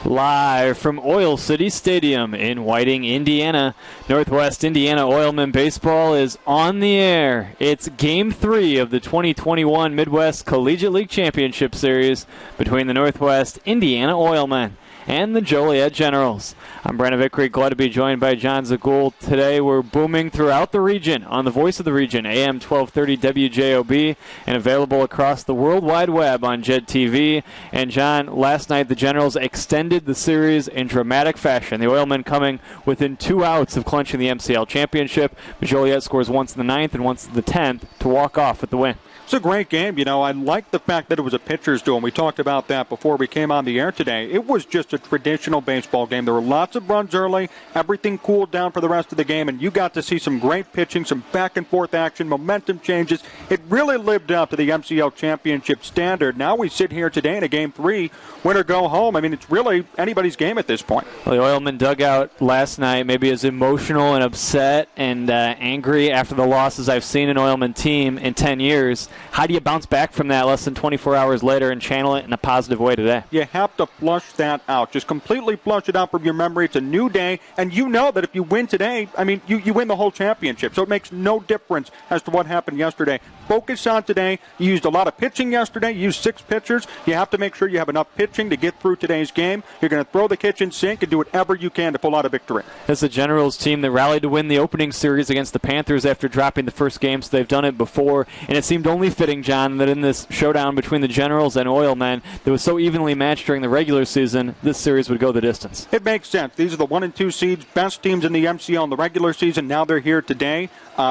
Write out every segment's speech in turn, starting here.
Live from Oil City Stadium in Whiting, Indiana, Northwest Indiana Oilman Baseball is on the air. It's Game 3 of the 2021 Midwest Collegiate League Championship Series between the Northwest Indiana Oilmen and the Joliet Generals. I'm Brandon Vickery, glad to be joined by John Zagul. Today we're booming throughout the region on the Voice of the Region, AM 1230 WJOB, and available across the World Wide Web on JED TV. And John, last night the Generals extended the series in dramatic fashion. The Oilmen coming within 2 outs of clinching the MCL Championship. Joliet scores once in the 9th and once in the 10th to walk off with the win. It's a great game. You know, I like the fact that it was a pitcher's duel. We talked about that before we came on the air today. It was just a traditional baseball game. There were lots of runs early. Everything cooled down for the rest of the game, and you got to see some great pitching, some back-and-forth action, momentum changes. It really lived up to the MCL Championship standard. Now we sit here today in a Game 3, win or go home. I mean, it's really anybody's game at this point. Well, the Oilmen dugout last night maybe as emotional and upset and angry after the losses I've seen an Oilman team in 10 years. How do you bounce back from that less than 24 hours later and channel it in a positive way today? You have to flush that out. Just completely flush it out from your memory. It's a new day, and you know that if you win today, I mean, you win the whole championship. So it makes no difference as to what happened yesterday. Focus on today. You used a lot of pitching yesterday. You used 6 pitchers. You have to make sure you have enough pitching to get through today's game. You're going to throw the kitchen sink and do whatever you can to pull out a victory. It's the Generals team that rallied to win the opening series against the Panthers after dropping the first game, so they've done it before. And it seemed only fitting, John, that in this showdown between the Generals and Oilmen that was so evenly matched during the regular season, this series would go the distance. It makes sense. These are the 1 and 2 seeds, best teams in the MCL in the regular season. Now they're here today.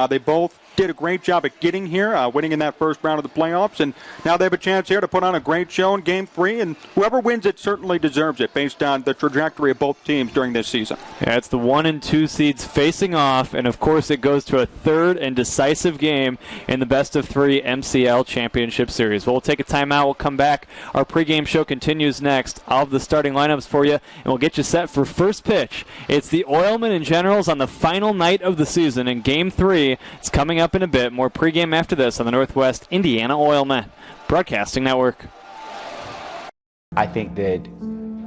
They both did a great job at getting here, winning in that first round of the playoffs, and now they have a chance here to put on a great show in Game 3, and whoever wins it certainly deserves it based on the trajectory of both teams during this season. Yeah, it's the 1 and 2 seeds facing off, and of course it goes to a third and decisive game in the best-of-3 MCL Championship Series. Well, we'll take a timeout. We'll come back. Our pregame show continues next. I'll have the starting lineups for you, and we'll get you set for first pitch. It's the Oilmen and Generals on the final night of the season in Game 3. It's coming up in a bit. More pregame after this on the Northwest Indiana Oilmen Broadcasting Network. I think that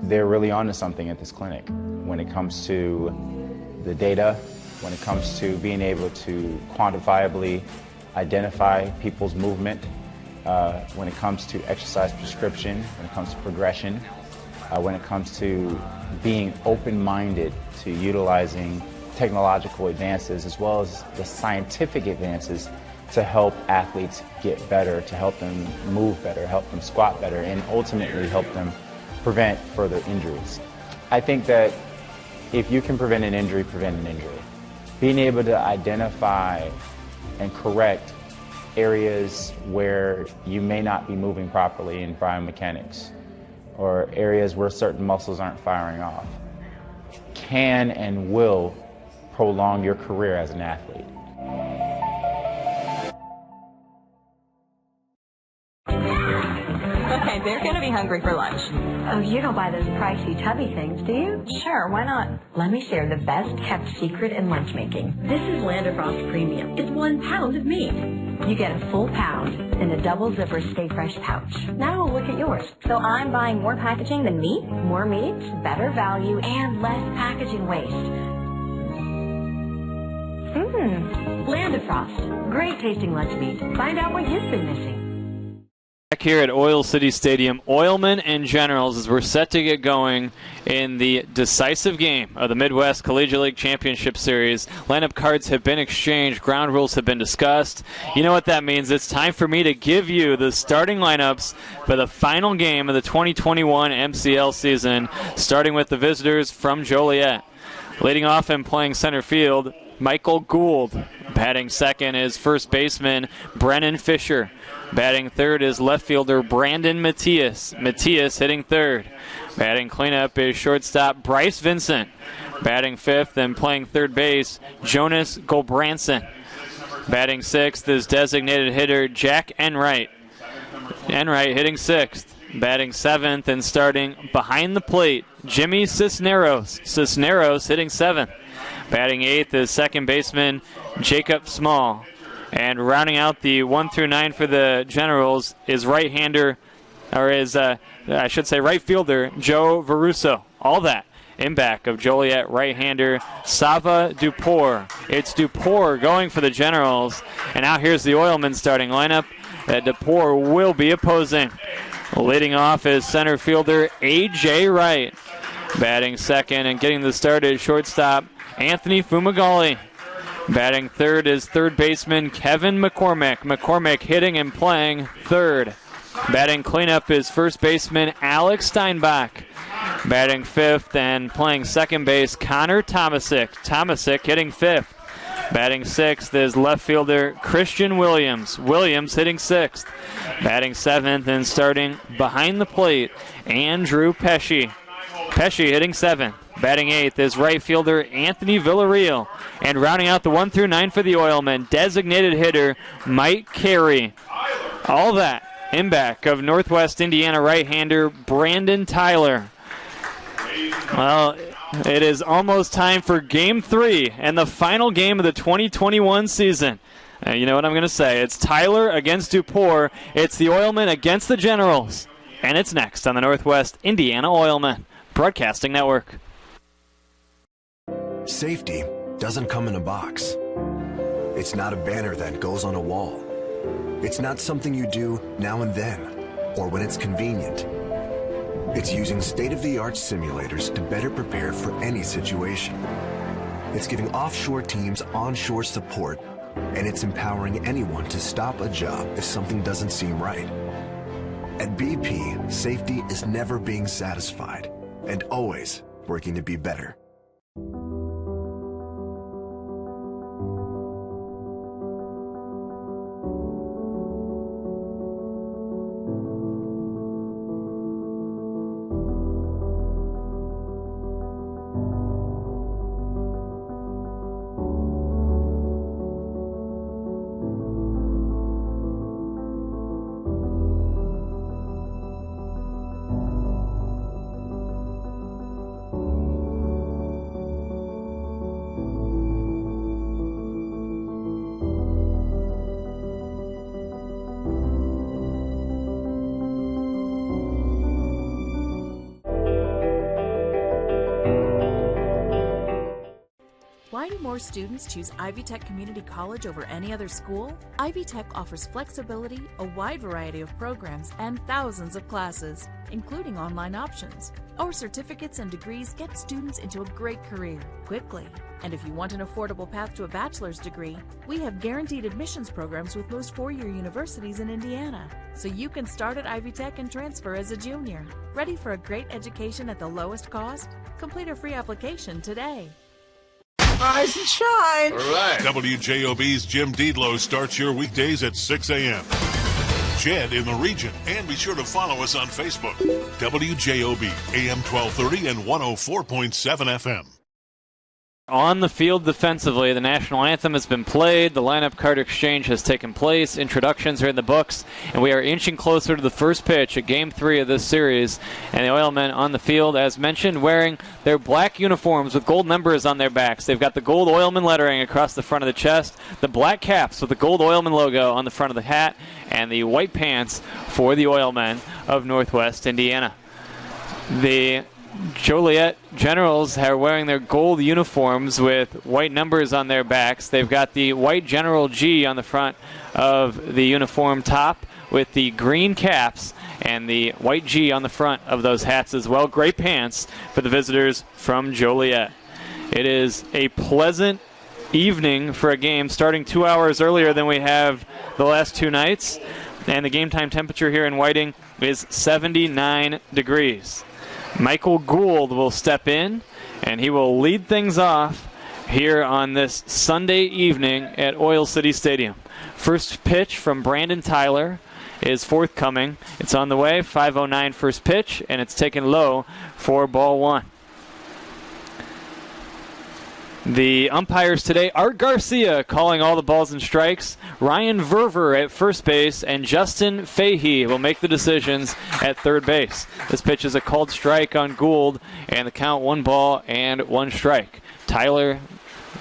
they're really onto something at this clinic when it comes to the data, when it comes to being able to quantifiably identify people's movement, when it comes to exercise prescription, when it comes to progression, when it comes to being open-minded to utilizing technological advances as well as the scientific advances to help athletes get better, to help them move better, help them squat better, and ultimately help them prevent further injuries. I think that if you can prevent an injury, prevent an injury. Being able to identify and correct areas where you may not be moving properly in biomechanics or areas where certain muscles aren't firing off can and will prolong your career as an athlete. Okay, they're going to be hungry for lunch. Oh, you don't buy those pricey tubby things, do you? Sure, why not? Let me share the best kept secret in lunch making. This is Landerfrost Premium. It's 1 pound of meat. You get a full pound in a double zipper Stay Fresh pouch. Now we'll look at yours. So I'm buying more packaging than meat? More meat, better value, and less packaging waste. Landerfrost. Great tasting lunch meat. Find out what you've been missing. Back here at Oil City Stadium, Oilmen and Generals as we're set to get going in the decisive game of the Midwest Collegiate League Championship Series. Lineup cards have been exchanged. Ground rules have been discussed. You know what that means. It's time for me to give you the starting lineups for the final game of the 2021 MCL season, starting with the visitors from Joliet. Leading off and playing center field, Michael Gould. Batting second is first baseman Brennan Fisher. Batting third is left fielder Brandon Matias. Matias hitting third. Batting cleanup is shortstop Bryce Vincent. Batting fifth and playing third base, Jonas Gulbranson. Batting sixth is designated hitter Jack Enright. Enright hitting sixth. Batting seventh and starting behind the plate, Jimmy Cisneros. Cisneros hitting seventh. Batting eighth is second baseman Jacob Small. And rounding out the 1 through 9 for the Generals is right fielder Joe Varuso. All that in back of Joliet right-hander Sava Dupour. It's Dupour going for the Generals. And now here's the Oilman starting lineup that Dupour will be opposing. Leading off is center fielder A.J. Wright. Batting second and getting the start is shortstop Anthony Fumagalli. Batting third is third baseman Kevin McCormick. McCormick hitting and playing third. Batting cleanup is first baseman Alex Steinbach. Batting fifth and playing second base Connor Tomasic. Tomasic hitting fifth. Batting sixth is left fielder Christian Williams. Williams hitting sixth. Batting seventh and starting behind the plate Andrew Pesci. Pesci hitting seventh. Batting eighth is right fielder Anthony Villarreal. And rounding out the 1 through 9 for the Oilmen, designated hitter Mike Carey. All that in back of Northwest Indiana right-hander Brandon Tyler. Well, it is almost time for Game 3 and the final game of the 2021 season. You know what I'm going to say. It's Tyler against Dupour. It's the Oilmen against the Generals. And it's next on the Northwest Indiana Oilmen Broadcasting Network. Safety doesn't come in a box. It's not a banner that goes on a wall. It's not something you do now and then, or when it's convenient. It's using state-of-the-art simulators to better prepare for any situation. It's giving offshore teams onshore support, and it's empowering anyone to stop a job if something doesn't seem right. At BP, safety is never being satisfied and always working to be better. Why do more students choose Ivy Tech Community College over any other school? Ivy Tech offers flexibility, a wide variety of programs, and thousands of classes, including online options. Our certificates and degrees get students into a great career quickly. And if you want an affordable path to a bachelor's degree, we have guaranteed admissions programs with most four-year universities in Indiana. So you can start at Ivy Tech and transfer as a junior. Ready for a great education at the lowest cost? Complete a free application today. Rise and shine. All right. WJOB's Jim Deedlow starts your weekdays at 6 a.m. Jed in the region. And be sure to follow us on Facebook. WJOB, AM 1230 and 104.7 FM. On the field defensively, the national anthem has been played, the lineup card exchange has taken place, introductions are in the books, and we are inching closer to the first pitch at Game 3 of this series. And the Oilmen on the field, as mentioned, wearing their black uniforms with gold numbers on their backs. They've got the gold Oilman lettering across the front of the chest, the black caps with the gold Oilman logo on the front of the hat, and the white pants for the Oilmen of Northwest Indiana. The Joliet Generals are wearing their gold uniforms with white numbers on their backs. They've got the white General G on the front of the uniform top with the green caps and the white G on the front of those hats as well. Gray pants for the visitors from Joliet. It is a pleasant evening for a game starting 2 hours earlier than we have the last two nights. And the game time temperature here in Whiting is 79 degrees. Michael Gould will step in, and he will lead things off here on this Sunday evening at Oil City Stadium. First pitch from Brandon Tyler is forthcoming. It's on the way, 5:09 first pitch, and it's taken low for ball one. The umpires today, Art Garcia calling all the balls and strikes. Ryan Verver at first base, and Justin Fahey will make the decisions at third base. This pitch is a called strike on Gould, and the count 1 ball and 1 strike. Tyler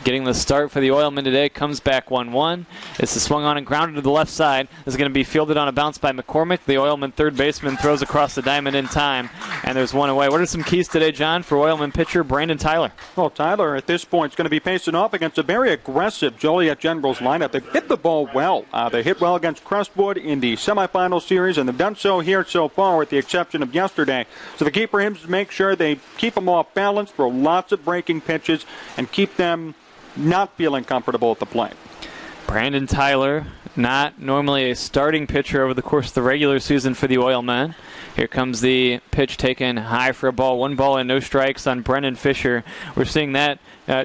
getting the start for the Oilmen today. Comes back 1-1. This is swung on and grounded to the left side. This is going to be fielded on a bounce by McCormick. The Oilman third baseman throws across the diamond in time, and there's one away. What are some keys today, John, for Oilman pitcher Brandon Tyler? Well, Tyler at this point is going to be facing off against a very aggressive Joliet Generals lineup. They've hit the ball well. They hit well against Crestwood in the semifinal series, and they've done so here so far with the exception of yesterday. So the key for him is to make sure they keep them off balance, throw lots of breaking pitches, and keep them not feeling comfortable at the plate. Brandon Tyler, not normally a starting pitcher over the course of the regular season for the Oilmen. Here comes the pitch taken high for a ball. 1 ball and no strikes on Brendan Fisher. We're seeing that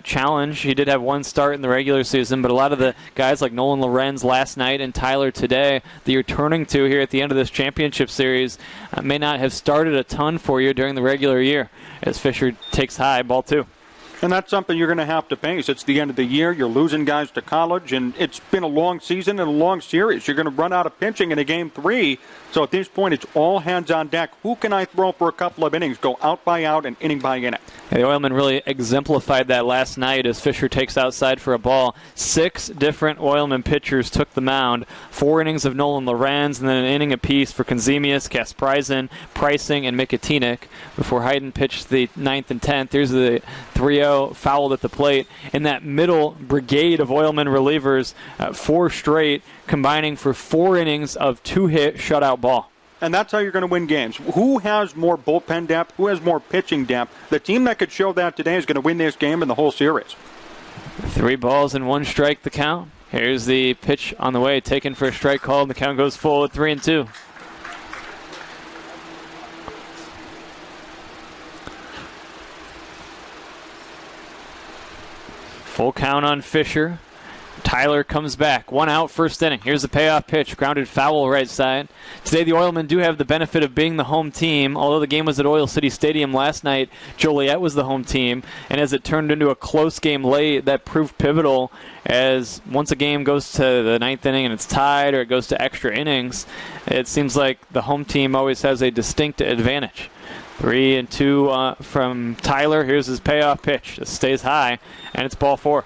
challenge. He did have 1 start in the regular season, but a lot of the guys like Nolan Lorenz last night and Tyler today that you're turning to here at the end of this championship series may not have started a ton for you during the regular year as Fisher takes high, ball 2. And that's something you're going to have to face. It's the end of the year. You're losing guys to college, and it's been a long season and a long series. You're going to run out of pitching in a game 3. So at this point, it's all hands on deck. Who can I throw for a couple of innings? Go out by out and inning by inning. The Oilmen really exemplified that last night as Fisher takes outside for a ball. 6 different Oilmen pitchers took the mound. 4 innings of Nolan Lorenz, and then an inning apiece for Konzemius, Kasprisen, Pricing, and Mikatinik before Hayden pitched the 9th and 10th. Here's the 3-0 fouled at the plate. In that middle brigade of Oilmen relievers, 4 straight, combining for 4 innings of 2-hit shutout ball. And that's how you're going to win games. Who has more bullpen depth? Who has more pitching depth? The team that could show that today is going to win this game and the whole series. 3 balls and 1 strike the count. Here's the pitch on the way, taken for a strike called. The count goes full at 3-2. Full count on Fisher. Tyler comes back. 1 out, first inning. Here's the payoff pitch. Grounded foul right side. Today the Oilmen do have the benefit of being the home team. Although the game was at Oil City Stadium last night, Joliet was the home team. And as it turned into a close game late, that proved pivotal as once a game goes to the 9th inning and it's tied or it goes to extra innings, it seems like the home team always has a distinct advantage. 3-2 from Tyler. Here's his payoff pitch. It stays high, and it's ball 4.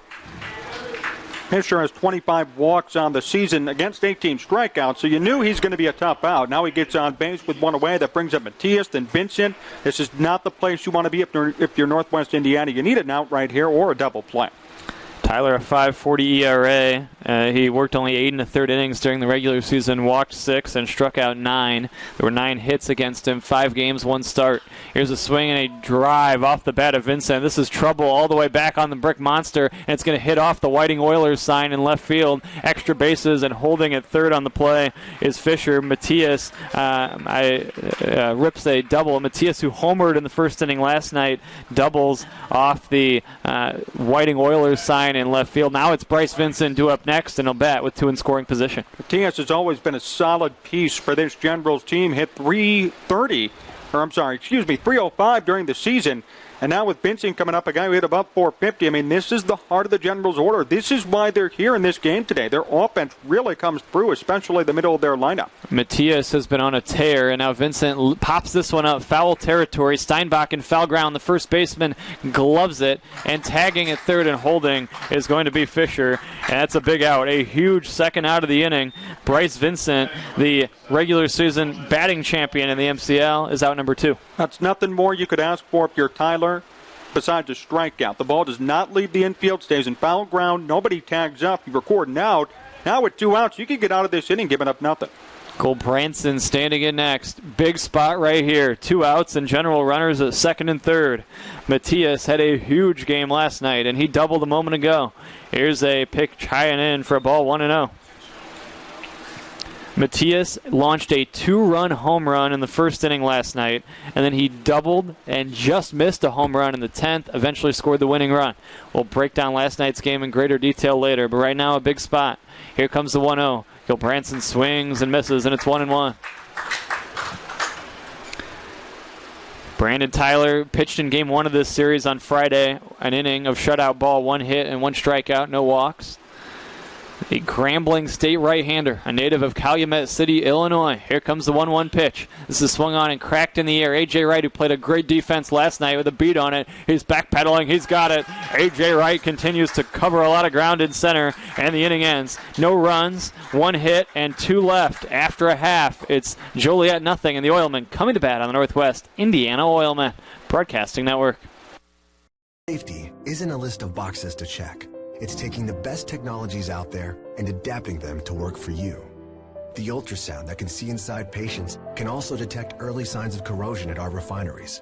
Fisher has 25 walks on the season against 18 strikeouts, so you knew he's going to be a tough out. Now he gets on base with 1 away. That brings up Matias, then Vincent. This is not the place you want to be if you're Northwest Indiana. You need an out right here or a double play. Tyler, a 5.40 ERA. He worked only 8 1/3 innings during the regular season, walked 6, and struck out 9. There were 9 hits against him, 5 games, 1 start. Here's a swing and a drive off the bat of Vincent. This is trouble all the way back on the brick monster, and it's going to hit off the Whiting Oilers sign in left field. Extra bases, and holding at third on the play is Fisher. Matias rips a double. Matias, who homered in the first inning last night, doubles off the Whiting Oilers sign in left field. Now it's Bryce Vincent due up next, and he'll bat with 2 in scoring position. Matias has always been a solid piece for this Generals team. Hit 305 during the season. And now with Vincent coming up, a guy who hit above 450, I mean, this is the heart of the Generals' order. This is why they're here in this game today. Their offense really comes through, especially the middle of their lineup. Matias has been on a tear, and now Vincent pops this one up. Foul territory. Steinbach in foul ground. The first baseman gloves it, and tagging at third and holding is going to be Fisher. And that's a big out. A huge second out of the inning. Bryce Vincent, the regular season batting champion in the MCL, is out number 2. That's nothing more you could ask for if you're Tyler, besides a strikeout. The ball does not leave the infield, stays in foul ground. Nobody tags up. You record an out. Now with 2 outs, you can get out of this inning giving up nothing. Cole Branson standing in next. Big spot right here. 2 outs and general runners at second and third. Matias had a huge game last night, and he doubled a moment ago. Here's a pitch high and in for a ball 1-0. Matias launched a 2-run home run in the first inning last night, and then he doubled and just missed a home run in the 10th, eventually scored the winning run. We'll break down last night's game in greater detail later, but right now a big spot. Here comes the 1-0. Gil Branson swings and misses, and it's 1-1. Brandon Tyler pitched in game 1 of this series on Friday, an inning of shutout ball, 1 hit and 1 strikeout, no walks. The Grambling State right-hander, a native of Calumet City, Illinois. Here comes the 1-1 pitch. This is swung on and cracked in the air. A.J. Wright, who played a great defense last night with a beat on it. He's backpedaling. He's got it. A.J. Wright continues to cover a lot of ground in center, and the inning ends. No runs, 1 hit, and 2 left. After a half, it's Joliet nothing, and the Oilmen coming to bat on the Northwest Indiana Oilmen Broadcasting Network. Safety isn't a list of boxes to check. It's taking the best technologies out there and adapting them to work for you. The ultrasound that can see inside patients can also detect early signs of corrosion at our refineries.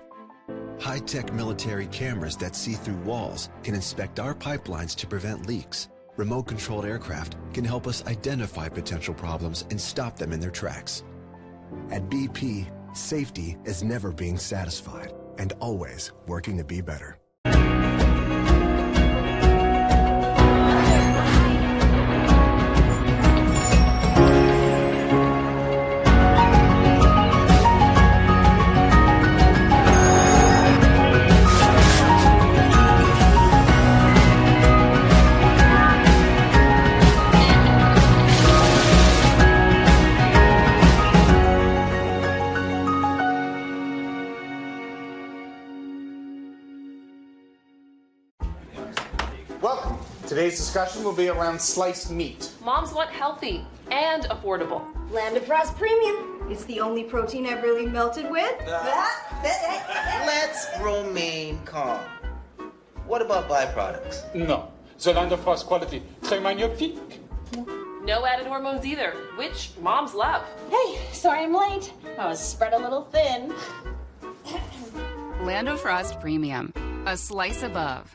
High-tech military cameras that see through walls can inspect our pipelines to prevent leaks. Remote-controlled aircraft can help us identify potential problems and stop them in their tracks. At BP, safety is never being satisfied and always working to be better. Welcome. Today's discussion will be around sliced meat. Moms want healthy and affordable. Land of Frost Premium. It's the only protein I've really melted with. Let's remain calm. What about byproducts? No. The Land of Frost quality. Très magnifique. No added hormones either, which moms love. Hey, sorry I'm late. I was spread a little thin. Land of Frost Premium. A slice above.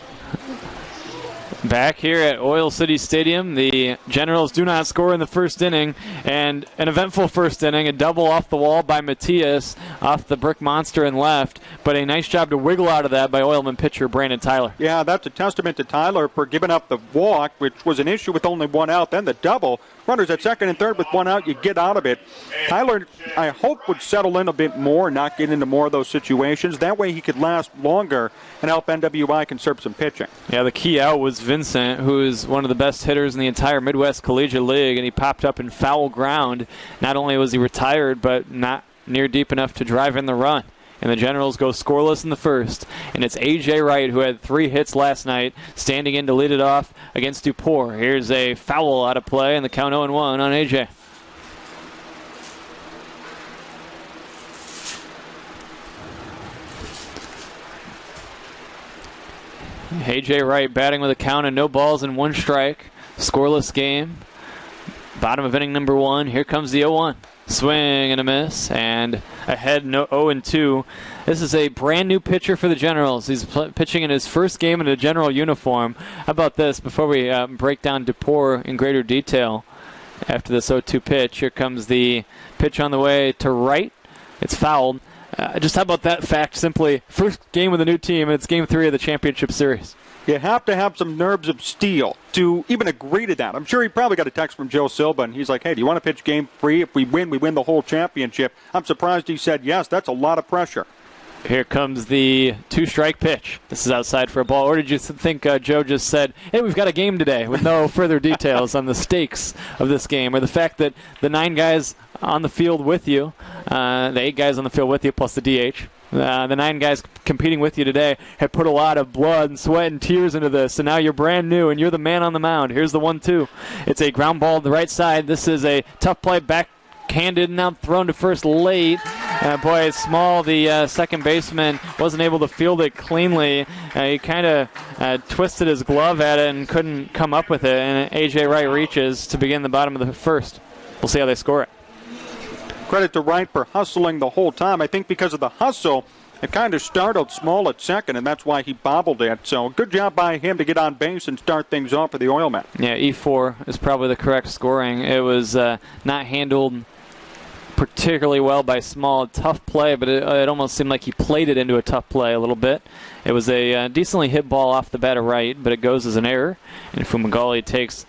Back here at Oil City Stadium, the Generals do not score in the first inning, and an eventful first inning, a double off the wall by Matias off the brick monster and left, but a nice job to wiggle out of that by Oilman pitcher Brandon Tyler. Yeah, that's a testament to Tyler for giving up the walk, which was an issue with only 1 out, then the double. Runners at second and third with 1 out, you get out of it. Tyler, I hope, would settle in a bit more, not get into more of those situations. That way he could last longer and help NWI conserve some pitching. Yeah, the key out was Vincent, who is one of the best hitters in the entire Midwest Collegiate League, and he popped up in foul ground. Not only was he retired, but not near deep enough to drive in the run. And the Generals go scoreless in the first. And it's A.J. Wright, who had 3 hits last night, standing in to lead it off against Dupour. Here's a foul out of play, and the count 0-1 on A.J. A.J. Wright batting with a count of no balls and 1 strike. Scoreless game. Bottom of inning number 1. Here comes the 0-1. Swing and a miss, and ahead 0-2. This is a brand new pitcher for the Generals. He's pitching in his first game in a General uniform. How about this? Before we break down Dupour in greater detail, after this 0-2 pitch, here comes the pitch on the way to right. It's fouled. Just how about that fact? Simply, first game with a new team, and it's Game 3 of the championship series. You have to have some nerves of steel to even agree to that. I'm sure he probably got a text from Joe Silva, and he's like, hey, do you want to pitch Game 3? If we win the whole championship. I'm surprised he said yes. That's a lot of pressure. Here comes the 2-strike pitch. This is outside for a ball. Or did you think Joe just said, hey, we've got a game today, with no further details on the stakes of this game, or the fact that the 9 guys on the field with you, the 8 guys on the field with you plus the DH, the 9 guys competing with you today have put a lot of blood and sweat and tears into this, and now you're brand new and you're the man on the mound. Here's the 1-2. It's a ground ball to the right side. This is a tough play, backhanded, now thrown to first late. Boy, it's small. The second baseman wasn't able to field it cleanly. He kind of twisted his glove at it and couldn't come up with it, and A.J. Wright reaches to begin the bottom of the first. We'll see how they score it. Credit to Wright for hustling the whole time. I think because of the hustle, it kind of startled Small at second, and that's why he bobbled it. So good job by him to get on base and start things off for the Oilmen. Yeah, E4 is probably the correct scoring. It was not handled particularly well by Small. Tough play, but it almost seemed like he played it into a tough play a little bit. It was a decently hit ball off the bat of Wright, but it goes as an error. And Fumagalli takes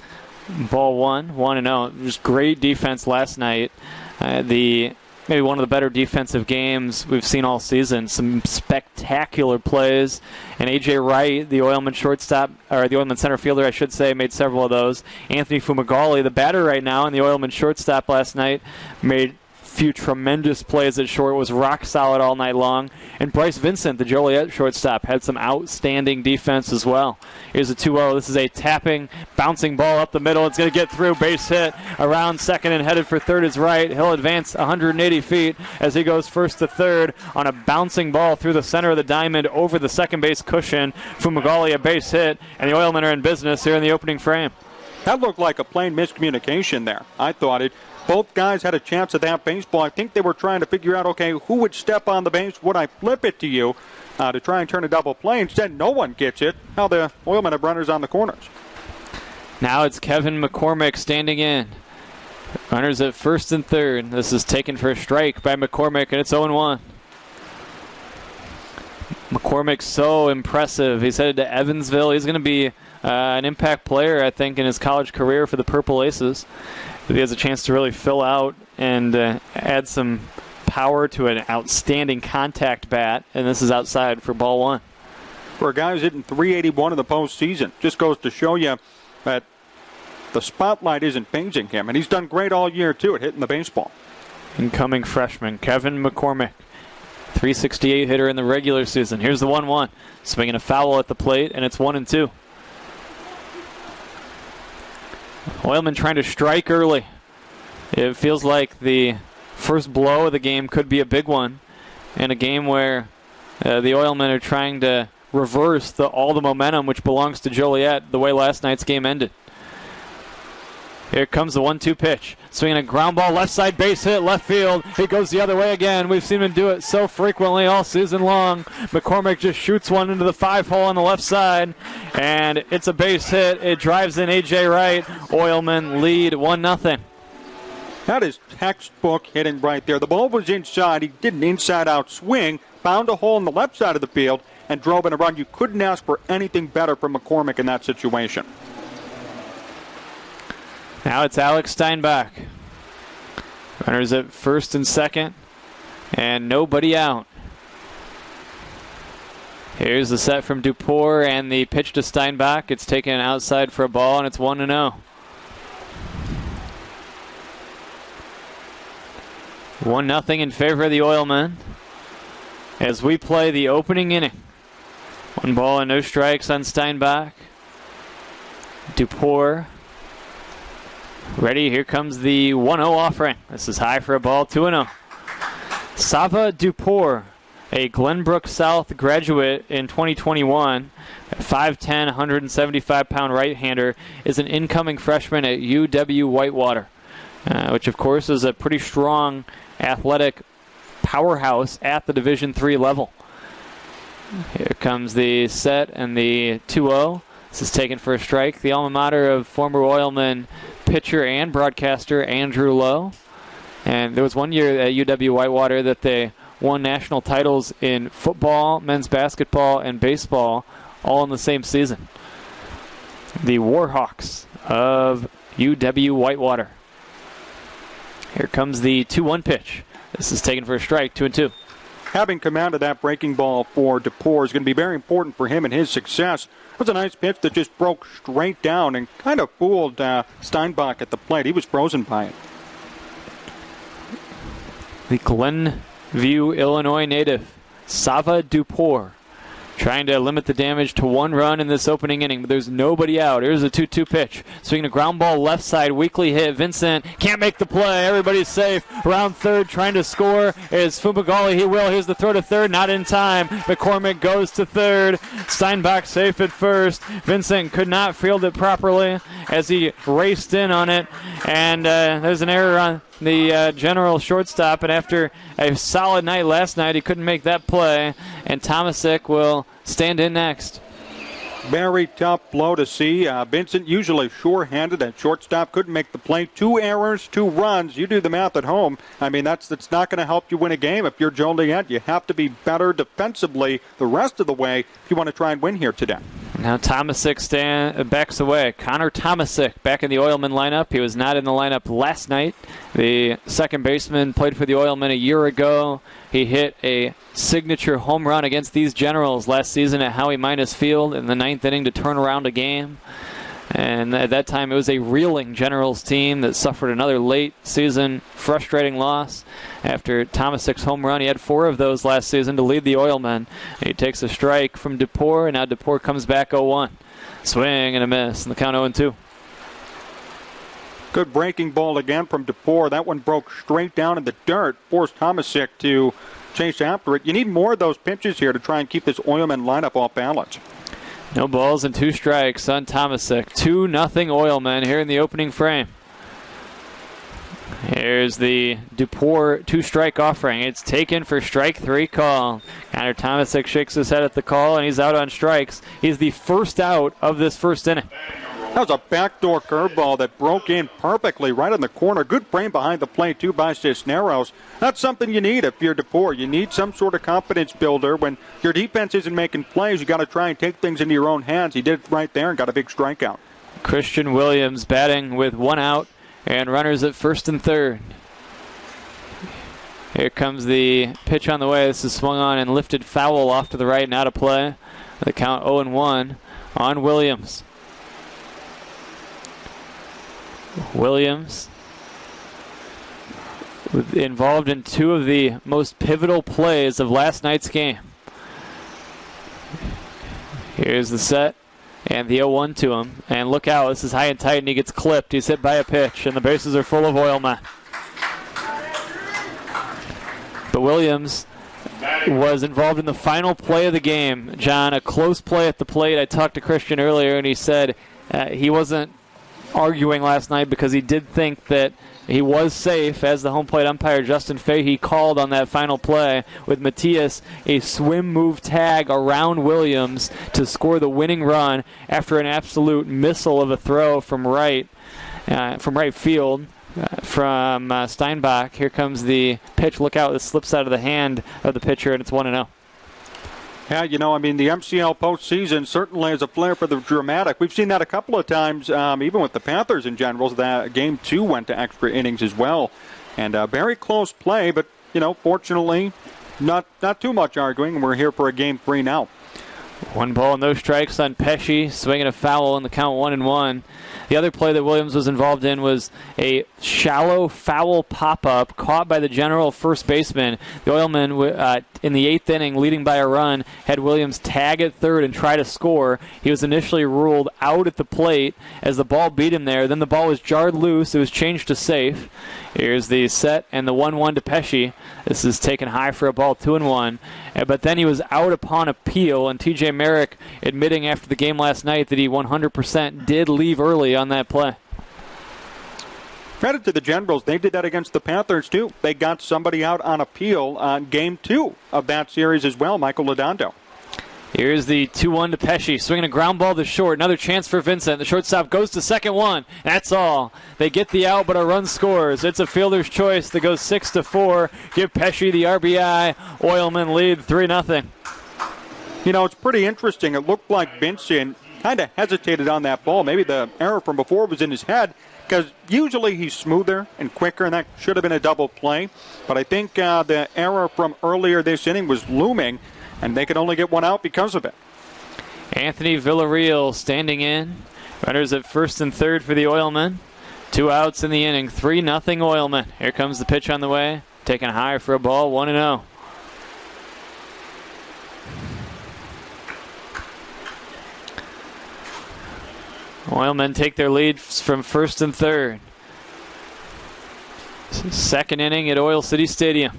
ball 1-0. Just great defense last night. The maybe one of the better defensive games we've seen all season. Some spectacular plays. And A.J. Wright, the Oilman shortstop, or the Oilman center fielder, I should say, made several of those. Anthony Fumagalli, the batter right now, and the Oilman shortstop last night, made few tremendous plays at short, was rock solid all night long. And Bryce Vincent, the Joliet shortstop, had some outstanding defense as well. Here's a 2-0. This is a tapping, bouncing ball up the middle. It's going to get through, base hit, around second and headed for third is Wright. He'll advance 180 feet as he goes first to third on a bouncing ball through the center of the diamond over the second base cushion. Fumagalli a base hit, and the Oilmen are in business here in the opening frame. That looked like a plain miscommunication there. I thought it. Both guys had a chance at that baseball. I think they were trying to figure out, okay, who would step on the base? Would I flip it to you to try and turn a double play? Instead, no one gets it. Now the Oilmen have runners on the corners. Now it's Kevin McCormick standing in. Runners at first and third. This is taken for a strike by McCormick, and it's 0-1. McCormick's so impressive. He's headed to Evansville. He's going to be an impact player, I think, in his college career for the Purple Aces. He has a chance to really fill out and add some power to an outstanding contact bat, and this is outside for ball one. For a guy who's hitting .381 in the postseason, just goes to show you that the spotlight isn't phasing him, and he's done great all year, too, at hitting the baseball. Incoming freshman Kevin McCormick, .368 hitter in the regular season. Here's the 1-1, swinging a foul at the plate, and it's 1-2. Oilman trying to strike early. It feels like the first blow of the game could be a big one, in a game where the Oilmen are trying to reverse all the momentum which belongs to Joliet the way last night's game ended. Here comes the 1-2 pitch. Swinging a ground ball, left side base hit, left field. It goes the other way again. We've seen him do it so frequently all season long. McCormick just shoots one into the 5-hole on the left side, and it's a base hit. It drives in A.J. Wright. Oilmen lead 1-0. That is textbook hitting right there. The ball was inside. He did an inside-out swing, found a hole in the left side of the field, and drove in a run. You couldn't ask for anything better from McCormick in that situation. Now it's Alex Steinbach. Runners at first and second, and nobody out. Here's the set from Dupour and the pitch to Steinbach. It's taken outside for a ball, and it's 1-0. 1-0 in favor of the Oilmen as we play the opening inning. 1 ball and no strikes on Steinbach. Dupour ready. Here comes the 1-0 offering. This is high for a ball, 2-0. Sava Dupour, a Glenbrook South graduate in 2021, 5'10", 175-pound right-hander, is an incoming freshman at UW Whitewater, which of course is a pretty strong athletic powerhouse at the Division III level. Here comes the set and the 2-0. This is taken for a strike. The alma mater of former Oilman pitcher and broadcaster Andrew Lowe. And there was one year at UW Whitewater that they won national titles in football, men's basketball, and baseball all in the same season. The Warhawks of UW Whitewater. Here comes the 2-1 pitch. This is taken for a strike, 2-2. Having command of that breaking ball for Dupour is going to be very important for him and his success. It was a nice pitch that just broke straight down and kind of fooled Steinbach at the plate. He was frozen by it. The Glenview, Illinois native, Sava Dupour, trying to limit the damage to 1 run in this opening inning, but there's nobody out. Here's a 2-2 pitch. Swinging a ground ball left side, weakly hit. Vincent can't make the play. Everybody's safe. Around third, trying to score is Fumagalli. He will. Here's the throw to third. Not in time. McCormick goes to third. Steinbach safe at first. Vincent could not field it properly as he raced in on it. And there's an error on the general shortstop, and after a solid night last night, he couldn't make that play, and Tomasic will stand in next. Very tough blow to see. Vincent usually sure-handed at shortstop, couldn't make the play. 2 errors, 2 runs. You do the math at home. I mean, that's not going to help you win a game. If you're Joliet, you have to be better defensively the rest of the way if you want to try and win here today. Now Tomasic backs away. Connor Tomasic back in the Oilman lineup. He was not in the lineup last night. The second baseman played for the Oilmen a year ago. He hit a signature home run against these Generals last season at Howie Minas Field in the 9th inning to turn around a game. And at that time, it was a reeling Generals team that suffered another late season frustrating loss. After Tomasic's home run, he had 4 of those last season to lead the Oilmen. He takes a strike from DePore, and now DePore comes back 0-1. Swing and a miss, and the count 0-2. Good breaking ball again from DePore. That one broke straight down in the dirt, forced Tomasic to chase after it. You need more of those pitches here to try and keep this Oilman lineup off balance. No balls and 2 strikes on Tomasic. 2-0 Oilmen here in the opening frame. Here's the DePore 2-strike offering. It's taken for strike 3 call. Connor Tomasic shakes his head at the call, and he's out on strikes. He's the first out of this first inning. That was a backdoor curveball that broke in perfectly right in the corner. Good frame behind the plate, too, by Cisneros. That's something you need if you're DePore. You need some sort of confidence builder. When your defense isn't making plays, you got to try and take things into your own hands. He did it right there and got a big strikeout. Christian Williams batting with 1 out and runners at first and third. Here comes the pitch on the way. This is swung on and lifted foul off to the right and out of play. The count 0-1 on Williams. Williams involved in 2 of the most pivotal plays of last night's game. Here's the set and the 0-1 to him. And look out, this is high and tight and he gets clipped. He's hit by a pitch and the bases are full of Oilmen. But Williams was involved in the final play of the game. John, a close play at the plate. I talked to Christian earlier and he said he wasn't arguing last night because he did think that he was safe as the home plate umpire Justin Fahey called on that final play with Matias a swim move tag around Williams to score the winning run after an absolute missile of a throw from right field from Steinbach. Here comes the pitch. Look out, this slips out of the hand of the pitcher and it's 1-0. Yeah, the MCL postseason certainly has a flair for the dramatic. We've seen that a couple of times, even with the Panthers in general. That Game 2 went to extra innings as well. And very close play, but, fortunately, not too much arguing. We're here for a Game 3 now. 1 ball, no strikes on Pesci, swinging a foul in the count 1-1. The other play that Williams was involved in was a shallow foul pop-up caught by the General first baseman. The Oilmen, in the 8th inning, leading by a run, had Williams tag at third and try to score. He was initially ruled out at the plate as the ball beat him there. Then the ball was jarred loose. It was changed to safe. Here's the set and the 1-1 to Pesci. This is taken high for a ball, 2-1. But then he was out upon appeal, and T.J. Merrick admitting after the game last night that he 100% did leave early on that play. Credit to the Generals. They did that against the Panthers, too. They got somebody out on appeal on Game 2 of that series as well, Michael Lodondo. Here's the 2-1 to Pesci, swinging a ground ball to short. Another chance for Vincent. The shortstop goes to second one. That's all. They get the out, but a run scores. It's a fielder's choice that goes 6-4. Give Pesci the RBI. Oilmen lead 3-0. It's pretty interesting. It looked like Vincent kind of hesitated on that ball. Maybe the error from before was in his head, because usually he's smoother and quicker, and that should have been a double play. But I think the error from earlier this inning was looming, and they could only get 1 out because of it. Anthony Villarreal standing in. Runners at first and third for the Oilmen. 2 outs in the inning. 3-0 Oilmen. Here comes the pitch on the way. Taken high for a ball. 1-0. Oilmen take their lead from first and third. Second inning at Oil City Stadium.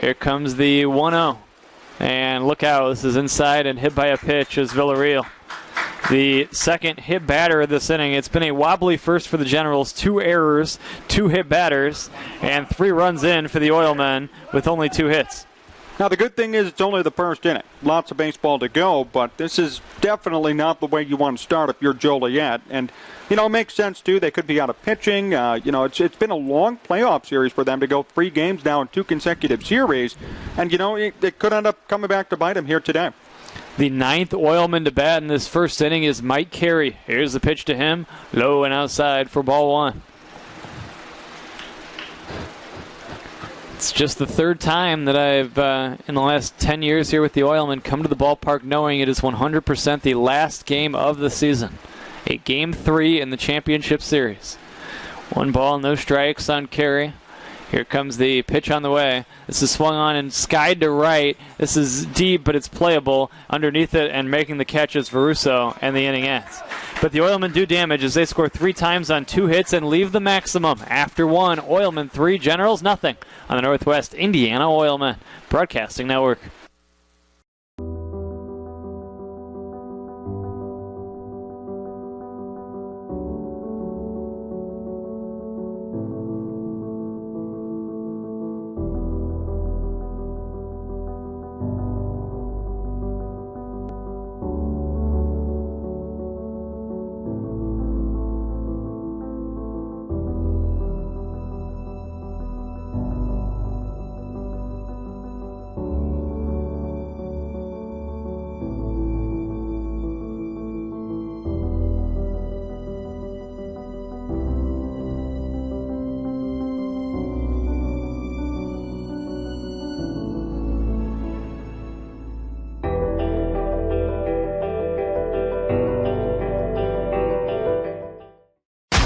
Here comes the 1-0. And look out, this is inside and hit by a pitch as Villarreal. The second hit batter of this inning. It's been a wobbly first for the Generals. 2 errors, 2 hit batters, and 3 runs in for the Oilmen with only 2 hits. Now, the good thing is it's only the first inning. Lots of baseball to go, but this is definitely not the way you want to start if you're Joliet. And, it makes sense, too. They could be out of pitching. It's been a long playoff series for them to go 3 games now in 2 consecutive series. And, it could end up coming back to bite them here today. The 9th Oilman to bat in this first inning is Mike Carey. Here's the pitch to him, low and outside for ball 1. It's just the third time that I've, in the last 10 years here with the Oilmen, come to the ballpark knowing it is 100% the last game of the season. A Game 3 in the championship series. 1 ball, no strikes on Carey. Here comes the pitch on the way. This is swung on and skied to right. This is deep, but it's playable. Underneath it and making the catch is Veruso, and the inning ends. But the Oilmen do damage as they score 3 times on 2 hits and leave the maximum. After 1, Oilmen 3, Generals nothing on the Northwest Indiana Oilmen Broadcasting Network.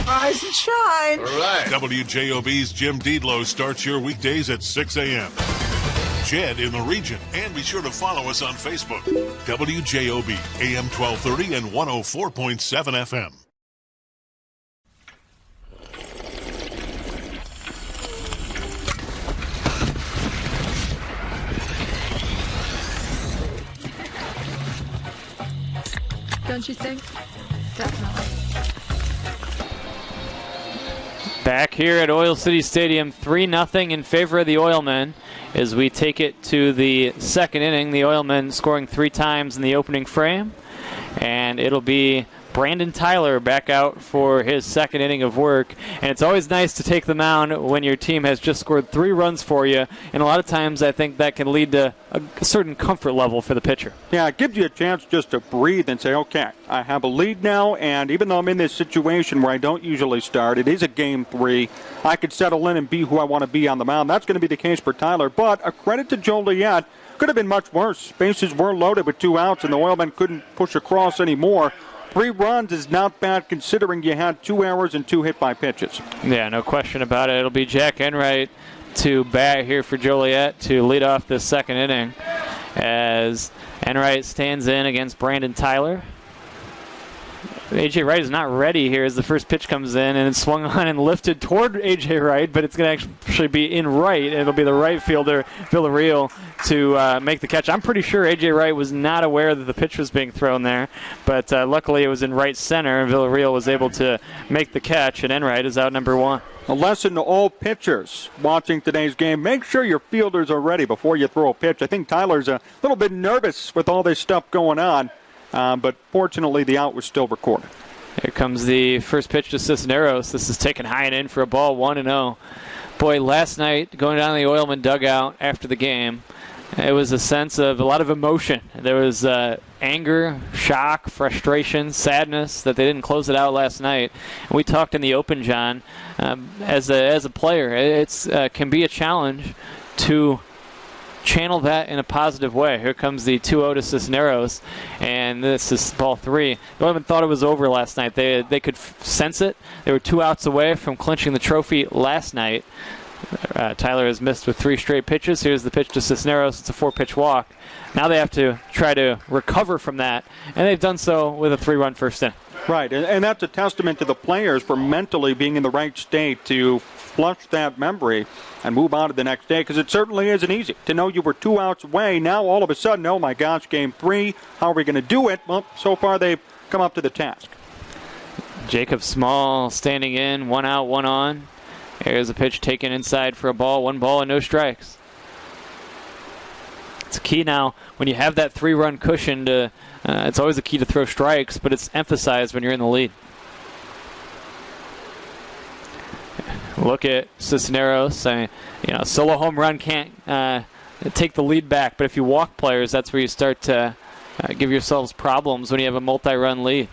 Rise and shine. All right. WJOB's Jim Deedlow starts your weekdays at 6 a.m. Jed in the region. And be sure to follow us on Facebook. WJOB, AM 1230 and 104.7 FM. Don't you think? Definitely. Back here at Oil City Stadium, 3-0 in favor of the Oilmen as we take it to the second inning. The Oilmen scoring 3 times in the opening frame, and it'll be Brandon Tyler back out for his second inning of work. And it's always nice to take the mound when your team has just scored 3 runs for you, and a lot of times I think that can lead to a certain comfort level for the pitcher. Yeah, it gives you a chance just to breathe and say, okay, I have a lead now, and even though I'm in this situation where I don't usually start, it is a Game 3, I could settle in and be who I want to be on the mound. That's going to be the case for Tyler, but a credit to Joliet. Could have been much worse. Bases were loaded with 2 outs, and the Oilmen couldn't push across anymore. 3 runs is not bad considering you had 2 errors and 2 hit by pitches. Yeah, no question about it. It'll be Jack Enright to bat here for Joliet to lead off this second inning as Enright stands in against Brandon Tyler. A.J. Wright is not ready here as the first pitch comes in, and it's swung on and lifted toward A.J. Wright, but it's going to actually be in right. It'll be the right fielder, Villarreal, to make the catch. I'm pretty sure A.J. Wright was not aware that the pitch was being thrown there, but luckily it was in right center, and Villarreal was able to make the catch, and Enright is out number 1. A lesson to all pitchers watching today's game. Make sure your fielders are ready before you throw a pitch. I think Tyler's a little bit nervous with all this stuff going on. But fortunately, the out was still recorded. Here comes the first pitch to Cisneros. This is taken high and in for a ball, 1-0. Boy, last night, going down the Oilman dugout after the game, it was a sense of a lot of emotion. There was anger, shock, frustration, sadness that they didn't close it out last night. And we talked in the open, John, as a player, it can be a challenge to channel that in a positive way. Here comes the 2-0 to Cisneros, and this is ball 3. The Oilmen thought it was over last night. They could sense it. They were 2 outs away from clinching the trophy last night. Tyler has missed with 3 straight pitches. Here's the pitch to Cisneros. It's a 4-pitch walk. Now they have to try to recover from that, and they've done so with a 3-run first inning. Right, and that's a testament to the players for mentally being in the right state to flush that memory and move on to the next day, because it certainly isn't easy to know you were 2 outs away. Now all of a sudden, oh my gosh, Game 3, how are we going to do it? Well, so far they've come up to the task. Jacob Small standing in, 1 out, 1 on. Here's a pitch taken inside for a ball, 1 ball and no strikes. It's key now when you have that 3-run cushion to. It's always a key to throw strikes, but it's emphasized when you're in the lead. Look at Cisneros. Solo home run can't take the lead back, but if you walk players, that's where you start to give yourselves problems when you have a multi-run lead.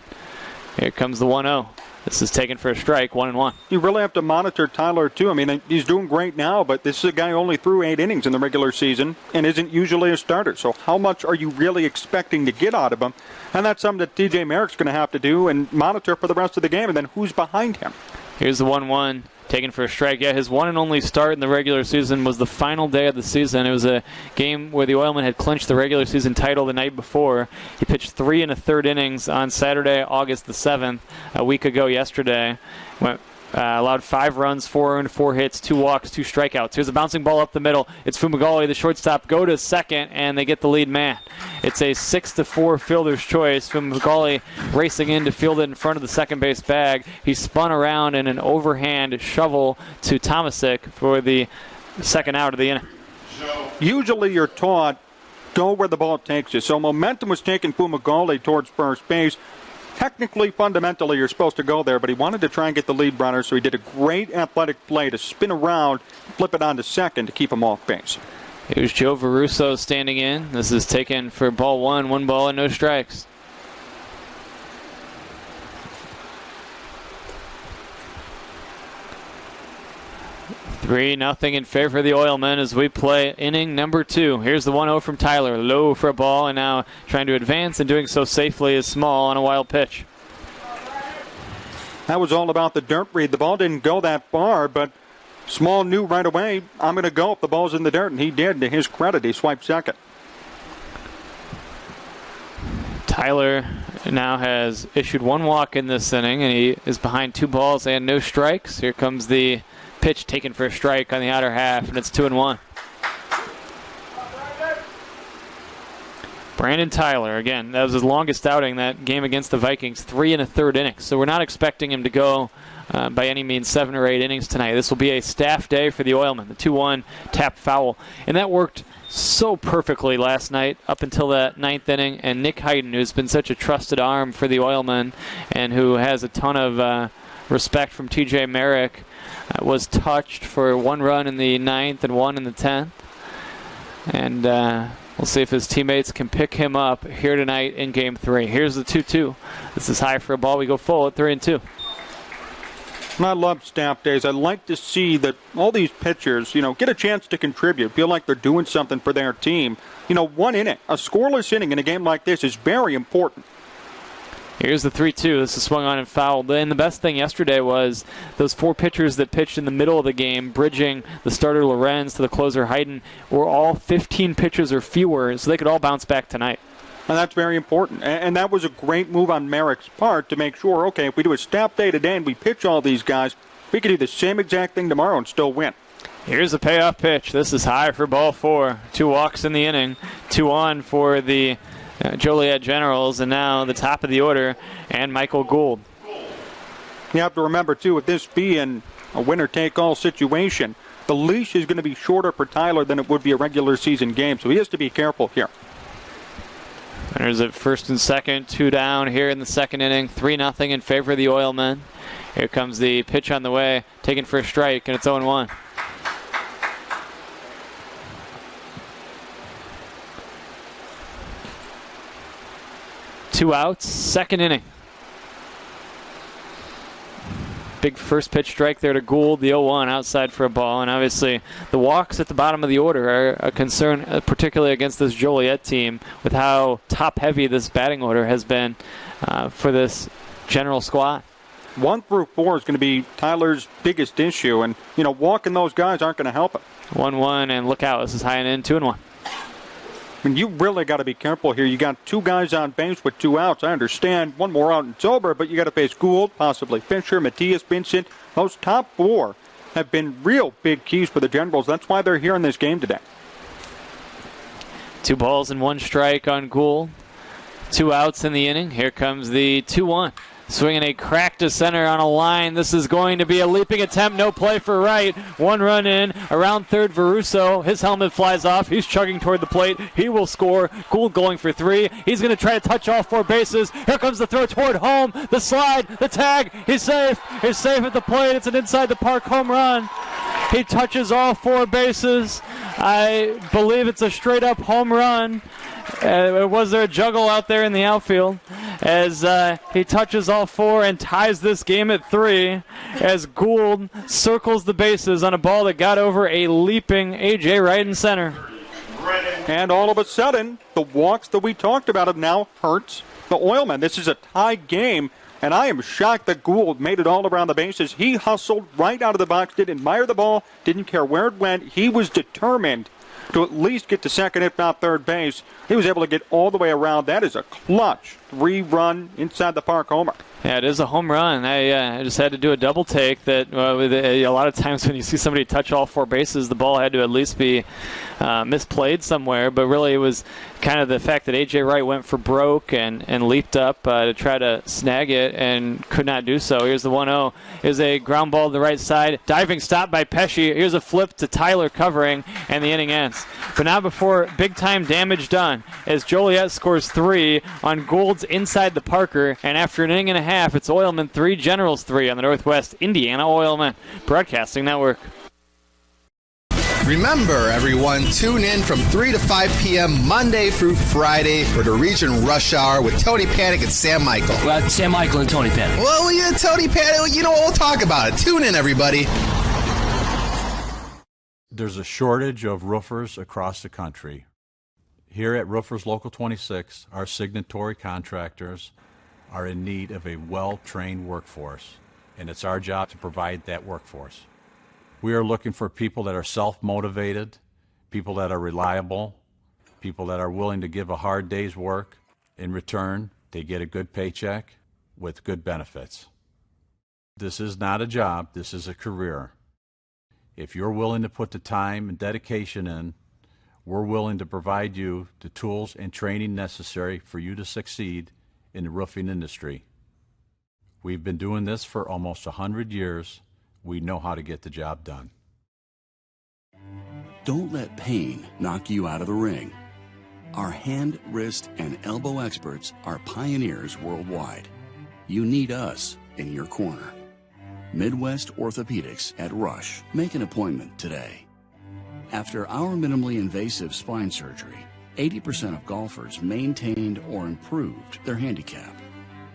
Here comes the 1-0. This is taken for a strike, 1-1. You really have to monitor Tyler, too. I mean, he's doing great now, but this is a guy who only threw 8 innings in the regular season and isn't usually a starter. So how much are you really expecting to get out of him? And that's something that TJ Merrick's going to have to do and monitor for the rest of the game, and then who's behind him. Here's the 1-1. Taken for a strike. Yeah, his one and only start in the regular season was the final day of the season. It was a game where the Oilmen had clinched the regular season title the night before. He pitched 3 1/3 innings on Saturday, August the 7th, a week ago yesterday. Allowed 5 runs, 4 earned, 4 hits, 2 walks, 2 strikeouts. Here's a bouncing ball up the middle. It's Fumagalli, the shortstop, go to second, and they get the lead man. It's a 6-4 fielder's choice. Fumagalli racing in to field it in front of the second base bag. He spun around in an overhand shovel to Tomasic for the second out of the inning. Usually you're taught, go where the ball takes you. So momentum was taking Fumagalli towards first base. Technically, fundamentally, you're supposed to go there, but he wanted to try and get the lead runner, so he did a great athletic play to spin around, flip it on to second to keep him off base. Here's Joe Veruso standing in. This is taken for ball 1, 1 ball and no strikes. Three nothing in favor of the Oilmen as we play inning number 2. Here's the 1-0 from Tyler. Low for a ball, and now trying to advance and doing so safely is Small on a wild pitch. That was all about the dirt read. The ball didn't go that far, but Small knew right away, I'm going to go if the ball's in the dirt, and he did. To his credit, he swiped second. Tyler now has issued 1 walk in this inning, and he is behind 2 balls and no strikes. Here comes the pitch taken for a strike on the outer half, and it's 2-1. Brandon Tyler, again, that was his longest outing, that game against the Vikings, 3 1/3 innings. So we're not expecting him to go by any means 7 or 8 innings tonight. This will be a staff day for the Oilmen. The 2-1 tap foul. And that worked so perfectly last night up until that 9th inning. And Nick Hayden, who's been such a trusted arm for the Oilmen and who has a ton of respect from TJ Merrick, was touched for 1 run in the 9th and 1 in the 10th. And we'll see if his teammates can pick him up here tonight in Game 3. Here's the 2-2. This is high for a ball. We go full at 3-2. I love staff days. I like to see that all these pitchers, get a chance to contribute, feel like they're doing something for their team. 1 inning, a scoreless inning in a game like this is very important. Here's the 3-2. This is swung on and fouled. And the best thing yesterday was those 4 pitchers that pitched in the middle of the game, bridging the starter Lorenz to the closer Hayden, were all 15 pitches or fewer, so they could all bounce back tonight. And that's very important. And that was a great move on Merrick's part to make sure, okay, if we do a staff day today and we pitch all these guys, we could do the same exact thing tomorrow and still win. Here's the payoff pitch. This is high for ball 4. 2 walks in the inning. 2 on for the Joliet Generals, and now the top of the order, and Michael Gould. You have to remember, too, with this being a winner-take-all situation, the leash is going to be shorter for Tyler than it would be a regular season game, so he has to be careful here. Runners at first and second, 2 down here in the second inning, 3-0 in favor of the Oilmen. Here comes the pitch on the way, taken for a strike, and it's 0-1. Two outs, second inning. Big first pitch strike there to Gould, the 0-1 outside for a ball. And obviously the walks at the bottom of the order are a concern, particularly against this Joliet team, with how top-heavy this batting order has been for this general squad. 1 through 4 is going to be Tyler's biggest issue. And, walking those guys aren't going to help him. 1-1, and look out. This is high and in, 2-1. I mean, you really got to be careful here. You got 2 guys on base with 2 outs. I understand 1 more out and it's over, but you got to face Gould, possibly Fisher, Matias, Vincent. Those top 4 have been real big keys for the Generals. That's why they're here in this game today. 2 balls and 1 strike on Gould. 2 outs in the inning. Here comes the 2-1. Swinging a crack to center on a line. This is going to be a leaping attempt. No play for right. 1 run in. Around third, Veruso. His helmet flies off. He's chugging toward the plate. He will score. Gould going for 3. He's going to try to touch all 4 bases. Here comes the throw toward home. The slide. The tag. He's safe. He's safe at the plate. It's an inside the park home run. He touches all 4 bases. I believe it's a straight up home run. Was there a juggle out there in the outfield as he touches all four and ties this game at 3 as Gould circles the bases on a ball that got over a leaping A.J. Wright in center. And all of a sudden, the walks that we talked about have now hurt the Oilmen. This is a tie game, and I am shocked that Gould made it all around the bases. He hustled right out of the box, didn't admire the ball, didn't care where it went. He was determined to at least get to second, if not third base. He was able to get all the way around. That is a clutch 3-run inside the park homer. Yeah, it is a home run. I just had to do a double take that a lot of times when you see somebody touch all 4 bases, the ball had to at least be misplayed somewhere. But really it was kind of the fact that A.J. Wright went for broke and leaped up to try to snag it and could not do so. Here's the 1-0. Here's a ground ball to the right side. Diving stop by Pesci. Here's a flip to Tyler covering, and the inning ends. But now before big-time damage done, as Joliet scores 3 on Gould's inside the Parker, and after an inning and a half, it's Oilman 3, Generals 3 on the Northwest Indiana Oilman Broadcasting Network. Remember, everyone, tune in from 3 to 5 p.m. Monday through Friday for the Region Rush Hour with Tony Panic and Sam Michael. Well, Sam Michael and Tony Panic. Well, yeah, Tony Panic, you know, we'll talk about it. Tune in, everybody. There's a shortage of roofers across the country. Here at Roofers Local 26, our signatory contractors are in need of a well-trained workforce, and it's our job to provide that workforce. We are looking for people that are self-motivated, people that are reliable, people that are willing to give a hard day's work. In return, they get a good paycheck with good benefits. This is not a job, this is a career. If you're willing to put the time and dedication in, we're willing to provide you the tools and training necessary for you to succeed in the roofing industry. We've been doing this for almost 100 years. We know how to get the job done. Don't let pain knock you out of the ring. Our hand, wrist, and elbow experts are pioneers worldwide. You need us in your corner. Midwest Orthopedics at Rush. Make an appointment today. After our minimally invasive spine surgery, 80% of golfers maintained or improved their handicap.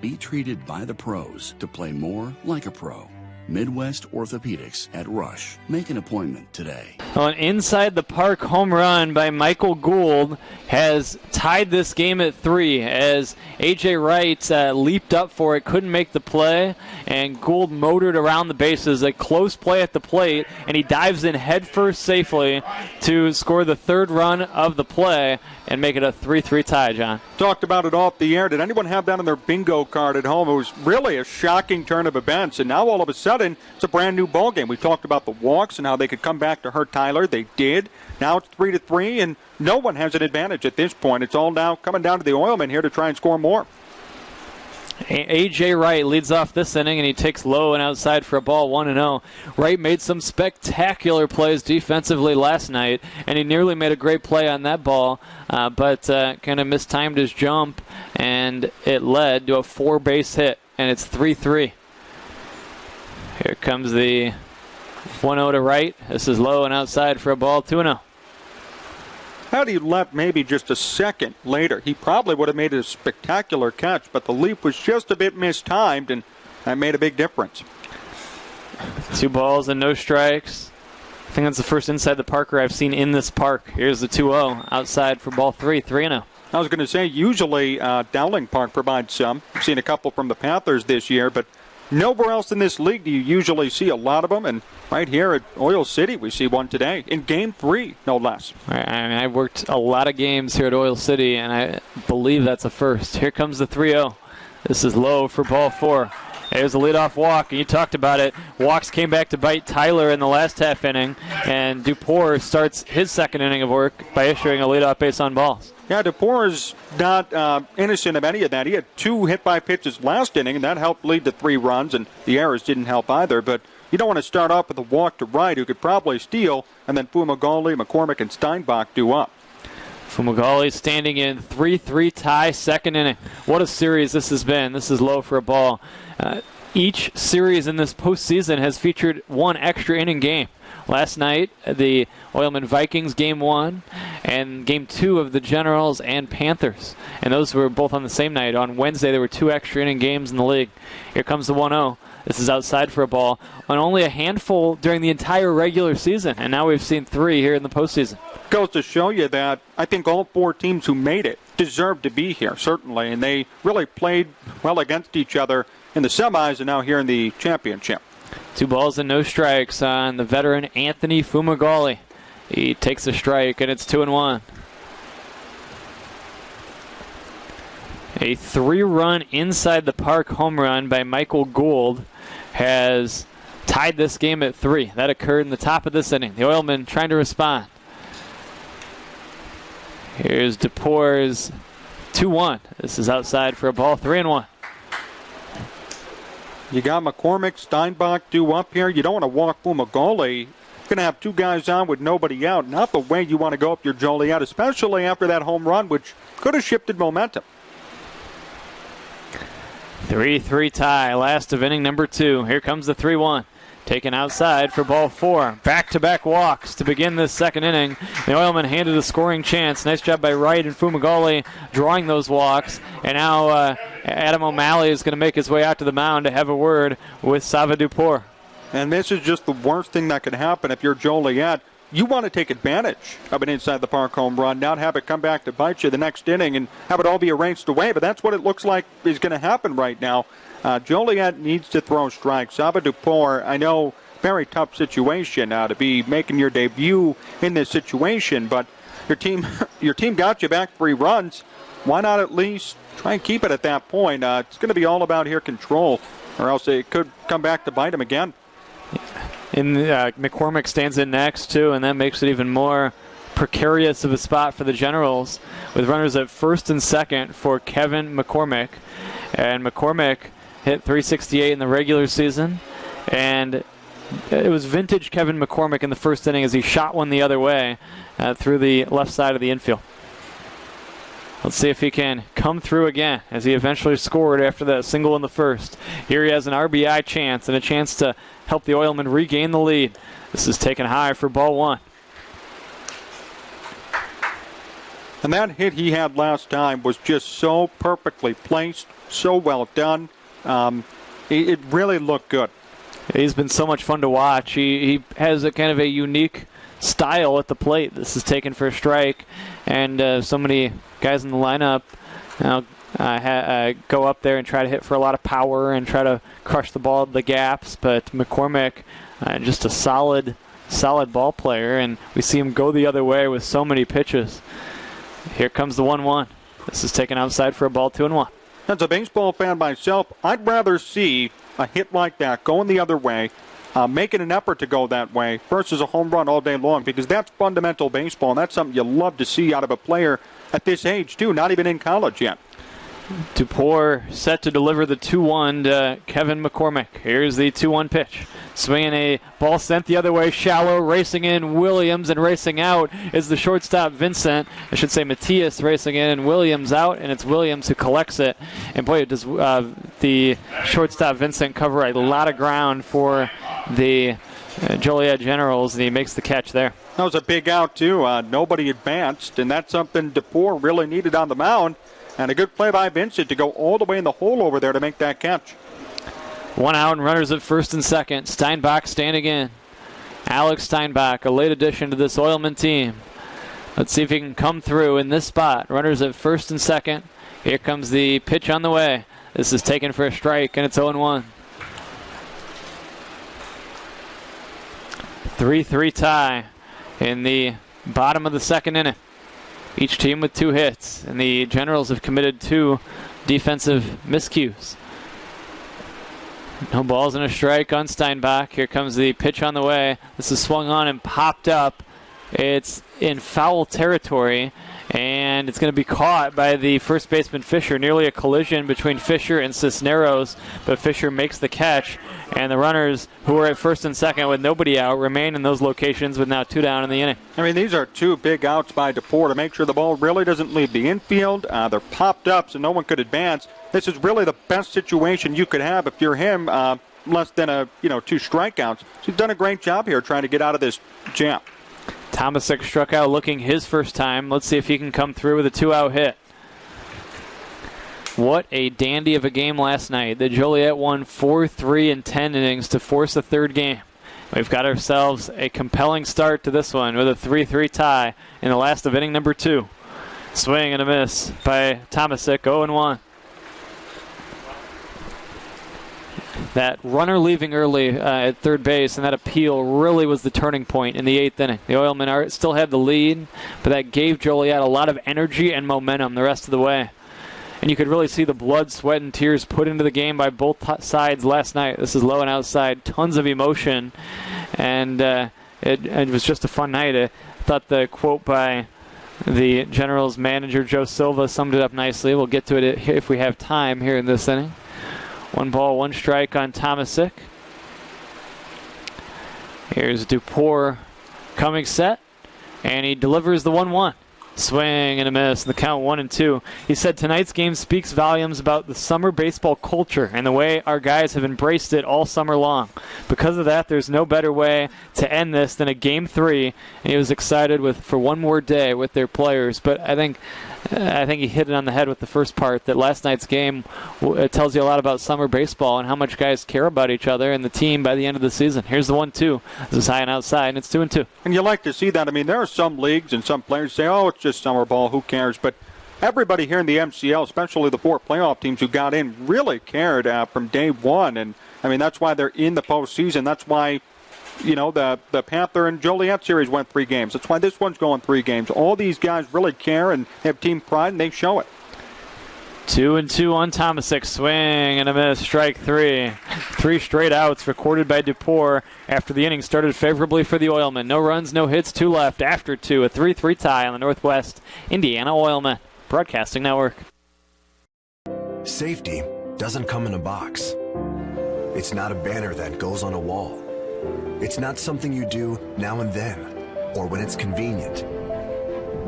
Be treated by the pros to play more like a pro. Midwest Orthopedics at Rush. Make an appointment today. Well, an inside the park home run by Michael Gould has tied this game at 3 as A.J. Wright leaped up for it, couldn't make the play, and Gould motored around the bases. A close play at the plate, and he dives in headfirst safely to score the 3rd run of the play and make it a 3-3 tie, John. Talked about it off the air. Did anyone have that on their bingo card at home? It was really a shocking turn of events, and now all of a sudden it's a brand new ball game. We talked about the walks and how they could come back to hurt Tyler. They did. Now it's 3-3, and no one has an advantage at this point. It's all now coming down to the Oilmen here to try and score more. A.J. Wright leads off this inning, and he takes low and outside for a ball, 1-0. Wright made some spectacular plays defensively last night, and he nearly made a great play on that ball, but kind of mistimed his jump, and it led to a 4-base hit, and it's 3-3. Here comes the 1-0 to Wright. This is low and outside for a ball, 2-0. Had he left maybe just a second later, he probably would have made a spectacular catch, but the leap was just a bit mistimed, and that made a big difference. 2 balls and no strikes. I think that's the first inside the Parker I've seen in this park. Here's the 2-0 outside for ball 3, 3-0. I was going to say, usually Dowling Park provides some. I've seen a couple from the Panthers this year, but nowhere else in this league do you usually see a lot of them, and right here at Oil City we see one today, in Game 3, no less. I worked a lot of games here at Oil City, and I believe that's a first. Here comes the 3-0. This is low for ball 4. There's a leadoff walk, and you talked about it. Walks came back to bite Tyler in the last half inning, and Dupour starts his second inning of work by issuing a leadoff base on balls. Yeah, Dupour is not innocent of any of that. He had 2 hit-by pitches last inning, and that helped lead to 3 runs, and the errors didn't help either. But you don't want to start off with a walk to Wright, who could probably steal, and then Fumagalli, McCormick, and Steinbach do up. Fumagalli standing in 3-3 tie, second inning. What a series this has been. This is low for a ball. Each series in this postseason has featured one extra inning game. last night, the Oilman Vikings Game 1 and Game 2 of the Generals and Panthers. And those were both on the same night. On Wednesday, there were 2 extra inning games in the league. Here comes the 1-0. This is outside for a ball on only a handful during the entire regular season, and now we've seen 3 here in the postseason. Goes to show you that I think all 4 teams who made it deserve to be here, certainly, and they really played well against each other in the semis and now here in the championship. 2 balls and no strikes on the veteran Anthony Fumagalli. He takes a strike, and it's 2-1. A 3-run inside the park home run by Michael Gould has tied this game at 3. That occurred in the top of this inning. The Oilmen trying to respond. Here's DePore's 2-1. This is outside for a ball, 3-1. You got McCormick, Steinbach due up here. You don't want to walk Fumagalli. You're going to have 2 guys on with nobody out. Not the way you want to go up your Joliet, especially after that home run, which could have shifted momentum. 3-3 tie, last of inning number 2. Here comes the 3-1. Taken outside for ball 4. Back-to-back walks to begin this second inning. The Oilmen handed a scoring chance. Nice job by Wright and Fumagalli drawing those walks. And now Adam O'Malley is going to make his way out to the mound to have a word with Sava Duport. And this is just the worst thing that could happen if you're Joliet. You want to take advantage of an inside-the-park home run, not have it come back to bite you the next inning and have it all be erased away. But that's what it looks like is going to happen right now. Joliet needs to throw strikes. Sava Duport, I know, very tough situation to be making your debut in this situation, but your team got you back 3 runs. Why not at least try and keep it at that point? It's going to be all about here control, or else it could come back to bite him again. And McCormick stands in next, too, and that makes it even more precarious of a spot for the Generals with runners at first and second for Kevin McCormick. And McCormick hit .368 in the regular season, and it was vintage Kevin McCormick in the first inning as he shot one the other way through the left side of the infield. Let's see if he can come through again as he eventually scored after that single in the first. Here he has an RBI chance and a chance to help the Oilmen regain the lead. This is taken high for ball 1. And that hit he had last time was just so perfectly placed, so well done. It really looked good. He's been so much fun to watch. He has a kind of a unique style at the plate. This is taken for a strike, and so many guys in the lineup now go up there and try to hit for a lot of power and try to crush the ball at the gaps. But McCormick, just a solid ball player, and we see him go the other way with so many pitches. Here comes the 1-1. This is taken outside for a ball, 2-1. As a baseball fan myself, I'd rather see a hit like that going the other way, making an effort to go that way, versus a home run all day long, because that's fundamental baseball, and that's something you love to see out of a player at this age, too, not even in college yet. Duport set to deliver the 2-1 to Kevin McCormick. Here's the 2-1 pitch. Swinging a ball sent the other way, shallow, racing in Williams, and racing out is the shortstop Vincent. I should say Matias racing in, and Williams out, and it's Williams who collects it. And boy, does the shortstop Vincent cover a lot of ground for the Joliet Generals, and he makes the catch there. That was a big out, too. Nobody advanced, and that's something Duport really needed on the mound. And a good play by Vincent to go all the way in the hole over there to make that catch. 1 out and runners at first and second. Steinbach standing in. Alex Steinbach, a late addition to this Oilman team. Let's see if he can come through in this spot. Runners at first and second. Here comes the pitch on the way. This is taken for a strike, and it's 0-1. 3-3 tie in the bottom of the second inning. Each team with 2 hits, and the Generals have committed 2 defensive miscues. No balls and a strike on Steinbach. Here comes the pitch on the way. This is swung on and popped up. It's in foul territory, and it's going to be caught by the first baseman Fisher. Nearly a collision between Fisher and Cisneros, but Fisher makes the catch, and the runners who are at first and second with nobody out remain in those locations with now 2 down in the inning. I mean, these are 2 big outs by Duport to make sure the ball really doesn't leave the infield. They're popped up so no one could advance. This is really the best situation you could have if you're him. less than 2 strikeouts. He's done a great job here trying to get out of this jam. Tomasic struck out looking his first time. Let's see if he can come through with a 2-out hit. What a dandy of a game last night. The Joliet won 4-3 in 10 innings to force a third game. We've got ourselves a compelling start to this one with a 3-3 tie in the last of inning number 2. Swing and a miss by Tomasic, 0-1. That runner leaving early at third base and that appeal really was the turning point in the 8th inning. The Oilmen still had the lead, but that gave Joliet a lot of energy and momentum the rest of the way. And you could really see the blood, sweat, and tears put into the game by both sides last night. This is low and outside, tons of emotion, and it was just a fun night. I thought the quote by the Generals manager, Joe Silva, summed it up nicely. We'll get to it if we have time here in this inning. 1 ball, 1 strike on Tomasic. Here's Dupour coming set, and he delivers the 1-1. Swing and a miss, the count 1-2. He said tonight's game speaks volumes about the summer baseball culture and the way our guys have embraced it all summer long. Because of that, there's no better way to end this than a Game 3. And he was excited for one more day with their players. But I think he hit it on the head with the first part, that last night's game it tells you a lot about summer baseball and how much guys care about each other and the team by the end of the season. Here's the 1-2. This is high and outside, and it's 2-2. And you like to see that. I mean, there are some leagues and some players say, oh, it's just summer ball, who cares? But everybody here in the MCL, especially the 4 playoff teams who got in, really cared from day one. And, I mean, that's why they're in the postseason. That's why, the Panther and Joliet series went 3 games. That's why this one's going 3 games. All these guys really care and have team pride, and they show it. 2-2 on Tomasic. Swing and a miss. Strike 3. 3 straight outs recorded by Dupour after the inning started favorably for the Oilmen. No runs, no hits, 2 left after 2. A 3-3 tie on the Northwest Indiana Oilmen Broadcasting Network. Safety doesn't come in a box. It's not a banner that goes on a wall. It's not something you do now and then, or when it's convenient.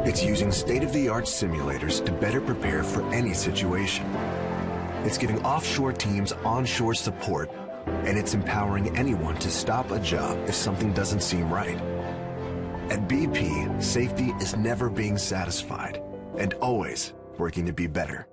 It's using state-of-the-art simulators to better prepare for any situation. It's giving offshore teams onshore support, and it's empowering anyone to stop a job if something doesn't seem right. At BP, safety is never being satisfied and always working to be better.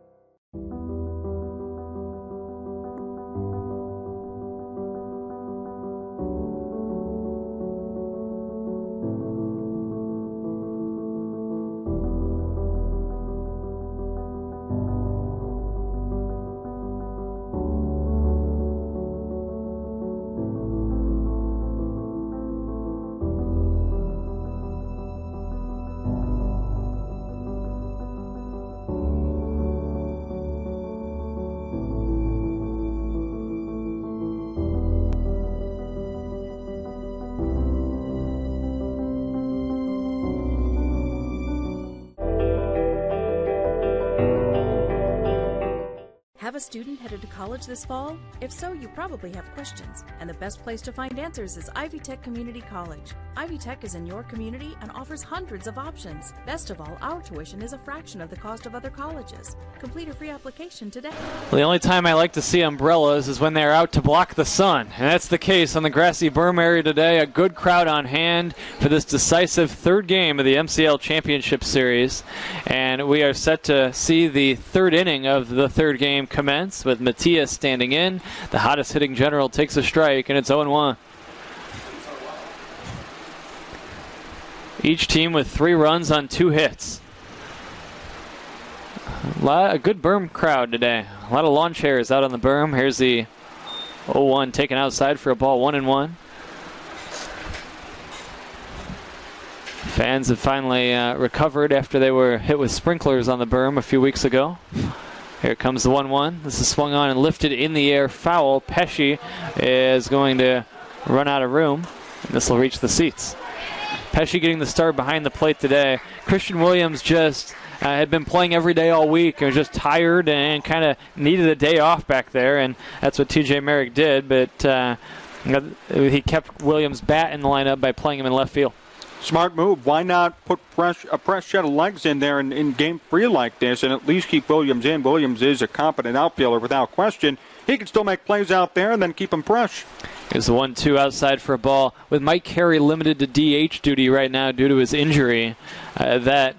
Have a student headed to college this fall? If so, you probably have questions, and the best place to find answers is Ivy Tech Community College. Ivy Tech is in your community and offers hundreds of options. Best of all, our tuition is a fraction of the cost of other colleges. Complete a free application today. Well, the only time I like to see umbrellas is when they're out to block the sun, and that's the case on the grassy berm area today. A good crowd on hand for this decisive 3rd game of the MCL Championship Series, and we are set to see the 3rd inning of the 3rd game commence with Matias standing in. The hottest hitting General takes a strike, and it's 0-1. Each team with 3 runs on 2 hits. A good berm crowd today. A lot of lawn chairs out on the berm. Here's the 0-1 taken outside for a ball, 1-1. Fans have finally recovered after they were hit with sprinklers on the berm a few weeks ago. Here comes the 1-1. This is swung on and lifted in the air. Foul. Pesci is going to run out of room, and this will reach the seats. Pesci getting the start behind the plate today. Christian Williams just had been playing every day all week and was just tired and kind of needed a day off back there, and that's what TJ Merrick did, but he kept Williams' bat in the lineup by playing him in left field. Smart move. Why not put a fresh set of legs in there in Game 3 like this and at least keep Williams in? Williams is a competent outfielder without question. he can still make plays out there and then keep them fresh. Here's the 1-2 outside for a ball with Mike Carey limited to DH duty right now due to his injury. That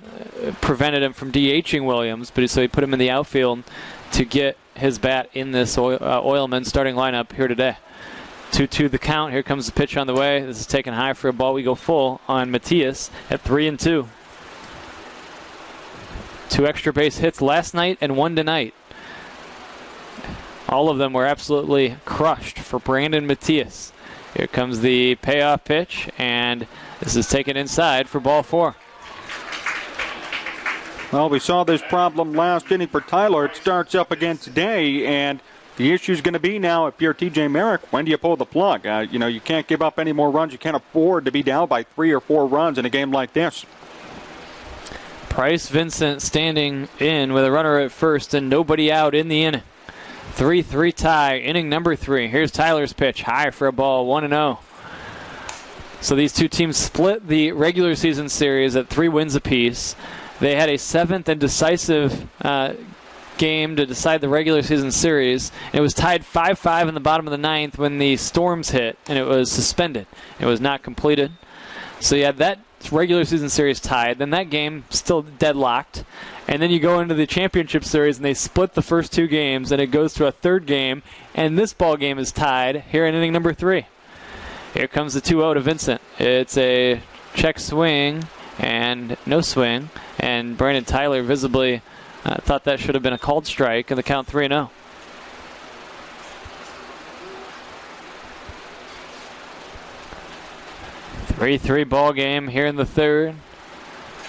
prevented him from DHing Williams, so he put him in the outfield to get his bat in this Oilman starting lineup here today. 2-2 the count. Here comes the pitch on the way. This is taken high for a ball. We go full on Matias at 3-2. 2 extra base hits last night and 1 tonight. All of them were absolutely crushed for Brandon Matias. Here comes the payoff pitch, and this is taken inside for ball 4. Well, we saw this problem last inning for Tyler. It starts up again today, and the issue is going to be now, if you're TJ Merrick, when do you pull the plug? You can't give up any more runs. You can't afford to be down by 3 or 4 runs in a game like this. Bryce Vincent standing in with a runner at first and nobody out in the inning. 3-3 tie, inning number 3. Here's Tyler's pitch, high for a ball, 1-0. So these two teams split the regular season series at 3 wins apiece. They had a 7th and decisive game to decide the regular season series. It was tied 5-5 in the bottom of the 9th when the storms hit, and it was suspended. It was not completed. So you had that regular season series tied. Then that game still deadlocked. And then you go into the championship series, and they split the first 2 games, and it goes to a 3rd game. And this ball game is tied here in inning number 3. Here comes the 2-0 to Vincent. It's a check swing and no swing. And Brandon Tyler visibly thought that should have been a called strike, and the count 3-0. Three ball game here in the 3rd.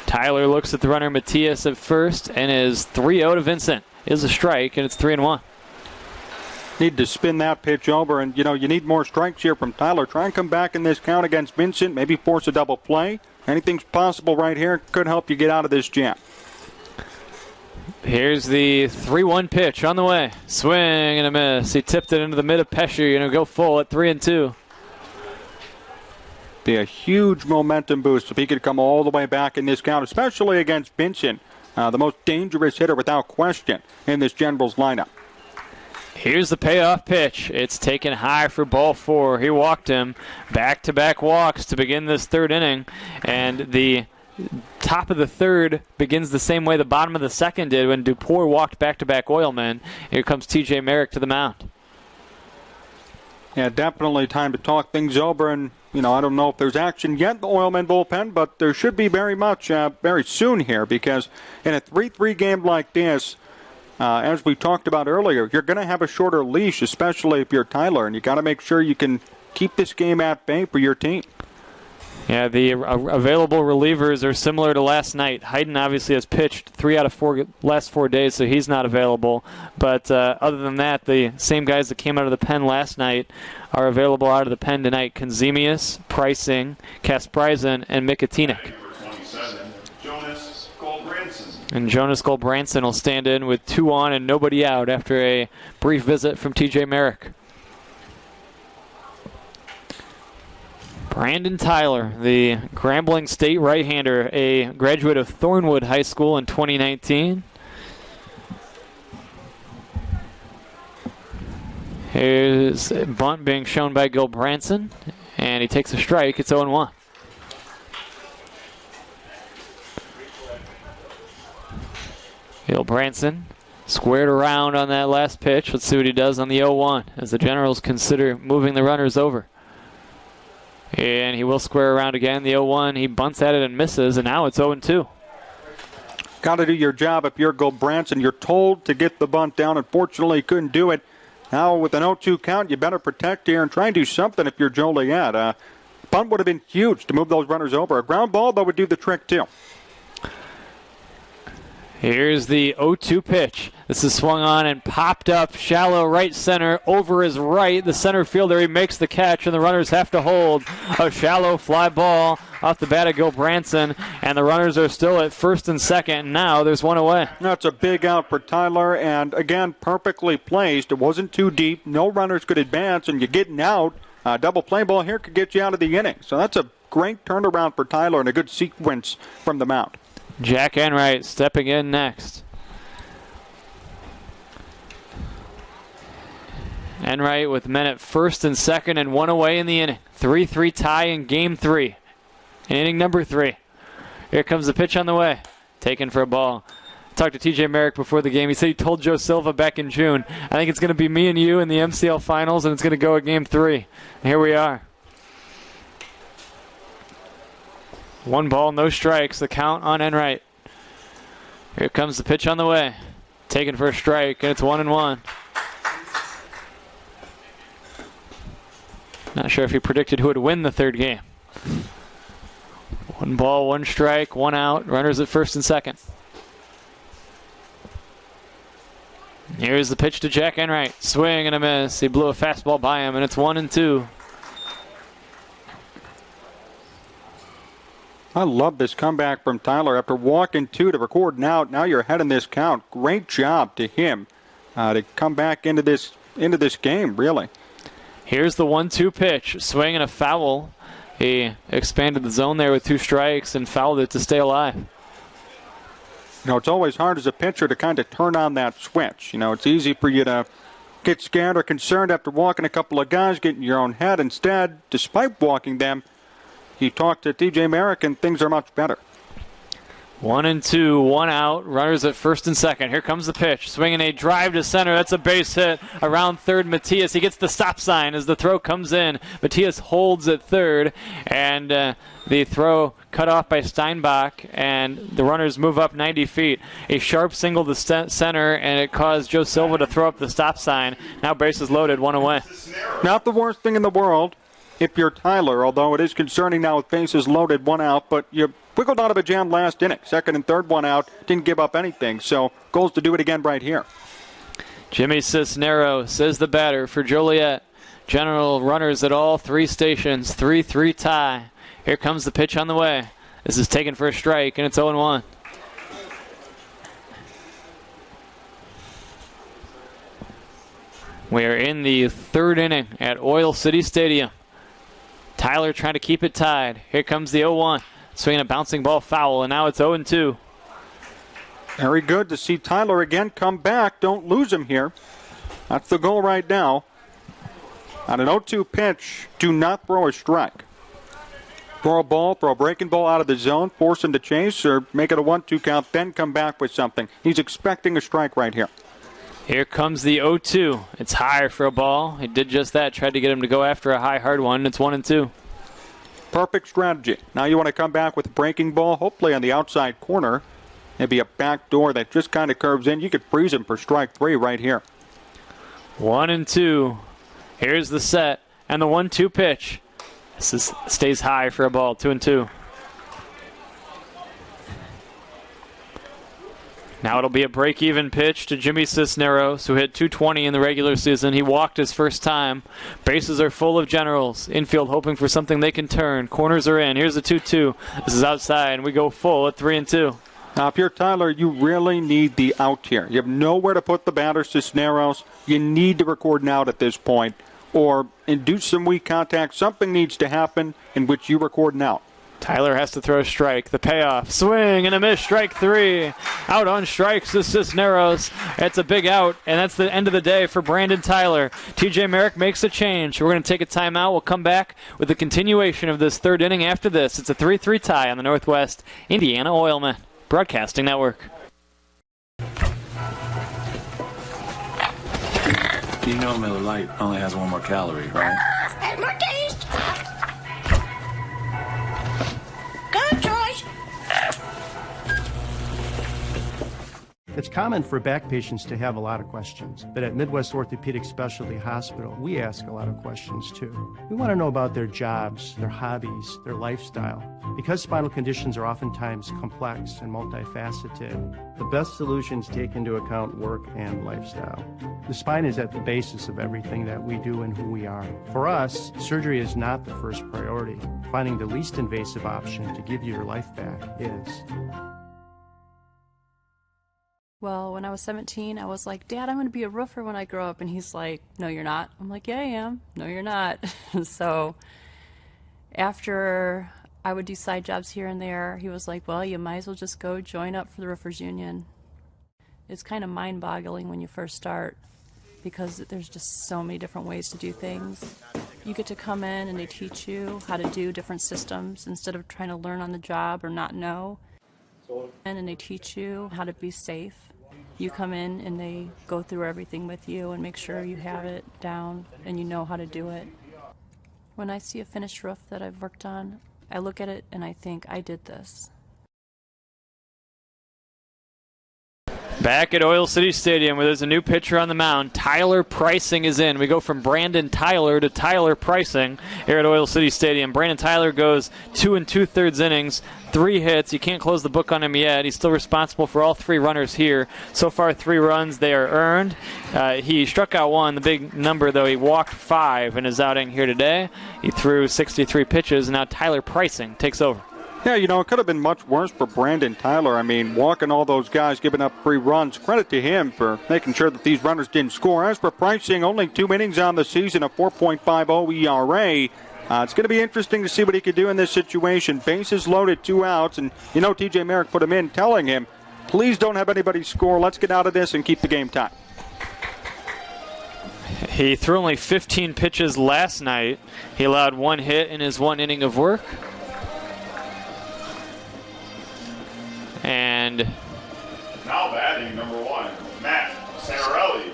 Tyler looks at the runner Matias at first and is 3-0 to Vincent. Is a strike, and it's 3-1. Need to spin that pitch over, and you need more strikes here from Tyler. Try and come back in this count against Vincent, maybe force a double play. Anything's possible right here. Could help you get out of this jam. Here's the 3-1 pitch on the way. Swing and a miss. He tipped it into the mid of Pesci. Go full at 3-2. Be a huge momentum boost if he could come all the way back in this count, especially against Vincent, the most dangerous hitter without question in this Generals lineup. Here's the payoff pitch. It's taken high for ball 4. He walked him. Back-to-back walks to begin this 3rd inning. And the top of the 3rd begins the same way the bottom of the 2nd did when Dupour walked back-to-back Oilman. Here comes TJ Merrick to the mound. Yeah, definitely time to talk things over. And, I don't know if there's action yet in the Oilman bullpen, but there should be very much very soon here, because in a 3-3 game like this, as we talked about earlier, you're going to have a shorter leash, especially if you're Tyler, and you got to make sure you can keep this game at bay for your team. Yeah, the available relievers are similar to last night. Hayden obviously has pitched 3 out of 4 last 4 days, so he's not available. But other than that, the same guys that came out of the pen last night are available out of the pen tonight. Konzemius, Pricing, Kasprisen, and Mikatinik. And Jonas Goldbranson will stand in with 2 on and nobody out after a brief visit from TJ Merrick. Brandon Tyler, the Grambling State right-hander, a graduate of Thornwood High School in 2019. Here's a bunt being shown by Goldbranson, and he takes a strike. It's 0-1. Goldbranson squared around on that last pitch. Let's see what he does on the 0-1 as the Generals consider moving the runners over. And he will square around again. The 0-1, he bunts at it and misses, and now it's 0-2. Got to do your job if you're Goldbranson. You're told to get the bunt down. Unfortunately, couldn't do it. Now with an 0-2 count, you better protect here and try and do something if you're Joliet. Bunt would have been huge to move those runners over. A ground ball, though, would do the trick, too. Here's the 0-2 pitch. This is swung on and popped up shallow right center over his right. The center fielder, he makes the catch, and the runners have to hold. A shallow fly ball off the bat of Goldbranson, and the runners are still at first and second, and now there's one away. That's a big out for Tyler, and again, perfectly placed. It wasn't too deep. No runners could advance, and you're getting out. A double play ball here could get you out of the inning. So that's a great turnaround for Tyler and a good sequence from the mound. Jack Enright stepping in next. Enright with men at first and second and one away in the inning. 3-3 tie in game 3. Inning number 3. Here comes the pitch on the way. Taken for a ball. Talked to TJ Merrick before the game. He said he told Joe Silva back in June, I think it's going to be me and you in the MCL finals, and it's going to go at game 3. And here we are. 1 ball, no strikes. The count on Enright. Here comes the pitch on the way. Taken for a strike, and it's 1-1. Not sure if he predicted who would win the third game. 1 ball, 1 strike, 1 out. Runners at first and second. Here's the pitch to Jack Enright. Swing and a miss. He blew a fastball by him, and it's 1-2. I love this comeback from Tyler. After walking 2 to record an out, now you're ahead in this count. Great job to him to come back into this game, really. Here's the 1-2 pitch. Swing and a foul. He expanded the zone there with 2 strikes and fouled it to stay alive. You know, it's always hard as a pitcher to kind of turn on that switch. You know, it's easy for you to get scared or concerned after walking a couple of guys, get in your own head. Instead, despite walking them, you talk to TJ Merrick and things are much better. 1-2, 1 out. Runners at first and second. Here comes the pitch. Swinging a drive to center. That's a base hit. Around third, Matias. He gets the stop sign as the throw comes in. Matias holds at third, and the throw cut off by Steinbach, and the runners move up 90 feet. A sharp single to center, and it caused Joe Silva to throw up the stop sign. Now bases loaded, 1 away. Not the worst thing in the world if you're Tyler, although it is concerning now with bases loaded, 1 out, but you wiggled out of a jam last inning. Second and third, 1 out, didn't give up anything, so goals to do it again right here. Jimmy Cisneros says the batter for Joliet. General runners at all 3 stations, 3-3 tie. Here comes the pitch on the way. This is taken for a strike, and it's 0-1. We are in the third inning at Oil City Stadium. Tyler trying to keep it tied. Here comes the 0-1. Swinging a bouncing ball foul, and now it's 0-2. Very good to see Tyler again come back. Don't lose him here. That's the goal right now. On an 0-2 pitch, do not throw a strike. Throw a ball, throw a breaking ball out of the zone, force him to chase, or make it a 1-2 count, then come back with something. He's expecting a strike right here. Here comes the 0-2. It's high for a ball. He did just that, tried to get him to go after a high, hard one. It's 1-2. Perfect strategy. Now you want to come back with a breaking ball, hopefully on the outside corner. Maybe a back door that just kind of curves in. You could freeze him for strike 3 right here. 1-2. Here's the set and the 1-2 pitch. This stays high for a ball. 2-2. Now it'll be a break-even pitch to Jimmy Cisneros, who hit .220 in the regular season. He walked his first time. Bases are full of Generals. Infield hoping for something they can turn. Corners are in. Here's the 2-2. This is outside, and we go full at 3-2. Now, if you're Tyler, you really need the out here. You have nowhere to put the batter, Cisneros. You need to record an out at this point, or induce some weak contact. Something needs to happen in which you record an out. Tyler has to throw a strike. The payoff. Swing and a miss. Strike 3. Out on strikes to Cisneros. It's a big out, and that's the end of the day for Brandon Tyler. TJ Merrick makes a change. We're going to take a timeout. We'll come back with the continuation of this third inning after this. It's a 3-3 tie on the Northwest Indiana Oilman Broadcasting Network. You know Miller Lite only has 1 more calorie, right? And more taste. Good choice. It's common for back patients to have a lot of questions, but at Midwest Orthopedic Specialty Hospital, we ask a lot of questions too. We want to know about their jobs, their hobbies, their lifestyle. Because spinal conditions are oftentimes complex and multifaceted, the best solutions take into account work and lifestyle. The spine is at the basis of everything that we do and who we are. For us, surgery is not the first priority. Finding the least invasive option to give you your life back is. Well, when I was 17, I was like, Dad, I'm going to be a roofer when I grow up. And he's like, no, you're not. I'm like, yeah, I am. No, you're not. So after I would do side jobs here and there, he was like, well, you might as well just go join up for the Roofers Union. It's kind of mind-boggling when you first start. because there's just so many different ways to do things. You get to come in and they teach you how to do different systems instead of trying to learn on the job or not know. And they teach you how to be safe. You come in and they go through everything with you and make sure you have it down and you know how to do it. When I see a finished roof that I've worked on, I look at it and I think, I did this. Back at Oil City Stadium, where there's a new pitcher on the mound, Tyler Pricing is in. We go from Brandon Tyler to Tyler Pricing here at Oil City Stadium. Brandon Tyler goes 2 2/3 innings, 3 hits. You can't close the book on him yet. He's still responsible for all 3 runners here. So far, 3 runs. They are earned. He struck out 1. The big number, though, he walked 5 in his outing here today. He threw 63 pitches. And now Tyler Pricing takes over. Yeah, it could have been much worse for Brandon Tyler. I mean, walking all those guys, giving up 3 runs. Credit to him for making sure that these runners didn't score. As for Pricing, only 2 innings on the season, a 4.50 ERA. It's going to be interesting to see what he could do in this situation. Bases loaded, 2 outs, and TJ Merrick put him in, telling him, please don't have anybody score. Let's get out of this and keep the game tight. He threw only 15 pitches last night. He allowed 1 hit in his 1 inning of work. And now batting number 1, Matt Sanarelli.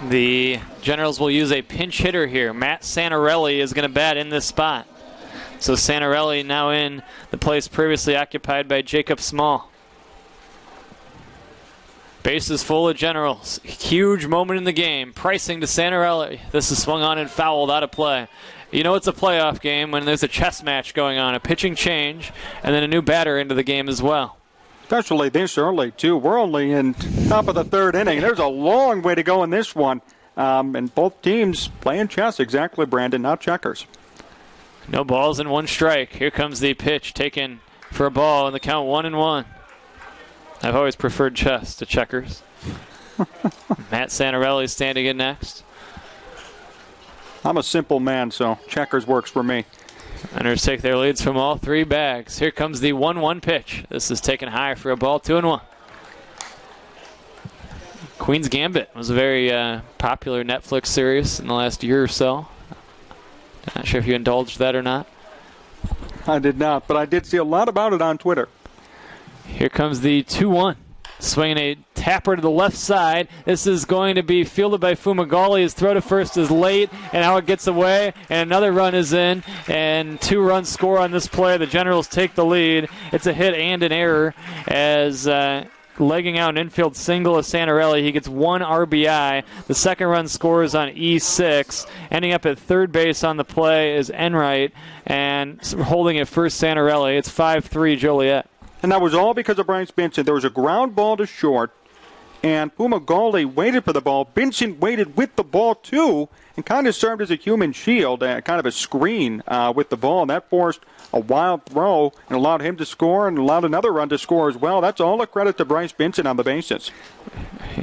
The Generals will use a pinch hitter here. Matt Sanarelli is going to bat in this spot. So Sanarelli now in the place previously occupied by Jacob Small. Bases full of Generals. Huge moment in the game. Pricing to Sanarelli. This is swung on and fouled out of play. It's a playoff game when there's a chess match going on, a pitching change, and then a new batter into the game as well. Especially this early, too. We're only in top of the 3rd inning. There's a long way to go in this one. And both teams playing chess exactly, Brandon, not checkers. No balls and 1 strike. Here comes the pitch taken for a ball, and the count 1-1. I've always preferred chess to checkers. Matt Sanarelli standing in next. I'm a simple man, so checkers works for me. Runners take their leads from all 3 bags. Here comes the 1-1 pitch. This is taken high for a ball, 2-1. Queen's Gambit was a very popular Netflix series in the last year or so. Not sure if you indulged that or not. I did not, but I did see a lot about it on Twitter. Here comes the 2-1. Swinging a tapper to the left side. This is going to be fielded by Fumagalli. His throw to first is late, and now it gets away, and another run is in, and 2 runs score on this play. The Generals take the lead. It's a hit and an error as legging out an infield single of Sanarelli. He gets 1 RBI. The second run scores on E6. Ending up at third base on the play is Enright, and holding at first Sanarelli. It's 5-3 Joliet. And that was all because of Bryce Benson. There was a ground ball to short, and Fumagalli waited for the ball. Benson waited with the ball, too, and kind of served as a human shield, kind of a screen with the ball. And that forced a wild throw and allowed him to score and allowed another run to score as well. That's all a credit to Bryce Benson on the bases.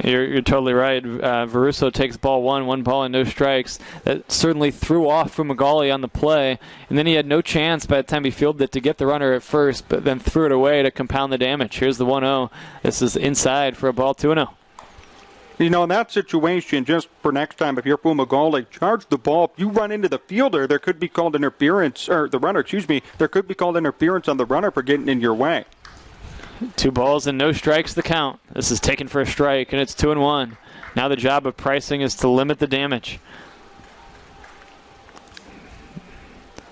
You're totally right. Veruso takes ball 1 ball and no strikes. That certainly threw off Fumagalli on the play, and then he had no chance by the time he fielded it to get the runner at first, but then threw it away to compound the damage. Here's the 1-0. This is inside for a ball, 2-0. In that situation, just for next time, if you're Fumagalli, charge the ball. If you run into the fielder, there could be called interference, or the runner, there could be called interference on the runner for getting in your way. 2 balls and no strikes the count. This is taken for a strike, and it's 2-1. Now the job of Pricing is to limit the damage.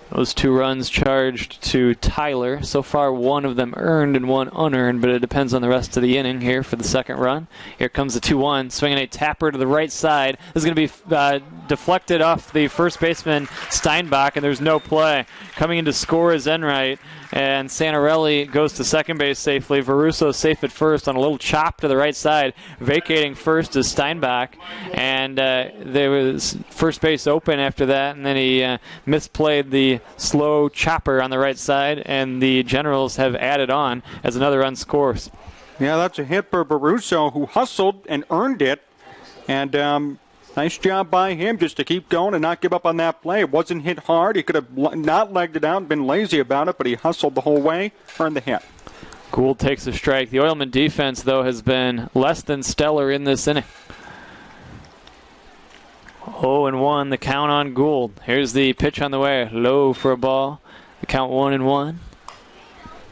Those 2 runs charged to Tyler. So far, 1 of them earned and 1 unearned, but it depends on the rest of the inning here for the second run. Here comes the 2-1, swinging a tapper to the right side. This is going to be deflected off the first baseman, Steinbach, and there's no play. Coming in to score is Enright, and Sanarelli goes to second base safely. Veruso safe at first on a little chop to the right side. Vacating first is Steinbach, and there was first base open after that, and then he misplayed the slow chopper on the right side, and the Generals have added on as another run scores. Yeah, that's a hit for Veruso, who hustled and earned it, and nice job by him just to keep going and not give up on that play. It wasn't hit hard. He could have not legged it out and been lazy about it, but he hustled the whole way, earned the hit. Gould takes a strike. The Oilman defense, though, has been less than stellar in this inning. 0-1, the count on Gould. Here's the pitch on the way. Low for a ball. The count 1-1.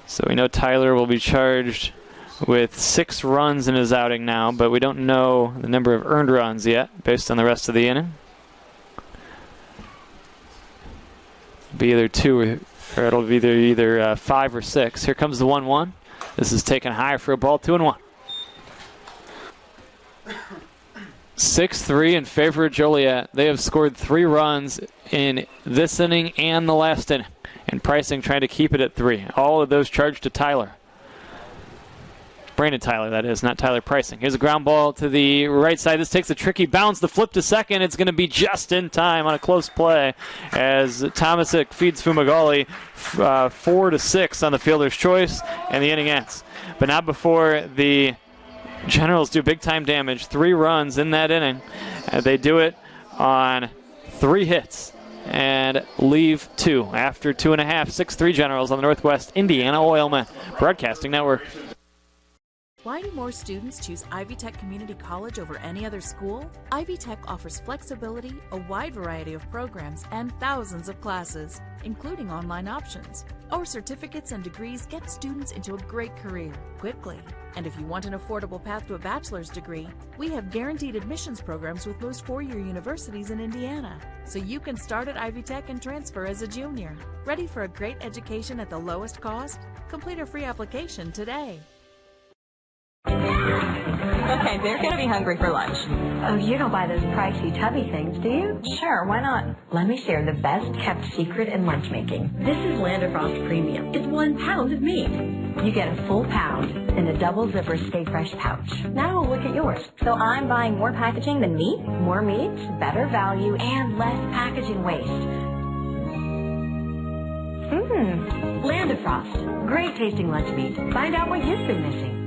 So we know Tyler will be charged with 6 runs in his outing now, but we don't know the number of earned runs yet based on the rest of the inning. Be either 2 or it'll be either 5 or 6. Here comes the 1-1. This is taken high for a ball, 2-1. 6-3 in favor of Joliet. They have scored 3 runs in this inning and the last inning. And Pricing trying to keep it at 3. All of those charged to Tyler. Brandon Tyler, that is, not Tyler Pricing. Here's a ground ball to the right side. This takes a tricky bounce. The flip to second. It's going to be just in time on a close play as Tomasic feeds Fumagalli 4-6 on the fielder's choice, and the inning ends. But not before the Generals do big-time damage. 3 runs in that inning. They do it on 3 hits and leave 2 after 2.5. 6-3 Generals on the Northwest Indiana Oilmen Broadcasting Network. Why do more students choose Ivy Tech Community College over any other school? Ivy Tech offers flexibility, a wide variety of programs, and thousands of classes, including online options. Our certificates and degrees get students into a great career quickly. And if you want an affordable path to a bachelor's degree, we have guaranteed admissions programs with most 4-year universities in Indiana. So you can start at Ivy Tech and transfer as a junior. Ready for a great education at the lowest cost? Complete a free application today. Okay, they're going to be hungry for lunch. Oh, you don't buy those pricey tubby things, do you? Sure, why not? Let me share the best kept secret in lunch making. This is Land O'Frost Premium. It's 1 pound of meat. You get a full pound in a double zipper Stay Fresh pouch. Now look at yours. So I'm buying more packaging than meat? More meat, better value, and less packaging waste. Land O'Frost. Great tasting lunch meat. Find out what you've been missing.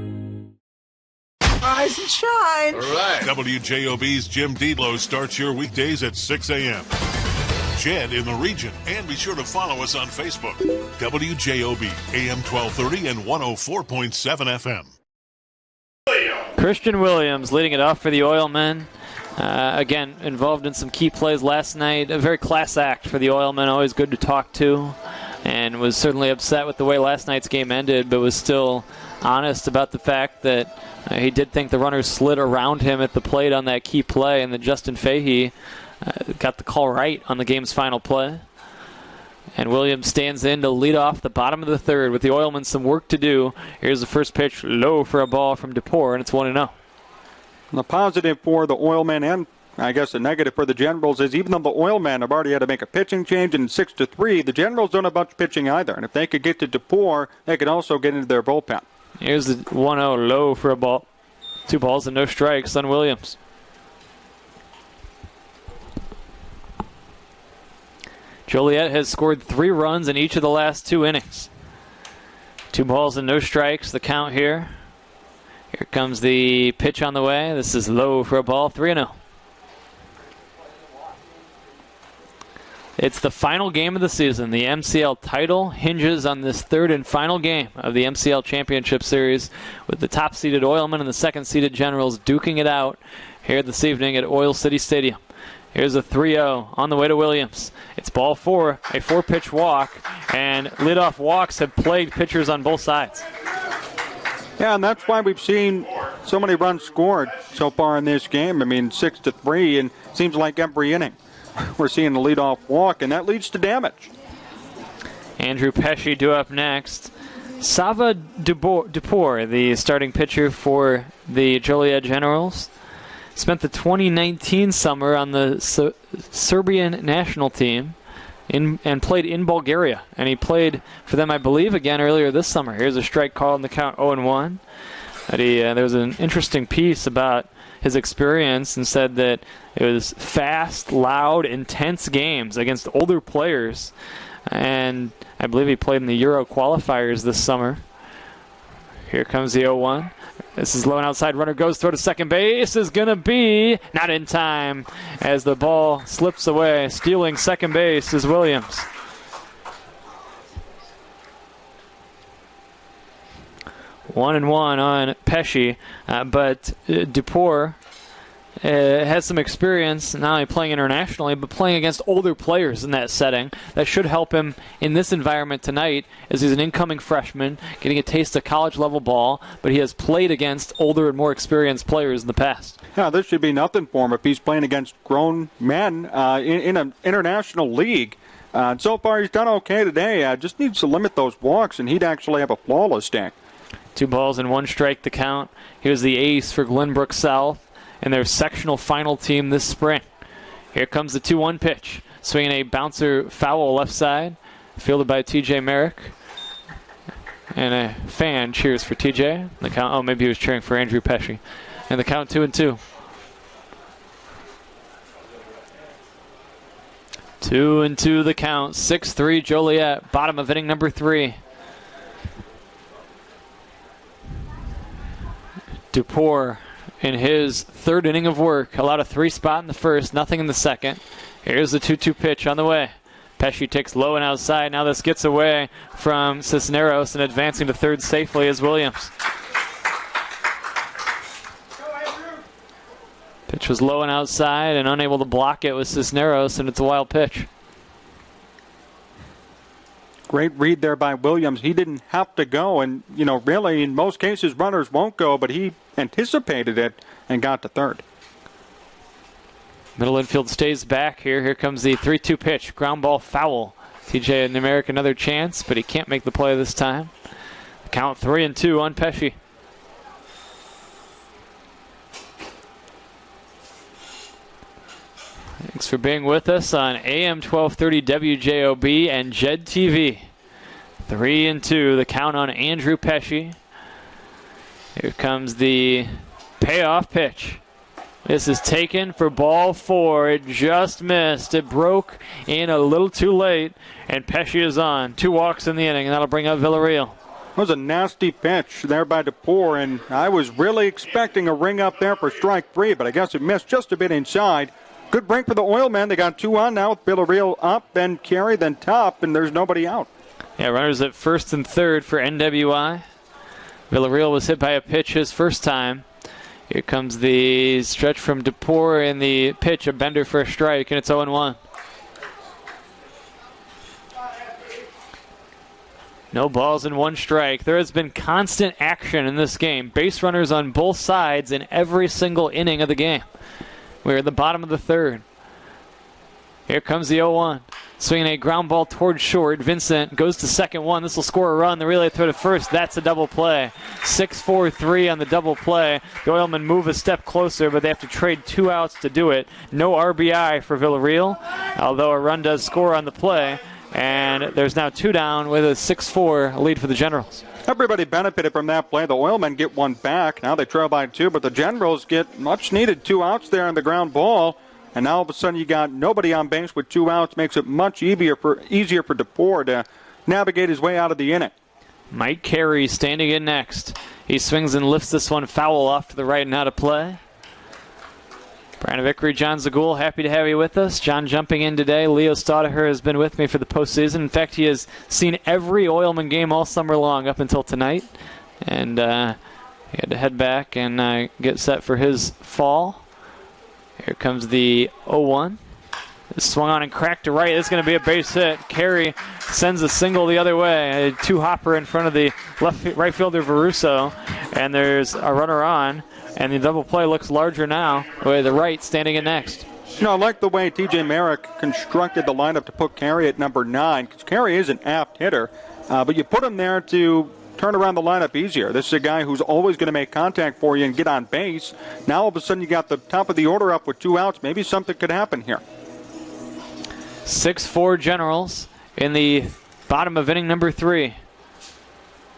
Rise and shine. All right. WJOB's Jim Deedlow starts your weekdays at 6 a.m. Jed in the region. And be sure to follow us on Facebook. WJOB, AM 1230 and 104.7 FM. Christian Williams leading it off for the Oilmen. Again, involved in some key plays last night. A very class act for the Oilmen. Always good to talk to. And was certainly upset with the way last night's game ended, but was still honest about the fact that he did think the runners slid around him at the plate on that key play, and that Justin Fahey got the call right on the game's final play. And Williams stands in to lead off the bottom of the third with the Oilmen some work to do. Here's the first pitch, low for a ball from DePore, and it's 1-0. The positive for the Oilmen, and I guess the negative for the Generals, is even though the Oilmen have already had to make a pitching change in 6-3, the Generals don't have much pitching either. And if they could get to DePore, they could also get into their bullpen. Here's the 1-0 low for a ball. 2 balls and no strikes on Williams. Joliet has scored 3 runs in each of the last 2 innings. 2 balls and no strikes, the count here. Here comes the pitch on the way. This is low for a ball, 3-0. It's the final game of the season. The MCL title hinges on this third and final game of the MCL Championship Series, with the top-seeded Oilmen and the second-seeded Generals duking it out here this evening at Oil City Stadium. Here's a 3-0 on the way to Williams. It's ball 4, a 4-pitch walk, and leadoff walks have plagued pitchers on both sides. Yeah, and that's why we've seen so many runs scored so far in this game. I mean, 6-3, and it seems like every inning we're seeing a leadoff walk, and that leads to damage. Andrew Pesci due up next. Sava Dupor, the starting pitcher for the Joliet Generals, spent the 2019 summer on the Serbian national team and played in Bulgaria. And he played for them, I believe, again earlier this summer. Here's a strike call in the count 0-1. But there was an interesting piece about his experience and said that it was fast, loud, intense games against older players. And I believe he played in the Euro qualifiers this summer. Here comes the 0-1. This is low and outside. Runner goes, throw to second base is going to be not in time as the ball slips away. Stealing second base is Williams. 1-1 on Pesci, but Dupour has some experience not only playing internationally but playing against older players in that setting. That should help him in this environment tonight, as he's an incoming freshman getting a taste of college level ball, but he has played against older and more experienced players in the past. Yeah, this should be nothing for him if he's playing against grown men in an international league. So far he's done okay today. Just needs to limit those walks, and he'd actually have a flawless day. 2 balls and 1 strike to count. Here's the ace for Glenbrook South and their sectional final team this spring. Here comes the 2-1 pitch. Swinging a bouncer foul left side, fielded by TJ Merrick. And a fan cheers for TJ. The count, oh, maybe he was cheering for Andrew Pesci. And the count 2-2. 2-2 the count. 6-3 Joliet. Bottom of inning number 3. Dupour in his third inning of work allowed a 3 spot in the first, nothing in the second. Here's the 2-2 pitch on the way. Pesci takes low and outside. Now this gets away from Cisneros, and advancing to third safely is Williams. Pitch was low and outside, and unable to block it was Cisneros, and it's a wild pitch. Great read there by Williams. He didn't have to go, and, really, in most cases, runners won't go, but he anticipated it and got to third. Middle infield stays back here. Here comes the 3-2 pitch. Ground ball foul. TJ and Nemerick another chance, but he can't make the play this time. Count 3-2 on Pesci. Thanks for being with us on AM 1230 WJOB and JED TV. 3-2, the count on Andrew Pesci. Here comes the payoff pitch. This is taken for ball 4. It just missed. It broke in a little too late, and Pesci is on. 2 walks in the inning, and that'll bring up Villarreal. It was a nasty pitch there by Dupour, and I was really expecting a ring up there for strike 3, but I guess it missed just a bit inside. Good break for the Oilmen. They got 2 on now with Villarreal up, then Carey, then Top, and there's nobody out. Yeah, runners at first and third for NWI. Villarreal was hit by a pitch his first time. Here comes the stretch from Dupour in the pitch, a bender for a strike, and it's 0-1. No balls and 1 strike. There has been constant action in this game. Base runners on both sides in every single inning of the game. We're at the bottom of the third. Here comes the 0-1. Swinging a ground ball towards short. Vincent goes to second one. This will score a run. The relay throw to first. That's a double play. 6-4-3 on the double play. The Oilmen move a step closer, but they have to trade 2 outs to do it. No RBI for Villarreal, although a run does score on the play. And there's now 2 down with a 6-4 lead for the Generals. Everybody benefited from that play. The Oilmen get 1 back. Now they trail by 2, but the Generals get much needed 2 outs there on the ground ball. And now all of a sudden you got nobody on base with 2 outs. Makes it much easier for Dupour to navigate his way out of the inning. Mike Carey standing in next. He swings and lifts this one foul off to the right and out of play. Brian Vickery, John Zagul, happy to have you with us. John jumping in today. Leo Staudaher has been with me for the postseason. In fact, he has seen every Oilman game all summer long up until tonight. And he had to head back and get set for his fall. Here comes the 0-1. It's swung on and cracked to right. This is going to be a base hit. Carey sends a single the other way. A 2-hopper in front of the right fielder Veruso. And there's a runner on. And the double play looks larger now with the right standing in next. I like the way TJ Merrick constructed the lineup to put Carey at number 9, because Carey is an apt hitter, but you put him there to turn around the lineup easier. This is a guy who's always going to make contact for you and get on base. Now all of a sudden you got the top of the order up with 2 outs. Maybe something could happen here. 6-4 Generals in the bottom of inning number 3.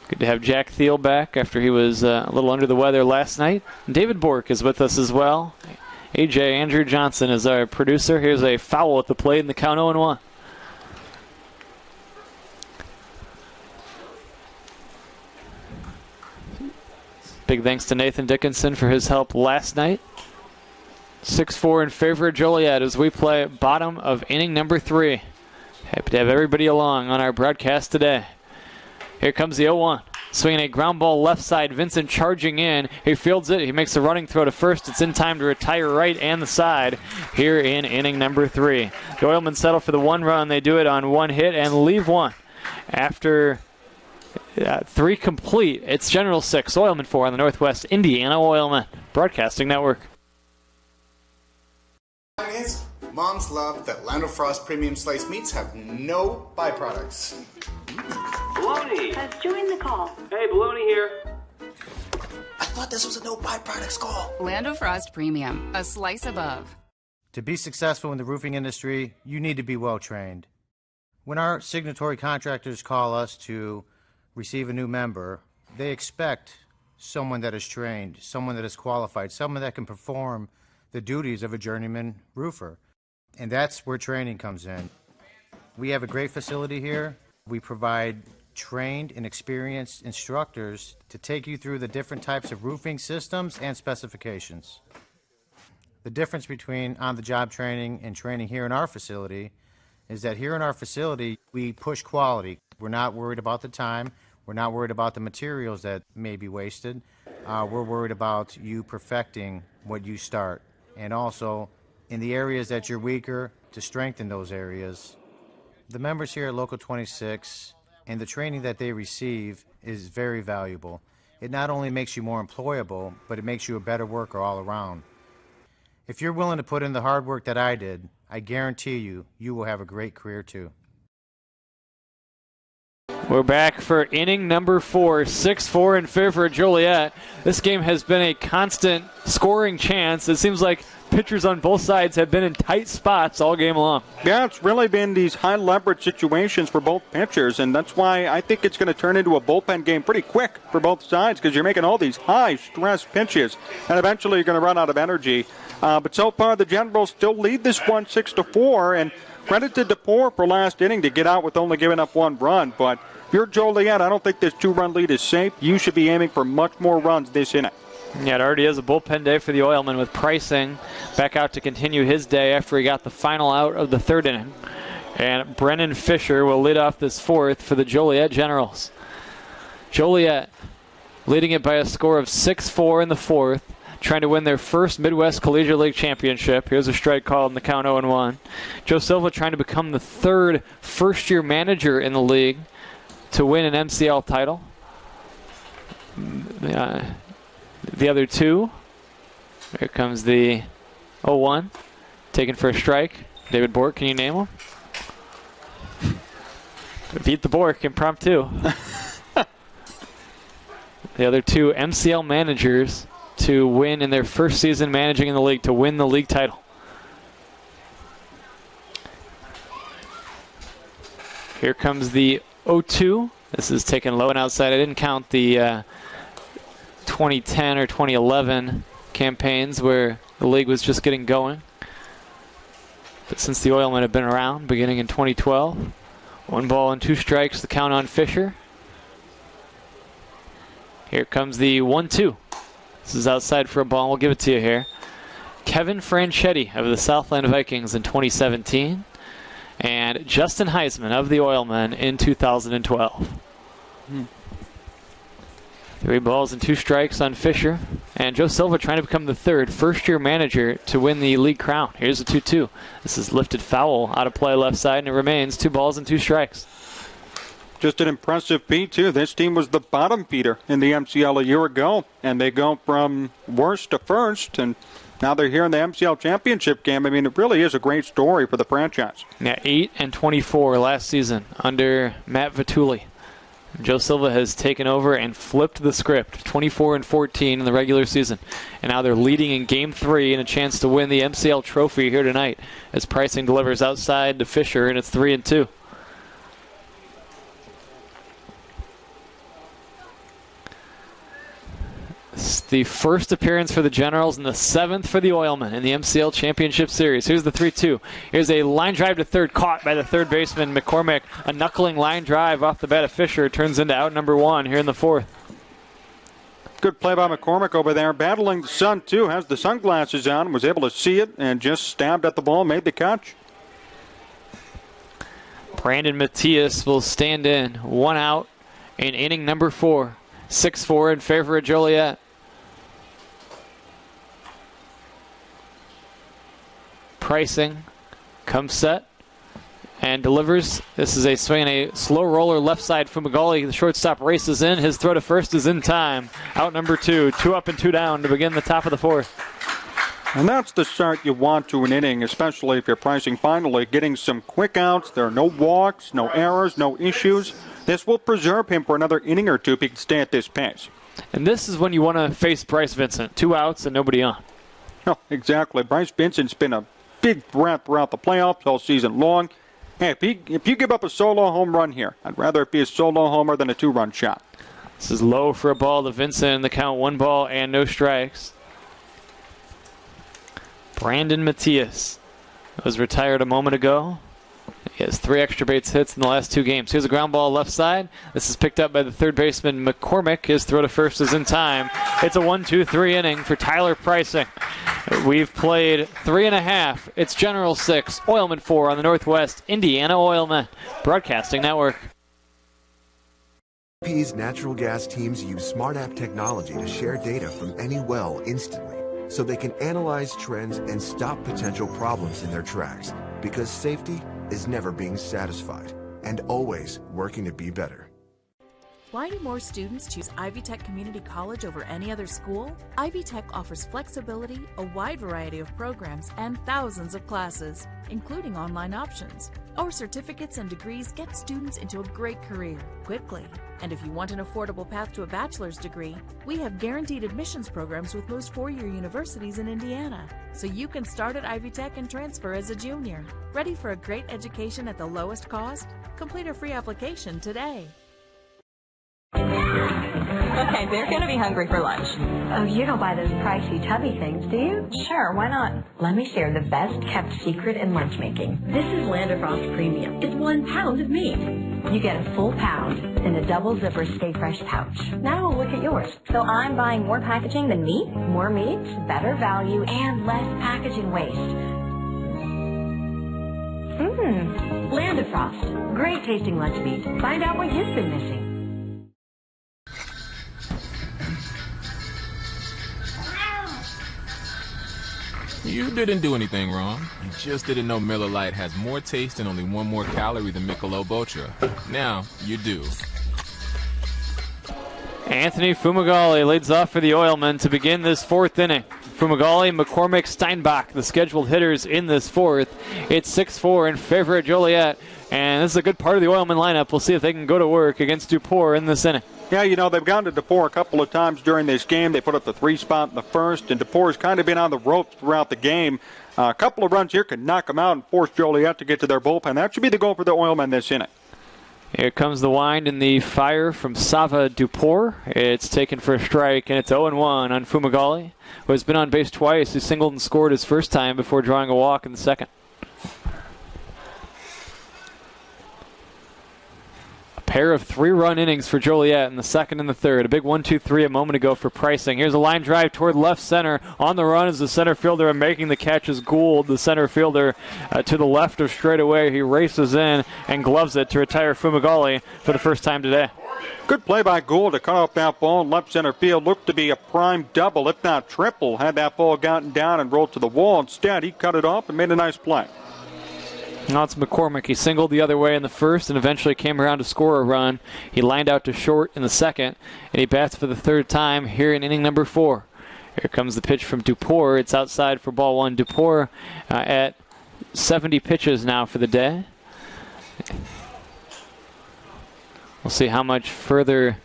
Good to have Jack Thiel back after he was a little under the weather last night. David Bork is with us as well. AJ Andrew Johnson is our producer. Here's a foul at the plate in the count 0-1. Big thanks to Nathan Dickinson for his help last night. 6-4 in favor of Joliet as we play bottom of inning number 3. Happy to have everybody along on our broadcast today. Here comes the 0-1. Swinging a ground ball left side. Vincent charging in. He fields it. He makes a running throw to first. It's in time to retire right and the side here in inning number 3. The Oilmen settle for the 1 run. They do it on 1 hit and leave 1. After 3 complete, it's General 6, Oilmen 4 on the Northwest Indiana Oilmen Broadcasting Network. Moms love that Land O'Frost Premium Sliced Meats have no byproducts. Baloney! Let's join the call. Hey, Baloney here. I thought this was a no byproducts call. Land O'Frost Premium, a slice above. To be successful in the roofing industry, you need to be well trained. When our signatory contractors call us to receive a new member, they expect someone that is trained, someone that is qualified, someone that can perform the duties of a journeyman roofer. And that's where training comes in. We have a great facility here. We provide trained and experienced instructors to take you through the different types of roofing systems and specifications. The difference between on-the-job training and training here in our facility is that here in our facility, we push quality. We're not worried about the time. We're not worried about the materials that may be wasted. We're worried about you perfecting what you start. And also, in the areas that you're weaker, to strengthen those areas. The members here at Local 26 and the training that they receive is very valuable. It not only makes you more employable, but it makes you a better worker all around. If you're willing to put in the hard work that I did, I guarantee you, you will have a great career too. We're back for inning number 4, 6-4 in favor of Joliet. This game has been a constant scoring chance. It seems like pitchers on both sides have been in tight spots all game long. Yeah, it's really been these high leverage situations for both pitchers, and that's why I think it's going to turn into a bullpen game pretty quick for both sides, because you're making all these high stress pitches, and eventually you're going to run out of energy. But so far the Generals still lead this one 6-4, and credit to DePore for last inning to get out with only giving up 1 run. But if you're Joliet, I don't think this 2-run lead is safe. You should be aiming for much more runs this inning. Yeah, it already is a bullpen day for the Oilmen, with Pricing back out to continue his day after he got the final out of the 3rd inning. And Brennan Fisher will lead off this 4th for the Joliet Generals. Joliet leading it by a score of 6-4 in the 4th, trying to win their first Midwest Collegiate League Championship. Here's a strike called in the count 0-1. Joe Silva trying to become the 3rd first-year manager in the league to win an MCL title. The other 2. Here comes the 0-1. Taken for a strike. David Bork, can you name him? Beat the Bork, impromptu. The other 2 MCL managers to win in their first season managing in the league, to win the league title. Here comes the 0-2. This is taken low and outside. I didn't count the 2010 or 2011 campaigns where the league was just getting going. But since the Oilmen have been around, beginning in 2012, 1 ball and 2 strikes, the count on Fisher. Here comes the 1-2. This is outside for a ball. We'll give it to you here. Kevin Franchetti of the Southland Vikings in 2017. And Justin Heisman of the Oilmen in 2012. 3 balls and 2 strikes on Fisher. And Joe Silva trying to become the 3rd first-year manager to win the league crown. Here's a 2-2. This is lifted foul out of play left side, and it remains 2 balls and 2 strikes. Just an impressive feat, too. This team was the bottom feeder in the MCL a year ago, and they go from worst to first, and now they're here in the MCL Championship game. I mean, it really is a great story for the franchise. Yeah, 8-24 last season under Matt Vituli. Joe Silva has taken over and flipped the script, 24-14 in the regular season. And now they're leading in Game 3 and a chance to win the MCL trophy here tonight as Pricing delivers outside to Fisher, and it's 3-2. It's the first appearance for the Generals and the 7th for the Oilmen in the MCL Championship Series. Here's the 3-2. Here's a line drive to third, caught by the 3rd baseman, McCormick. A knuckling line drive off the bat of Fisher turns into out number 1 here in the 4th. Good play by McCormick over there. Battling the sun, too. Has the sunglasses on, was able to see it, and just stabbed at the ball, made the catch. Brandon Matias will stand in. 1 out in inning number 4. 6-4 in favor of Joliet. Pricing comes set and delivers. This is a swing and a slow roller left side. Fumagalli, the shortstop, races in. His throw to first is in time. Out number 2. 2 up and 2 down to begin the top of the 4th. And that's the start you want to an inning, especially if you're pricing finally, getting some quick outs. There are no walks, no errors, no issues. This will preserve him for another inning or two if he can stay at this pace. And this is when you want to face Bryce Vincent. 2 outs and nobody on. Oh, exactly. Bryce Vincent's been a big threat throughout the playoffs all season long. Hey, if you give up a solo home run here, I'd rather it be a solo homer than a 2-run shot. This is low for a ball to Vincent in the count. 1 ball and no strikes. Brandon Matias was retired a moment ago. He has 3 extra base hits in the last 2 games. Here's a ground ball left side. This is picked up by the third baseman McCormick. His throw to first is in time. It's a 1-2-3 inning for Tyler Pricing. We've played 3.5. It's General 6, Oilman 4 on the Northwest Indiana Oilmen Broadcasting Network. BP's natural gas teams use smart app technology to share data from any well instantly, so they can analyze trends and stop potential problems in their tracks, because safety is never being satisfied and always working to be better. Why do more students choose Ivy Tech Community College over any other school? Ivy Tech offers flexibility, a wide variety of programs, and thousands of classes, including online options. Our certificates and degrees get students into a great career quickly. And if you want an affordable path to a bachelor's degree, we have guaranteed admissions programs with most 4-year universities in Indiana. So you can start at Ivy Tech and transfer as a junior. Ready for a great education at the lowest cost? Complete a free application today. Okay, they're going to be hungry for lunch. Oh, you don't buy those pricey tubby things, do you? Sure, why not? Let me share the best kept secret in lunch making. This is Landerfrost Premium. It's 1 pound of meat. You get a full pound in a double zipper Stay Fresh pouch. Now look at yours. So I'm buying more packaging than meat? More meat, better value, and less packaging waste. Landerfrost. Great tasting lunch meat. Find out what you've been missing. You didn't do anything wrong. You just didn't know Miller Lite has more taste and only 1 more calorie than Michelob Ultra. Now, you do. Anthony Fumagalli leads off for the Oilmen to begin this 4th inning. Fumagalli, McCormick, Steinbach, the scheduled hitters in this 4th. It's 6-4 in favor of Joliet, and this is a good part of the Oilmen lineup. We'll see if they can go to work against DuPore in this inning. Yeah, you know, they've gone to DuPore a couple of times during this game. They put up the 3 spot in the first, and DuPore's kind of been on the ropes throughout the game. A couple of runs here can knock them out and force Joliet to get to their bullpen. That should be the goal for the Oilmen this inning. Here comes the wind and the fire from Sava DuPore. It's taken for a strike, and it's 0-1 on Fumagalli, who has been on base twice. He singled and scored his first time before drawing a walk in the second. Pair of 3-run innings for Joliet in the second and the third. A big 1-2-3 a moment ago for Pricing. Here's a line drive toward left center. On the run is the center fielder, and making the catch is Gould, the center fielder, to the left of straightaway. He races in and gloves it to retire Fumagalli for the first time today. Good play by Gould to cut off that ball in left center field. Looked to be a prime double, if not triple, had that ball gotten down and rolled to the wall. Instead, he cut it off and made a nice play. Now it's McCormick. He singled the other way in the first and eventually came around to score a run. He lined out to short in the second, and he bats for the 3rd time here in inning number 4. Here comes the pitch from DuPore. It's outside for ball 1. DuPore at 70 pitches now for the day. We'll see how much further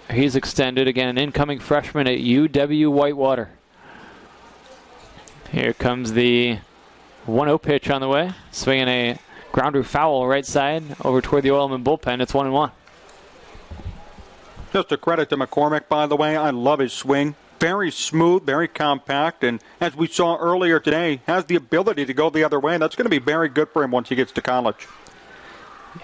he's extended. Again, an incoming freshman at UW Whitewater. Here comes the 1-0 pitch on the way. Swinging a grounder foul right side over toward the Oilman bullpen. It's 1-1. Just a credit to McCormick, by the way. I love his swing. Very smooth, very compact, and as we saw earlier today, has the ability to go the other way. That's going to be very good for him once he gets to college.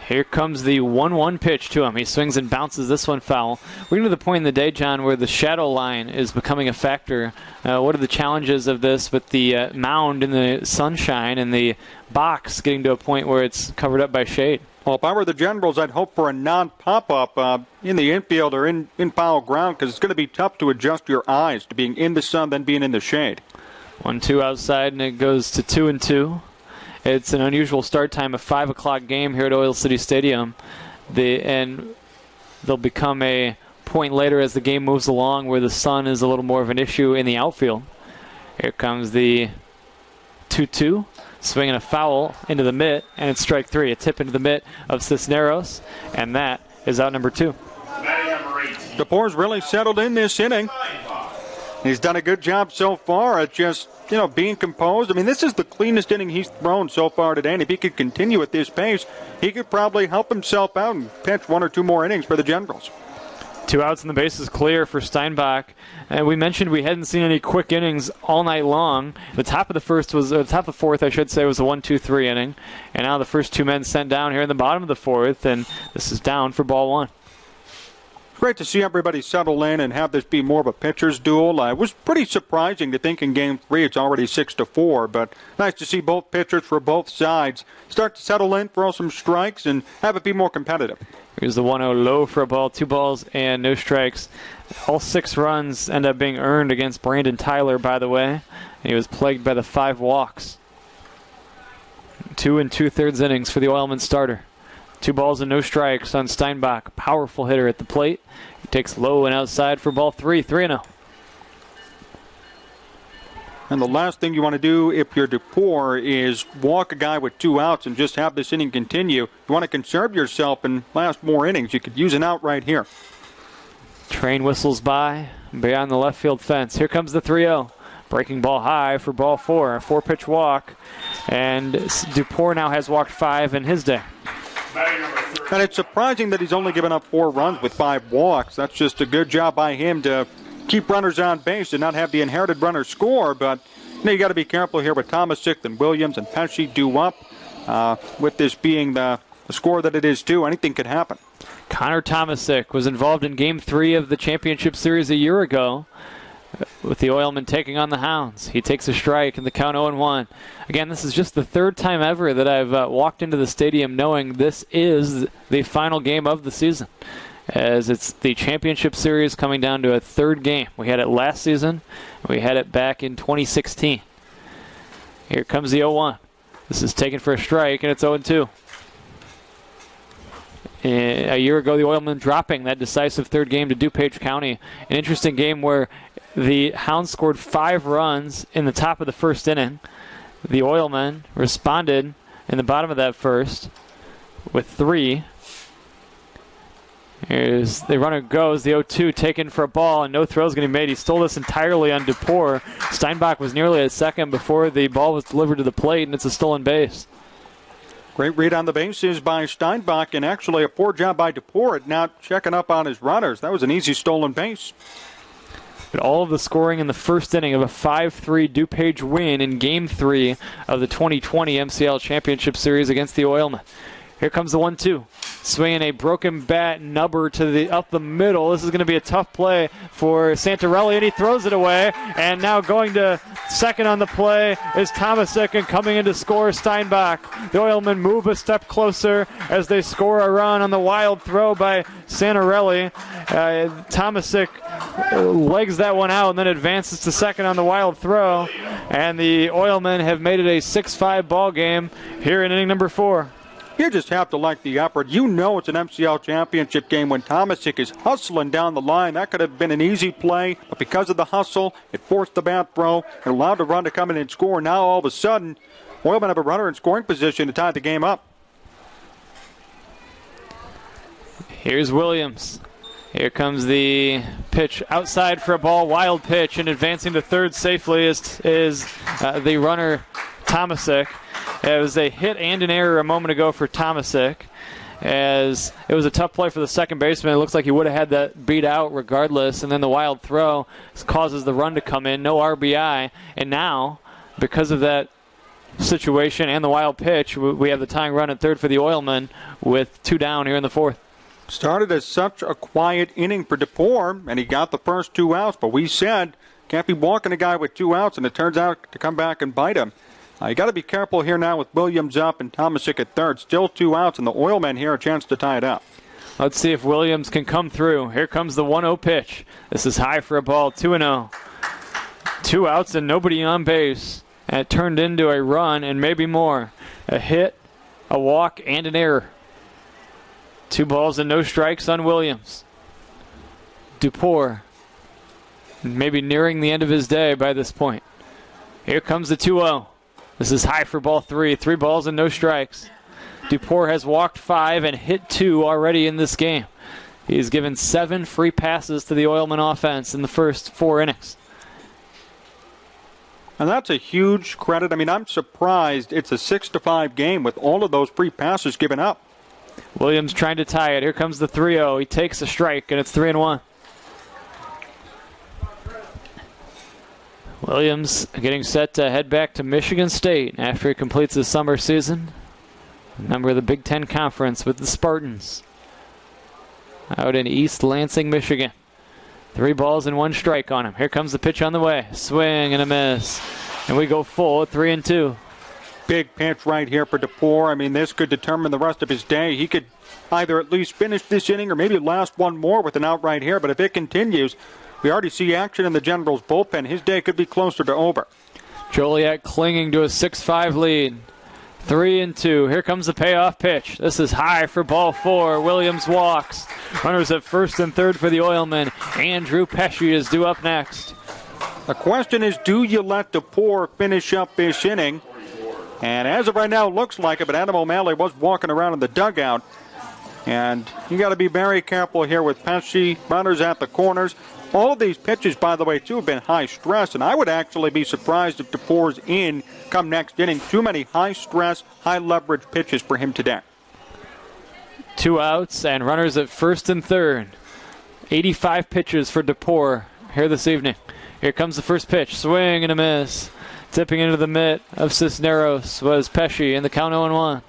Here comes the 1-1 pitch to him. He swings and bounces this one foul. We're getting to the point in the day, John, where the shadow line is becoming a factor. What are the challenges of this with the mound in the sunshine and the box getting to a point where it's covered up by shade? Well, if I were the Generals, I'd hope for a non-pop-up in the infield or in foul ground, because it's going to be tough to adjust your eyes to being in the sun then being in the shade. 1-2 outside, and it goes to 2-2. It's an unusual start time, a 5 o'clock game here at Oil City Stadium. And they'll become a point later as the game moves along where the sun is a little more of an issue in the outfield. Here comes the 2-2. Swinging a foul into the mitt, and it's strike 3. A tip into the mitt of Cisneros, and that is out number 2. DePore's really settled in this inning. He's done a good job so far at just, being composed. I mean, this is the cleanest inning he's thrown so far today, and if he could continue at this pace, he could probably help himself out and pitch 1 or 2 more innings for the Generals. 2 outs and the base is clear for Steinbach. And we mentioned we hadn't seen any quick innings all night long. The top of the fourth, was a 1-2-3 inning. And now the first 2 men sent down here in the bottom of the 4th, and this is down for ball 1. Great to see everybody settle in and have this be more of a pitcher's duel. It was pretty surprising to think in Game 3 it's already 6-4, but nice to see both pitchers for both sides start to settle in, throw some strikes, and have it be more competitive. Here's the 1-0 low for a ball, 2 balls and no strikes. All 6 runs end up being earned against Brandon Tyler, by the way. And he was plagued by the 5 walks. 2 2/3 innings for the Oilman starter. 2 balls and no strikes on Steinbach. Powerful hitter at the plate. He takes low and outside for ball 3, 3-0. And the last thing you want to do if you're DePore is walk a guy with 2 outs and just have this inning continue. You want to conserve yourself and last more innings. You could use an out right here. Train whistles by beyond the left field fence. Here comes the 3-0. Breaking ball high for ball 4. A 4-pitch walk. And DePore now has walked 5 in his day. And it's surprising that he's only given up 4 runs with 5 walks. That's just a good job by him to keep runners on base and not have the inherited runner score. But you got to be careful here with Tomasic and Williams and Pesci due up. With this being the score that it is too, anything could happen. Connor Tomasic was involved in Game 3 of the championship series a year ago with the Oilmen taking on the Hounds. He takes a strike in the count 0-1. Again, this is just the 3rd time ever that I've walked into the stadium knowing this is the final game of the season, as it's the championship series coming down to a 3rd game. We had it last season. We had it back in 2016. Here comes the 0-1. This is taken for a strike, and it's 0-2. A year ago, the Oilmen dropping that decisive 3rd game to DuPage County. An interesting game where the Hounds scored 5 runs in the top of the 1st inning. The Oilmen responded in the bottom of that 1st with 3. Here's the runner goes, the 0-2 taken for a ball, and no throw is going to be made. He stole this entirely on DePore. Steinbach was nearly at second before the ball was delivered to the plate, and it's a stolen base. Great read on the bases by Steinbach, and actually a poor job by DePore at not checking up on his runners. That was an easy stolen base. But all of the scoring in the 1st inning of a 5-3 DuPage win in Game 3 of the 2020 MCL Championship Series against the Oilmen. Here comes the 1-2. Swinging a broken bat nubber to up the middle. This is going to be a tough play for Santarelli, and he throws it away. And now going to second on the play is Tomasic, and coming in to score Steinbach. The Oilmen move a step closer as they score a run on the wild throw by Santarelli. Tomasic legs that one out and then advances to second on the wild throw. And the Oilmen have made it a 6-5 ball game here in inning number 4. You just have to like the effort. You know it's an MCL championship game when Tomasic is hustling down the line. That could have been an easy play, but because of the hustle, it forced the bat throw and allowed the run to come in and score. Now all of a sudden, Oilmen have a runner in scoring position to tie the game up. Here's Williams. Here comes the pitch outside for a ball, wild pitch, and advancing to third safely is the runner Tomasic. It was a hit and an error a moment ago for Tomasic, as it was a tough play for the second baseman. It looks like he would have had that beat out regardless, and then the wild throw causes the run to come in, no RBI, and now, because of that situation and the wild pitch, we have the tying run at third for the Oilmen with 2 down here in the 4th. Started as such a quiet inning for DePore, and he got the first 2 outs, but we said can't be walking a guy with 2 outs, and it turns out to come back and bite him. You got to be careful here now with Williams up and Tomasic at third. Still 2 outs, and the Oilmen here a chance to tie it up. Let's see if Williams can come through. Here comes the 1-0 pitch. This is high for a ball, 2-0. 2 outs and nobody on base. And it turned into a run and maybe more. A hit, a walk, and an error. 2 balls and no strikes on Williams. Dupour maybe nearing the end of his day by this point. Here comes the 2-0. This is high for ball 3. 3 balls and no strikes. Dupour has walked 5 and hit 2 already in this game. He's given 7 free passes to the Oilman offense in the first 4 innings. And that's a huge credit. I mean, I'm surprised it's a 6-5 game with all of those free passes given up. Williams trying to tie it. Here comes the 3-0. He takes a strike, and it's 3-1. Williams getting set to head back to Michigan State after he completes his summer season. Member of the Big Ten Conference with the Spartans out in East Lansing, Michigan. 3 balls and 1 strike on him. Here comes the pitch on the way. Swing and a miss. And we go full at 3-2. Big pitch right here for Dupour. I mean, this could determine the rest of his day. He could either at least finish this inning or maybe last one more with an out right here. But if it continues, we already see action in the Generals' bullpen. His day could be closer to over. Joliet clinging to a 6-5 lead. 3-2. Here comes the payoff pitch. This is high for ball 4. Williams walks. Runners at first and third for the Oilmen. Andrew Pesci is due up next. The question is, do you let Dupour finish up this inning? And as of right now, it looks like it, but Adam O'Malley was walking around in the dugout. And you got to be very careful here with Pesci. Runners at the corners. All of these pitches, by the way, too, have been high stress, and I would actually be surprised if Dupour's in come next inning. Too many high stress, high leverage pitches for him today. 2 outs and runners at first and third. 85 pitches for Dupour here this evening. Here comes the first pitch. Swing and a miss. Tipping into the mitt of Cisneros was Pesci in the count 0-1.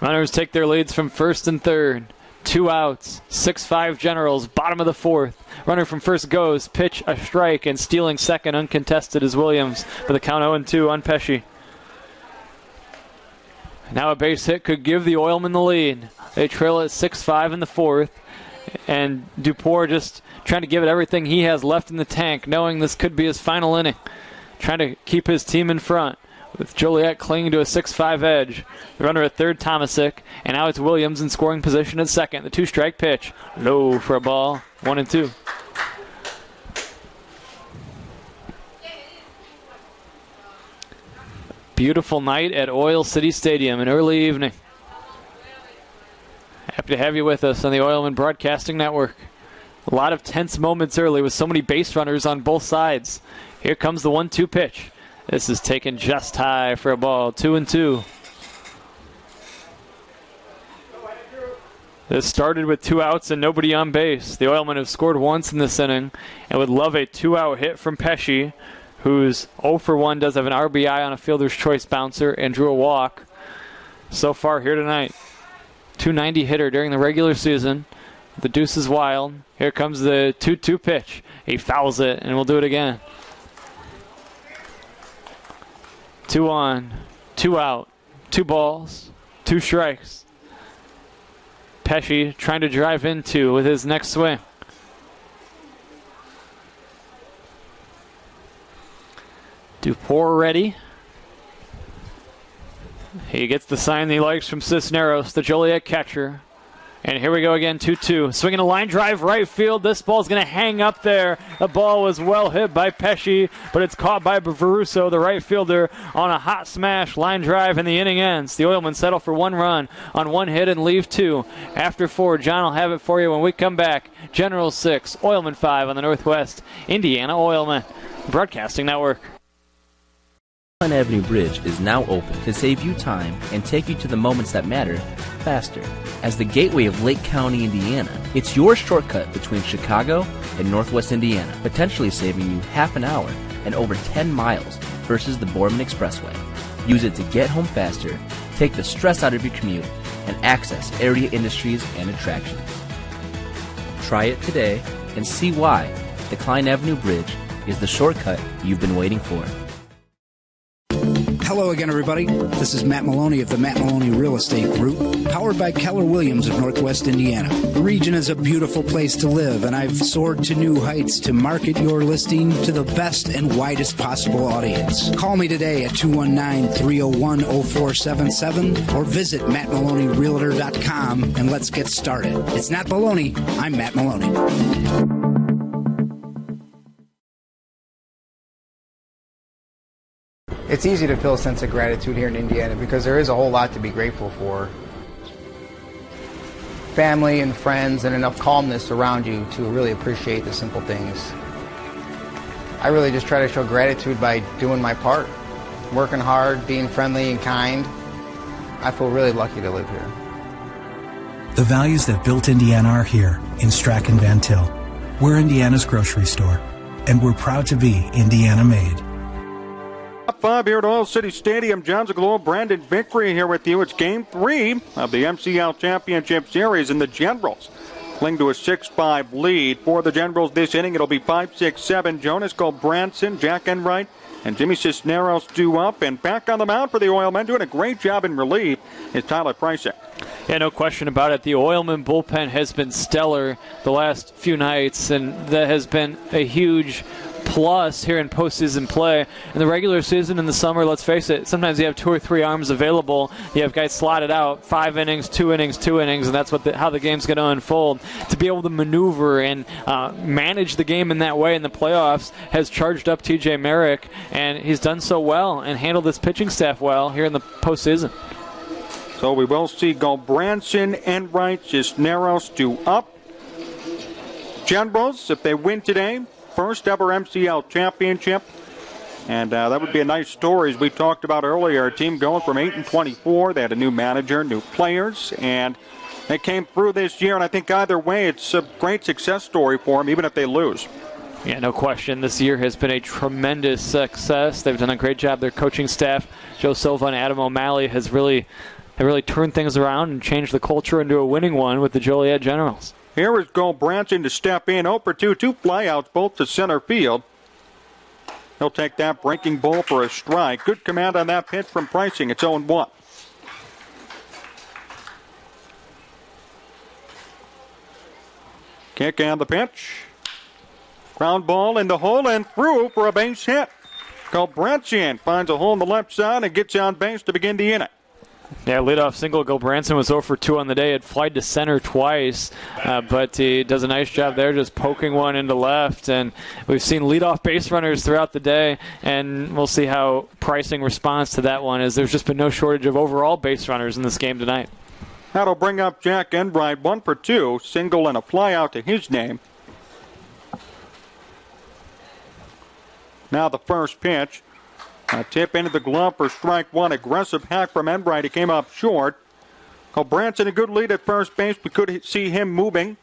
Runners take their leads from first and third. 2 outs, 6-5 Generals, bottom of the 4th. Runner from first goes, pitch, a strike, and stealing second uncontested is Williams for the count 0-2 on Pesci. Now a base hit could give the Oilmen the lead. They trail at 6-5 in the 4th, and Dupour just trying to give it everything he has left in the tank, knowing this could be his final inning. Trying to keep his team in front, with Joliet clinging to a 6-5 edge. The runner at third, Tomasic, and now it's Williams in scoring position at second. The 2-strike pitch, low for a ball, 1-2. Beautiful night at Oil City Stadium, an early evening. Happy to have you with us on the Oilman Broadcasting Network. A lot of tense moments early with so many base runners on both sides. Here comes the 1-2 pitch. This is taken just high for a ball, 2-2. This started with 2 outs and nobody on base. The Oilmen have scored once in this inning and would love a 2-out hit from Pesci, who's 0 for 1, does have an RBI on a fielder's choice bouncer and drew a walk so far here tonight. 290 hitter during the regular season. The deuce is wild. Here comes the 2-2 pitch. He fouls it, and we'll do it again. 2 on, 2 out, 2 balls, 2 strikes. Pesci trying to drive into with his next swing. Dupour ready. He gets the sign that he likes from Cisneros, the Joliet catcher. And here we go again, 2-2. Swinging a line drive right field. This ball's going to hang up there. The ball was well hit by Pesci, but it's caught by Veruso, the right fielder, on a hot smash line drive, and the inning ends. The Oilmen settle for 1 run on 1 hit and leave 2. After 4, John will have it for you when we come back. Generals 6, Oilmen 5 on the Northwest Indiana Oilmen Broadcasting Network. Avenue Bridge is now open to save you time and take you to the moments that matter faster. As the gateway of Lake County, Indiana, it's your shortcut between Chicago and Northwest Indiana, potentially saving you half an hour and over 10 miles versus the Boardman Expressway. Use it to get home faster, take the stress out of your commute, and access area industries and attractions. Try it today and see why the Klein Avenue Bridge is the shortcut you've been waiting for. Hello again, everybody. This is Matt Maloney of the Matt Maloney Real Estate Group, powered by Keller Williams of Northwest Indiana. The region is a beautiful place to live, and I've soared to new heights to market your listing to the best and widest possible audience. Call me today at 219-301-0477 or visit mattmaloneyrealtor.com and let's get started. It's not baloney. I'm Matt Maloney. It's easy to feel a sense of gratitude here in Indiana because there is a whole lot to be grateful for. Family and friends and enough calmness around you to really appreciate the simple things. I really just try to show gratitude by doing my part, working hard, being friendly and kind. I feel really lucky to live here. The values that built Indiana are here in Strachan Van Til. We're Indiana's grocery store, and we're proud to be Indiana made. Top 5 here at Oil City Stadium. John Zaghloul, Brandon Vickery here with you. It's Game 3 of the MCL Championship Series, and the Generals cling to a 6-5 lead. For the Generals this inning, it'll be 5-6-7. Jonas Goldbranson, Jack Enright, and Jimmy Cisneros due up. And back on the mound for the Oilmen, doing a great job in relief, is Tyler Preissach. Yeah, no question about it. The Oilman bullpen has been stellar the last few nights, and that has been a huge plus here in postseason play. In the regular season in the summer, let's face it, sometimes you have 2 or 3 arms available. You have guys slotted out 5 innings, 2 innings, 2 innings, and that's how the game's going to unfold. To be able to maneuver and manage the game in that way in the playoffs has charged up TJ Merrick, and he's done so well and handled this pitching staff well here in the postseason. So we will see Goldbranson, Enright, Cisneros due up. Generals, if they win today, first ever MCL championship. And that would be a nice story, as we talked about earlier. A team going from 8-24. They had a new manager, new players, and they came through this year. And I think either way, it's a great success story for them, even if they lose. Yeah, no question. This year has been a tremendous success. They've done a great job. Their coaching staff, Joe Silva and Adam O'Malley, have really turned things around and changed the culture into a winning one with the Joliet Generals. Here is Goldbranson to step in. 0-for-2, 2 flyouts, both to center field. He'll take that breaking ball for a strike. Good command on that pitch from Preissach. It's 0-1. Kick and the pitch. Ground ball in the hole and through for a base hit. Goldbranson finds a hole in the left side and gets on base to begin the inning. Yeah, leadoff single. Goldbranson was 0-for-2 on the day. It flied to center twice, but he does a nice job there just poking one into left. And we've seen leadoff base runners throughout the day, and we'll see how Preissach responds to that one, as there's just been no shortage of overall base runners in this game tonight. That'll bring up Jack Enright, 1-for-2, single and a fly out to his name. Now the first pitch. A tip into the glove for strike one. Aggressive hack from Enright. He came up short. Goldbranson a good lead at first base. We could see him moving.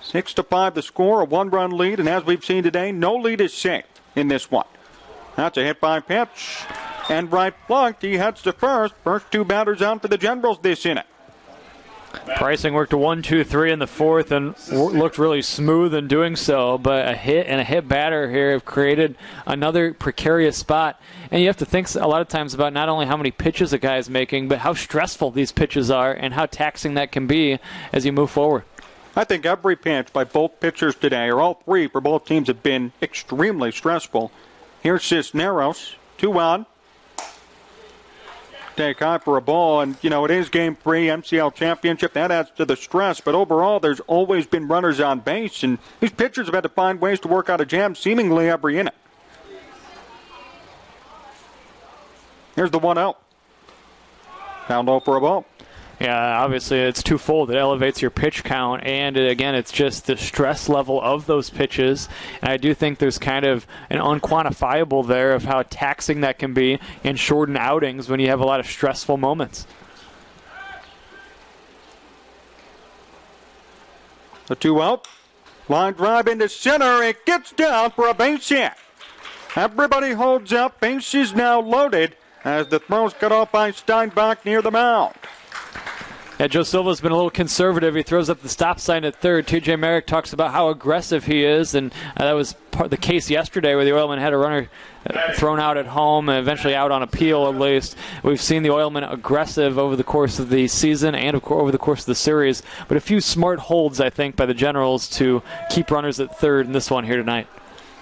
6-5 the score, a 1-run lead. And as we've seen today, no lead is safe in this one. That's a hit by pitch. Enright plunked. He heads to first. First 2 batters out for the Generals this inning. Preissach worked a 1-2-3 in the fourth and looked really smooth in doing so, but a hit and a hit batter here have created another precarious spot. And you have to think a lot of times about not only how many pitches a guy is making, but how stressful these pitches are and how taxing that can be as you move forward. I think every pitch by both pitchers today, or all 3 for both teams, have been extremely stressful. Here's Cisneros, 2 on. Take high for a ball, and it is Game 3 MCL Championship. That adds to the stress, but overall there's always been runners on base, and these pitchers have had to find ways to work out a jam seemingly every inning. Here's the 1-0. Down low for a ball. Yeah, obviously it's twofold. It elevates your pitch count, and again, it's just the stress level of those pitches. And I do think there's kind of an unquantifiable there of how taxing that can be in shortened outings when you have a lot of stressful moments. The 2-out. Line drive into center. It gets down for a base hit. Everybody holds up. Base is now loaded as the throw's cut off by Steinbach near the mound. Yeah, Joe Silva's been a little conservative. He throws up the stop sign at third. TJ Merrick talks about how aggressive he is, and that was the case yesterday where the Oilmen had a runner thrown out at home and eventually out on appeal at least. We've seen the Oilmen aggressive over the course of the season and over the course of the series, but a few smart holds, I think, by the Generals to keep runners at third in this one here tonight.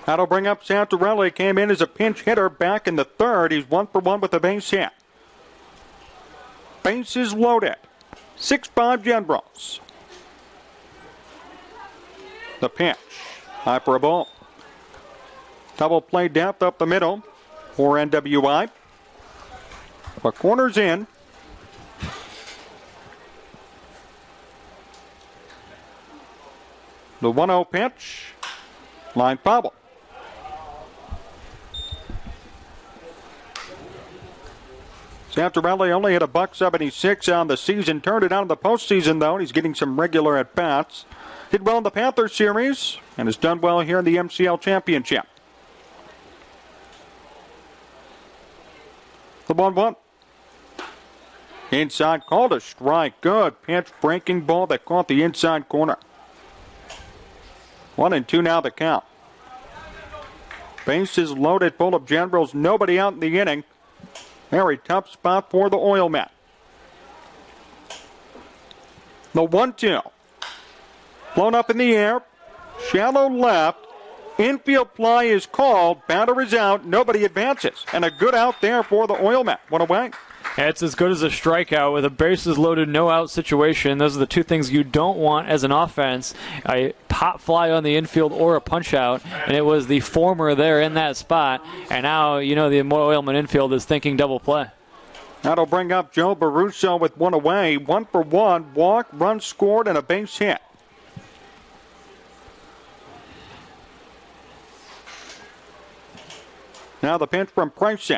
That'll bring up Santorelli. Came in as a pinch hitter back in the third. He's 1 for 1 with a base hit. Bases loaded. 6-5 Generals. The pitch. High for a ball. Double play depth up the middle for NWI. The corner's in. The 1-0 pitch. Line foul. Santorelli only hit a .176 on the season. Turned it on in the postseason, though. He's getting some regular at-bats. Did well in the Panthers series and has done well here in the MCL Championship. The 1-1. Inside called a strike. Good pitch, breaking ball that caught the inside corner. 1-2 now the count. Bases loaded, full of Generals. Nobody out in the inning. Very tough spot for the Oilmen. The 1-2. Blown up in the air. Shallow left. Infield fly is called. Batter is out. Nobody advances. And a good out there for the Oilmen. One away. It's as good as a strikeout with a bases loaded, no out situation. Those are the two things you don't want as an offense, a pop fly on the infield or a punch out, and it was the former there in that spot. And now, the Oilman infield is thinking double play. That'll bring up Joe Baruso with 1 away. 1 for 1, walk, run scored, and a base hit. Now the pitch from Price.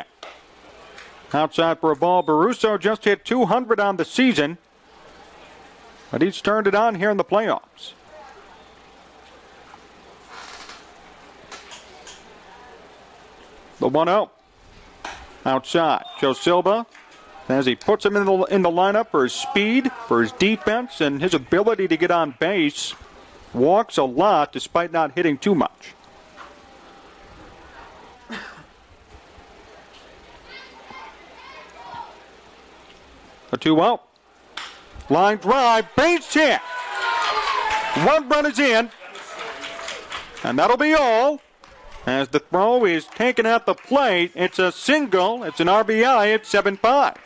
Outside for a ball. Baruso just hit 200 on the season, but he's turned it on here in the playoffs. The 1-0. Outside. Joe Silva, as he puts him in the lineup for his speed, for his defense, and his ability to get on base. Walks a lot despite not hitting too much. A 2-0. Line drive, base hit. 1 run is in. And that'll be all. As the throw is taken at the plate, it's a single. It's an RBI at 7-5.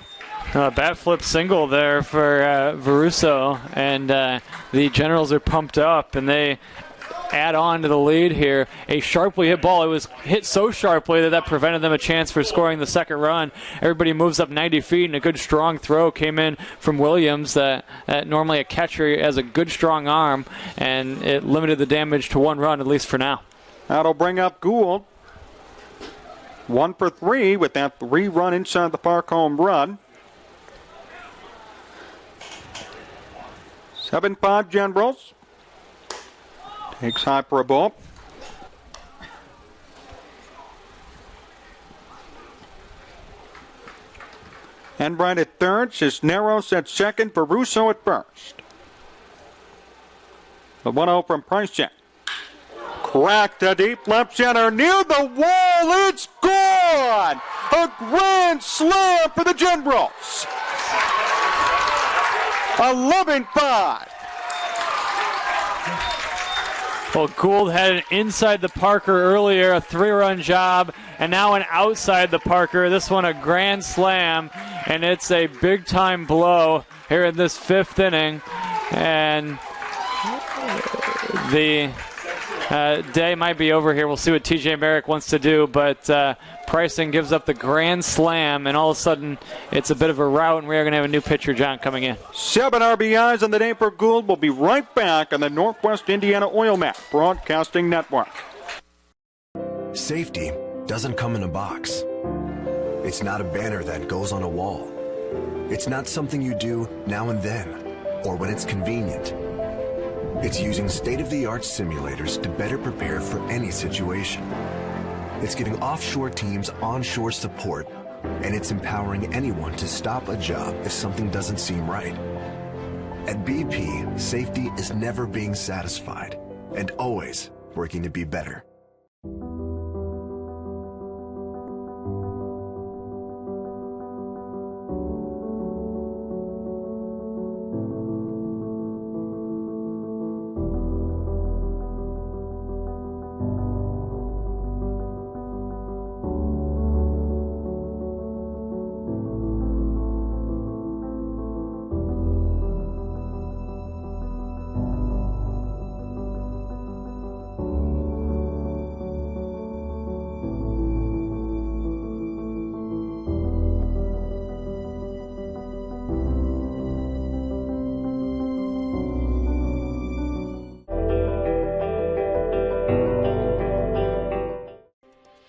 Bat flip single there for Baruso. And the Generals are pumped up, and they add on to the lead here. A sharply hit ball. It was hit so sharply that prevented them a chance for scoring the second run. Everybody moves up 90 feet, and a good strong throw came in from Williams. That normally a catcher has a good strong arm, and it limited the damage to 1 run, at least for now. That'll bring up Gould. 1 for 3 with that 3-run inside the park home run. 7-5 Generals. Takes high for a ball. And right at third, Cisneros at second, Baruso at first. The 1-0 from Price. Cracked to deep left center, near the wall, it's gone! A grand slam for the Generals. 11-5. Well, Gould had an inside the Parker earlier, a 3-run job, and now an outside the Parker. This one a grand slam, and it's a big-time blow here in this 5th inning. And the day might be over here. We'll see what TJ Merrick wants to do, but Pricing gives up the grand slam, and all of a sudden it's a bit of a rout, and we are going to have a new pitcher, John, coming in. 7 RBIs on the day for Gould. We'll be right back on the Northwest Indiana Oilmen Broadcasting Network. Safety doesn't come in a box. It's not a banner that goes on a wall. It's not something you do now and then, or when it's convenient. It's using state-of-the-art simulators to better prepare for any situation. It's giving offshore teams onshore support, and it's empowering anyone to stop a job if something doesn't seem right. At BP, safety is never being satisfied and always working to be better.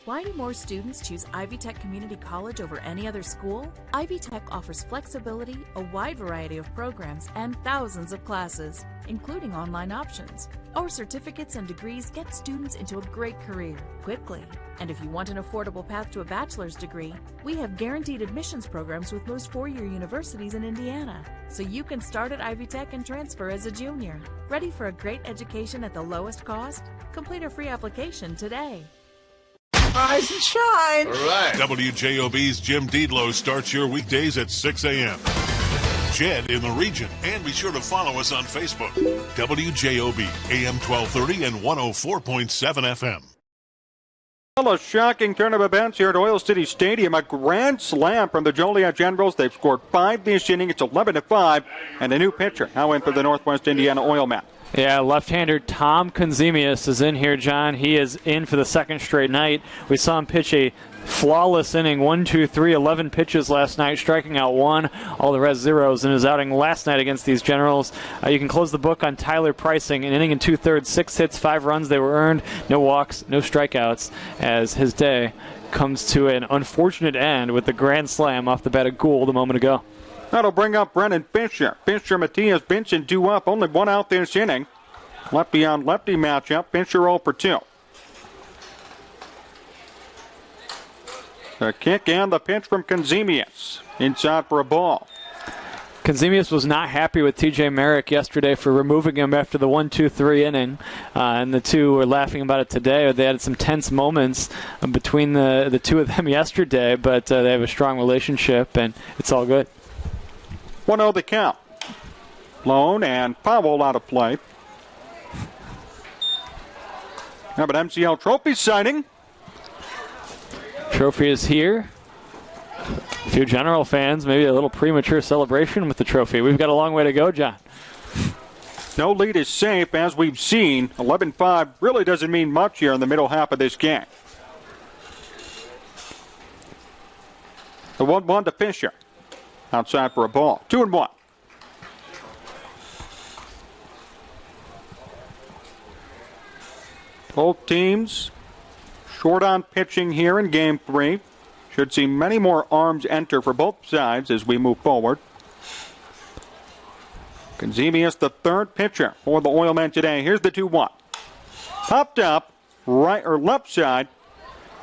Why do more students choose Ivy Tech Community College over any other school? Ivy Tech offers flexibility, a wide variety of programs, and thousands of classes, including online options. Our certificates and degrees get students into a great career quickly. And if you want an affordable path to a bachelor's degree, we have guaranteed admissions programs with most four-year universities in Indiana. So you can start at Ivy Tech and transfer as a junior. Ready for a great education at the lowest cost? Complete a free application today. Rise and shine. All right. WJOB's Jim Deedlow starts your weekdays at 6 a.m. Jed in the region. And be sure to follow us on Facebook. WJOB, AM 1230 and 104.7 FM. Well, a shocking turn of events here at Oil City Stadium. A grand slam from the Joliet Generals. They've scored 5 this inning. It's 11-5. And a new pitcher now in for the Northwest Indiana Oilmen. Yeah, left-hander Tom Konzemius is in here, John. He is in for the second straight night. We saw him pitch a flawless inning, 11 pitches last night, striking out 1, all the rest zeros in his outing last night against these Generals. You can close the book on Tyler Pricing, an inning and 2/3, 6 hits, 5 runs. They were earned, no walks, no strikeouts, as his day comes to an unfortunate end with the grand slam off the bat of Gould a moment ago. That'll bring up Brennan Fisher. Fisher, Matthias Benson 2 up, only 1 out this inning. Lefty on lefty matchup. Fisher 0 for 2. The kick and the pitch from Konzemius. Inside for a ball. Konzemius was not happy with T.J. Merrick yesterday for removing him after the 1-2-3 inning, and the two were laughing about it today. They had some tense moments between the two of them yesterday, but they have a strong relationship, and it's all good. 1-0 the count. Lone and foul out of play. Now, but MCL Trophy signing. Trophy is here. A few General fans, maybe a little premature celebration with the trophy. We've got a long way to go, John. No lead is safe, as we've seen. 11-5 really doesn't mean much here in the middle half of this game. The 1-1 to Fisher. Outside for a ball. 2-1. Both teams short on pitching here in Game 3. Should see many more arms enter for both sides as we move forward. Konzemius, the third pitcher for the Oilmen today. Here's the 2-1. Popped up, right or left side.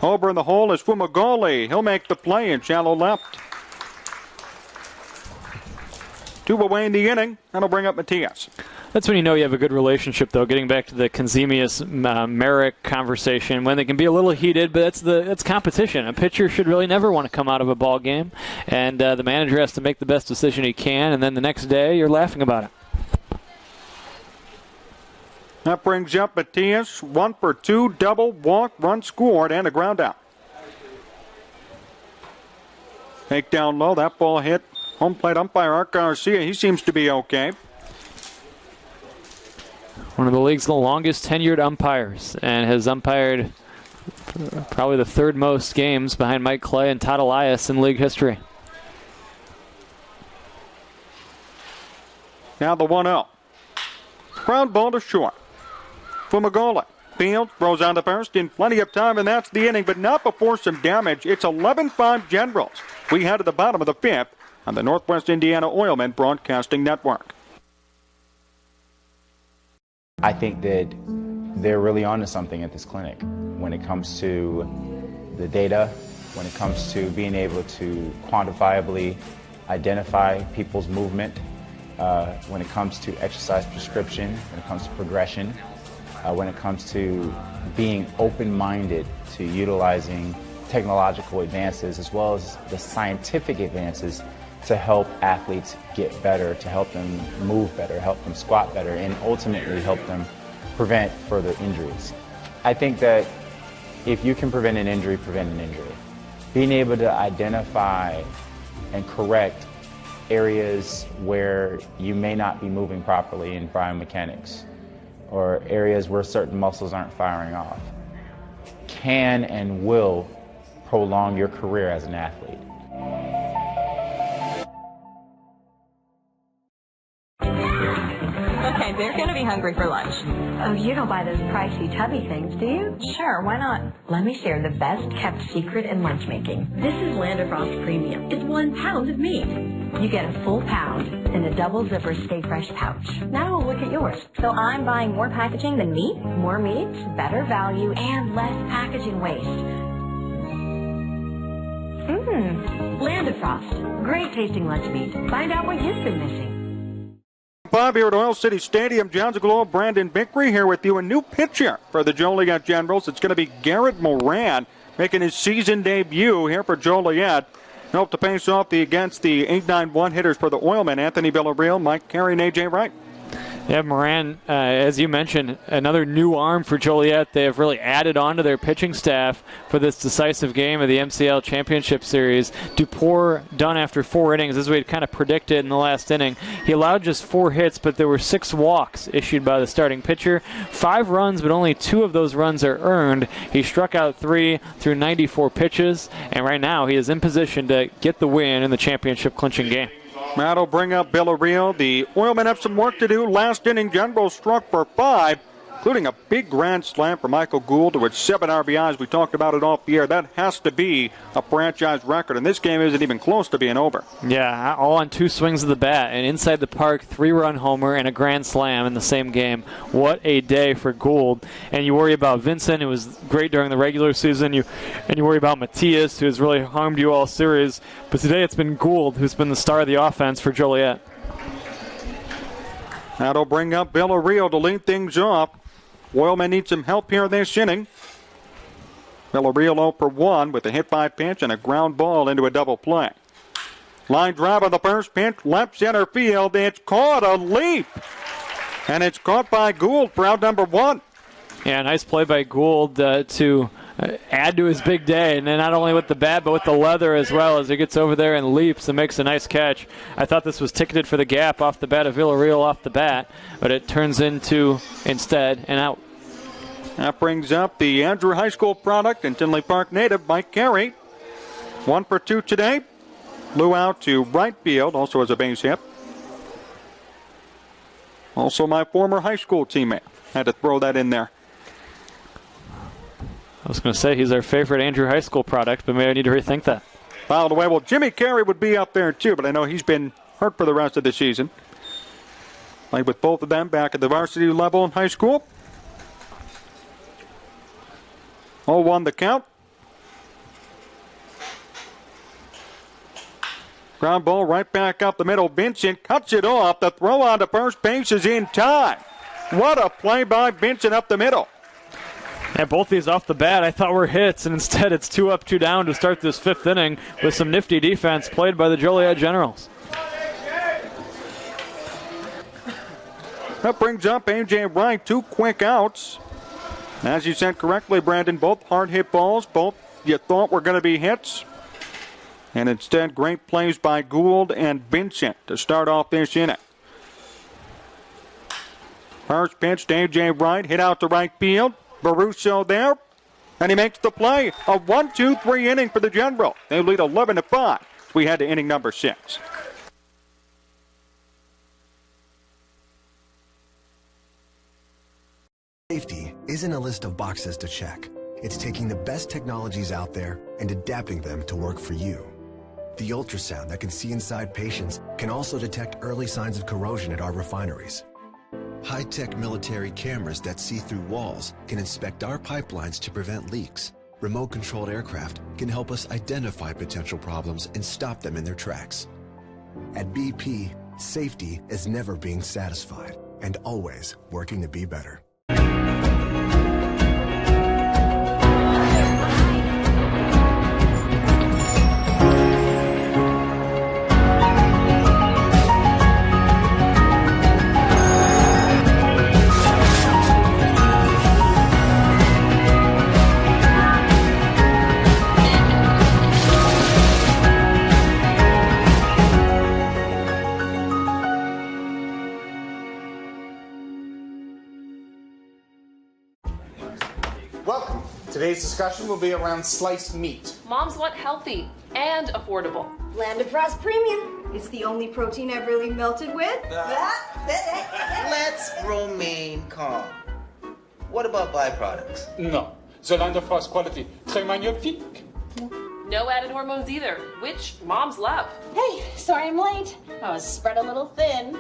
Over in the hole is Fumagoli. He'll make the play in shallow left. 2 away in the inning. That'll bring up Matthias. That's when you know you have a good relationship, though, getting back to the Konzemius-Merrick conversation, when they can be a little heated, but that's competition. A pitcher should really never want to come out of a ball game, and the manager has to make the best decision he can, and then the next day you're laughing about it. That brings up Matthias. 1 for 2, double, walk, run scored, and a ground out. Take down low. That ball hit home plate umpire Art Garcia. He seems to be okay. One of the league's longest tenured umpires, and has umpired probably the third most games behind Mike Clay and Todd Elias in league history. Now the 1-0. Ground ball to short. Fumagola. Field throws on the first in plenty of time, and that's the inning, but not before some damage. It's 11-5 Generals. We head to the bottom of the 5th on the Northwest Indiana Oilmen Broadcasting Network. I think that they're really onto something at this clinic when it comes to the data, when it comes to being able to quantifiably identify people's movement, when it comes to exercise prescription, when it comes to progression, when it comes to being open-minded to utilizing technological advances as well as the scientific advances to help athletes get better, to help them move better, help them squat better, and ultimately help them prevent further injuries. I think that if you can prevent an injury, prevent an injury. Being able to identify and correct areas where you may not be moving properly in biomechanics, or areas where certain muscles aren't firing off, can and will prolong your career as an athlete. Okay, they're gonna be hungry for lunch. Oh, you don't buy those pricey tubby things, do you? Sure, why not? Let me share the best kept secret in lunch making. This is Land Frost Premium. It's 1 pound of meat. You get a full pound in a double zipper Stay Fresh pouch. Now we'll look at yours. So I'm buying more packaging than meat? More meat, better value, and less packaging waste. Land Frost. Great tasting lunch meat. Find out what you've been missing. 5 here at Oil City Stadium. John's Glow, Brandon Bickery here with you. A new pitcher for the Joliet Generals. It's going to be Garrett Moran making his season debut here for Joliet. Hope to face off against the 8-9-1 hitters for the Oilmen, Anthony Villarreal, Mike Carey, and A.J. Wright. Yeah, Moran, as you mentioned, another new arm for Joliet. They have really added on to their pitching staff for this decisive game of the MCL Championship Series. Dupour done after 4 innings, as we had kind of predicted in the last inning. He allowed just 4 hits, but there were 6 walks issued by the starting pitcher. 5 runs, but only 2 of those runs are earned. He struck out 3 through 94 pitches, and right now he is in position to get the win in the championship clinching game. That'll bring up Villarreal. The Oilmen have some work to do. Last inning, Generals struck for 5, including a big grand slam for Michael Gould with 7 RBIs. We talked about it off the air. That has to be a franchise record, and this game isn't even close to being over. Yeah, all on 2 swings of the bat. And inside the park, 3-run homer and a grand slam in the same game. What a day for Gould. And you worry about Vincent, who was great during the regular season. You worry about Matias, who has really harmed you all series. But today it's been Gould who's been the star of the offense for Joliet. That'll bring up Villarreal to lead things off. Oilmen need some help here this inning. Villarreal 0 for 1 with a hit by pitch and a ground ball into a double play. Line drive on the first pitch, left center field. It's caught, a leap. And it's caught by Gould for out number 1. Yeah, nice play by Gould to add to his big day. And then not only with the bat, but with the leather as well, as he gets over there and leaps and makes a nice catch. I thought this was ticketed for the gap off the bat of Villarreal off the bat, but it turns into, instead, an out. That brings up the Andrew High School product and Tinley Park native, Mike Carey. 1 for 2 today. Blew out to right field, also as a base hit. Also my former high school teammate. Had to throw that in there. I was going to say he's our favorite Andrew High School product, but maybe I need to rethink that. Fouled away. Well, Jimmy Carey would be up there too, but I know he's been hurt for the rest of the season. Played with both of them back at the varsity level in high school. 0-1 the count. Ground ball right back up the middle. Vincent cuts it off. The throw on to first base is in time. What a play by Vincent up the middle. Yeah, both these off the bat I thought were hits, and instead it's 2 up, 2 down to start this 5th inning with some nifty defense played by the Joliet Generals. That brings up A.J. Wright. 2 quick outs. As you said correctly, Brandon, both hard hit balls, both you thought were going to be hits. And instead, great plays by Gould and Vincent to start off this inning. First pitch to A.J. Wright, hit out to right field. Baruso there, and he makes the play. A 1-2-3 inning for the General. They lead 11-5. We head to inning number 6. Safety isn't a list of boxes to check. It's taking the best technologies out there and adapting them to work for you. The ultrasound that can see inside patients can also detect early signs of corrosion at our refineries. High-tech military cameras that see through walls can inspect our pipelines to prevent leaks. Remote-controlled aircraft can help us identify potential problems and stop them in their tracks. At BP, safety is never being satisfied and always working to be better. Welcome. Today's discussion will be around sliced meat. Moms want healthy and affordable. Land of Frost Premium. It's the only protein I've really melted with. Let's remain calm. What about byproducts? No. The Land of Frost quality, très magnifique. No added hormones either, which moms love. Hey, sorry I'm late. I was spread a little thin.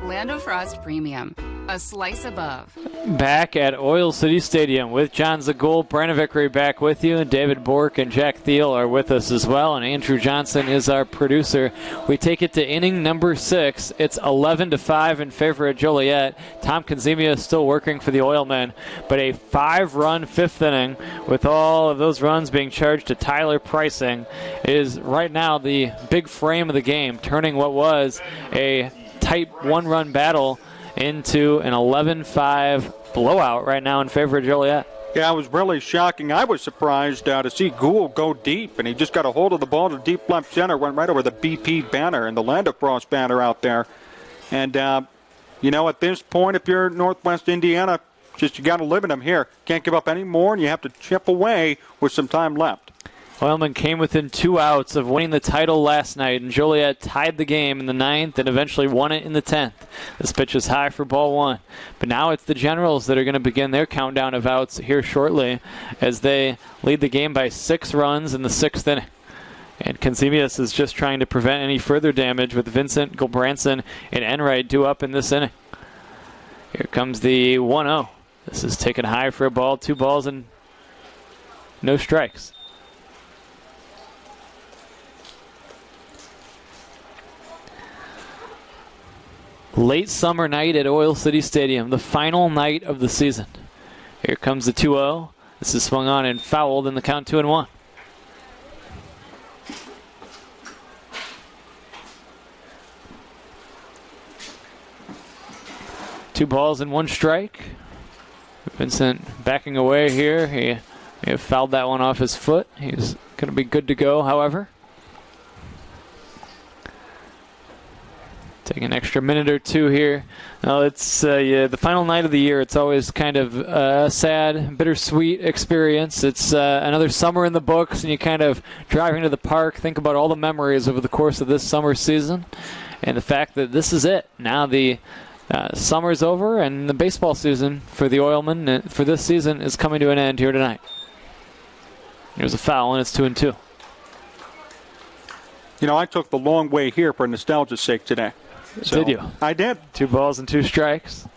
Land of Frost Premium, a slice above. Back at Oil City Stadium with John Zagul, Brandon Vickery back with you, and David Bork and Jack Thiel are with us as well, and Andrew Johnson is our producer. We take it to inning number 6. It's 11-5 in favor of Joliet. Tom Conzemia is still working for the Oilmen, but a 5-run 5th inning with all of those runs being charged to Tyler Pricing is right now the big frame of the game, turning what was a tight 1-run battle into an 11-5 blowout right now in favor of Joliet. Yeah, it was really shocking. I was surprised to see Gould go deep, and he just got a hold of the ball to deep left center, went right over the BP banner and the Land of Frost banner out there. And, at this point, if you're Northwest Indiana, just you got to limit them here. Can't give up any more, and you have to chip away with some time left. Oilman came within 2 outs of winning the title last night, and Joliet tied the game in the 9th and eventually won it in the 10th. This pitch is high for ball 1. But now it's the Generals that are going to begin their countdown of outs here shortly as they lead the game by 6 runs in the 6th inning. And Conzemius is just trying to prevent any further damage with Vincent, Gulbranson, and Enright due up in this inning. Here comes the 1-0. This is taken high for a ball, 2 balls and no strikes. Late summer night at Oil City Stadium, the final night of the season. Here comes the 2-0. This is swung on and fouled in the count 2-1. Two balls and 1 strike. Vincent backing away here. He fouled that one off his foot. He's going to be good to go, however. Take an extra minute or 2 here. It's the final night of the year. It's always kind of a sad, bittersweet experience. It's another summer in the books, and you kind of driving to the park, think about all the memories over the course of this summer season, and the fact that this is it. Now the summer's over, and the baseball season for the Oilmen for this season is coming to an end here tonight. Here's a foul, and it's 2-2. I took the long way here for nostalgia's sake today. So, did you? I did. 2 balls and 2 strikes.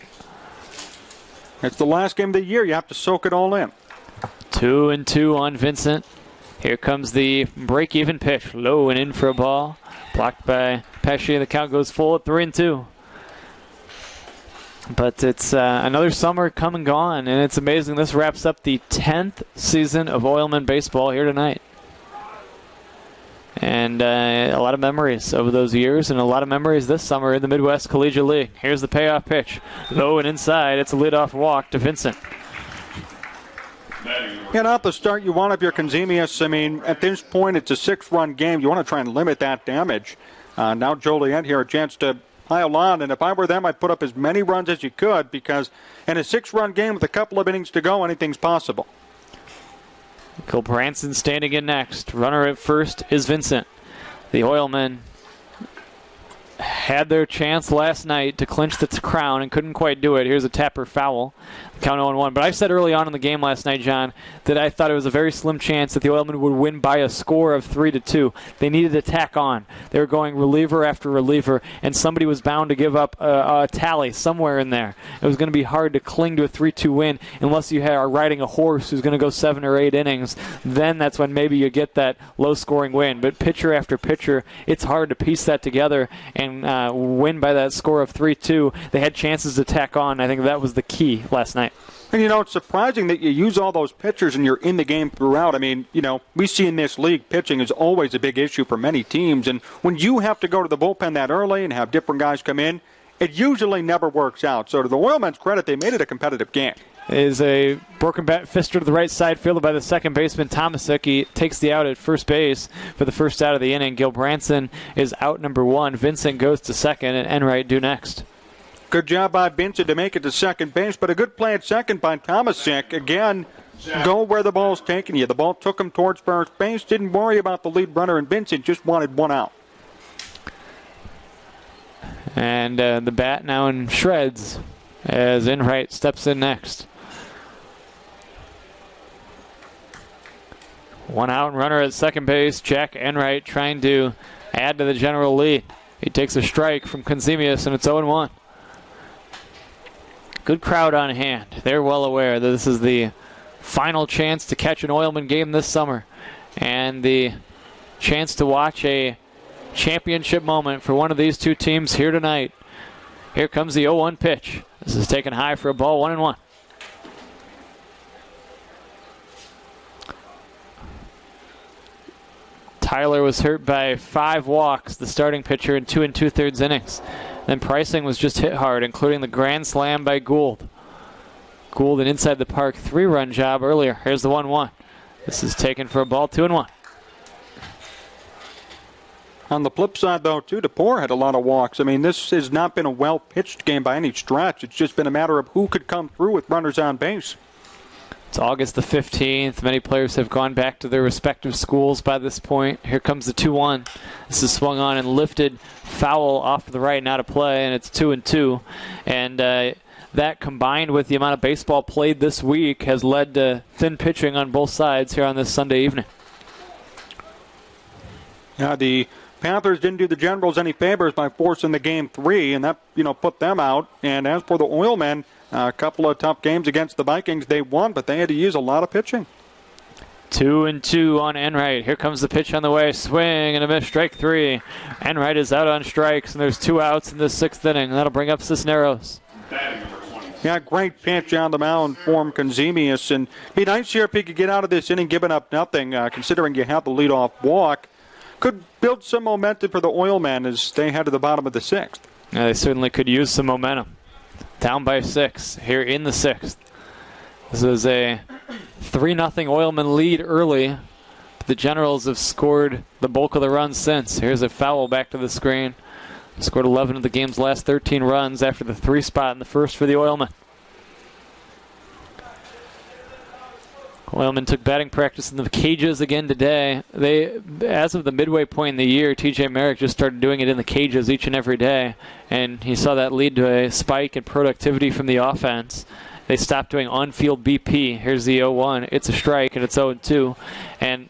It's the last game of the year. You have to soak it all in. 2-2 on Vincent. Here comes the break-even pitch. Low and in for a ball. Blocked by Pesci. The count goes full at 3-2. But it's another summer come and gone, and it's amazing. This wraps up the 10th season of Oilman baseball here tonight. And a lot of memories over those years, and a lot of memories this summer in the Midwest Collegiate League. Here's the payoff pitch. Low and inside. It's a leadoff walk to Vincent. Not the start you want if you're Conzemius. I mean, at this point, it's a 6-run game. You want to try and limit that damage. Now Joliet here, a chance to pile on, and if I were them, I'd put up as many runs as you could, because in a 6-run game with a couple of innings to go, anything's possible. Gulbranson standing in next. Runner at first is Vincent. The Oilmen had their chance last night to clinch the crown and couldn't quite do it. Here's a Tapper foul. Count 0-1. But I said early on in the game last night, John, that I thought it was a very slim chance that the Oilmen would win by a score of 3-2. They needed to tack on. They were going reliever after reliever, and somebody was bound to give up a tally somewhere in there. It was going to be hard to cling to a 3-2 win unless you are riding a horse who's going to go 7 or 8 innings. Then that's when maybe you get that low-scoring win. But pitcher after pitcher, it's hard to piece that together and win by that score of 3-2. They had chances to tack on. I think that was the key last night. And, it's surprising that you use all those pitchers and you're in the game throughout. I mean, we see in this league pitching is always a big issue for many teams. And when you have to go to the bullpen that early and have different guys come in, it usually never works out. So to the Oilmen's credit, they made it a competitive game. Is a broken bat fister to the right side, fielded by the second baseman Tomasic. He takes the out at first base for the first out of the inning. Gil Branson is out number 1. Vincent goes to second, and Enright due next. Good job by Vincent to make it to second base, but a good play at second by Tomasic. Again, go where the ball's taking you. The ball took him towards first base. Didn't worry about the lead runner, and Vincent just wanted one out. And the bat now in shreds as Enright steps in next. One out and runner at second base. Jack Enright trying to add to the general lead. He takes a strike from Consemius, and it's 0-1. Good crowd on hand. They're well aware that this is the final chance to catch an Oilman game this summer and the chance to watch a championship moment for one of these two teams here tonight. Here comes the 0-1 pitch. This is taken high for a ball, 1-1. Tyler was hurt by 5 walks, the starting pitcher, in 2 2/3 innings. Then Pricing was just hit hard, including the grand slam by Gould. Gould, an inside the park 3-run job earlier. Here's the 1-1. This is taken for a ball, 2-1. On the flip side, though, too, DePore had a lot of walks. I mean, this has not been a well-pitched game by any stretch. It's just been a matter of who could come through with runners on base. It's August the 15th. Many players have gone back to their respective schools by this point. Here comes the 2-1. This is swung on and lifted foul off to the right, not a play, and it's 2-2. And that combined with the amount of baseball played this week has led to thin pitching on both sides here on this Sunday evening. Yeah, the Panthers didn't do the Generals any favors by forcing the game 3, and that, put them out. And as for the Oilmen, a couple of tough games against the Vikings. They won, but they had to use a lot of pitching. 2-2 on Enright. Here comes the pitch on the way. Swing and a miss. Strike 3. Enright is out on strikes, and there's 2 outs in the 6th inning. That'll bring up Cisneros. Yeah, great pitch on the mound for Consemius. And it'd be nice here if he could get out of this inning giving up nothing, considering you have the leadoff walk. Could build some momentum for the Oilmen as they head to the bottom of the 6th. Yeah, they certainly could use some momentum. Down by 6 here in the 6th. This is a 3-0 Oilman lead early. The Generals have scored the bulk of the runs since. Here's a foul back to the screen. Scored 11 of the game's last 13 runs after the 3 spot in the first for the Oilmen. Oilmen took batting practice in the cages again today. As of the midway point in the year, TJ Merrick just started doing it in the cages each and every day, and he saw that lead to a spike in productivity from the offense. They stopped doing on-field BP. Here's the 0-1. It's a strike, and it's 0-2. And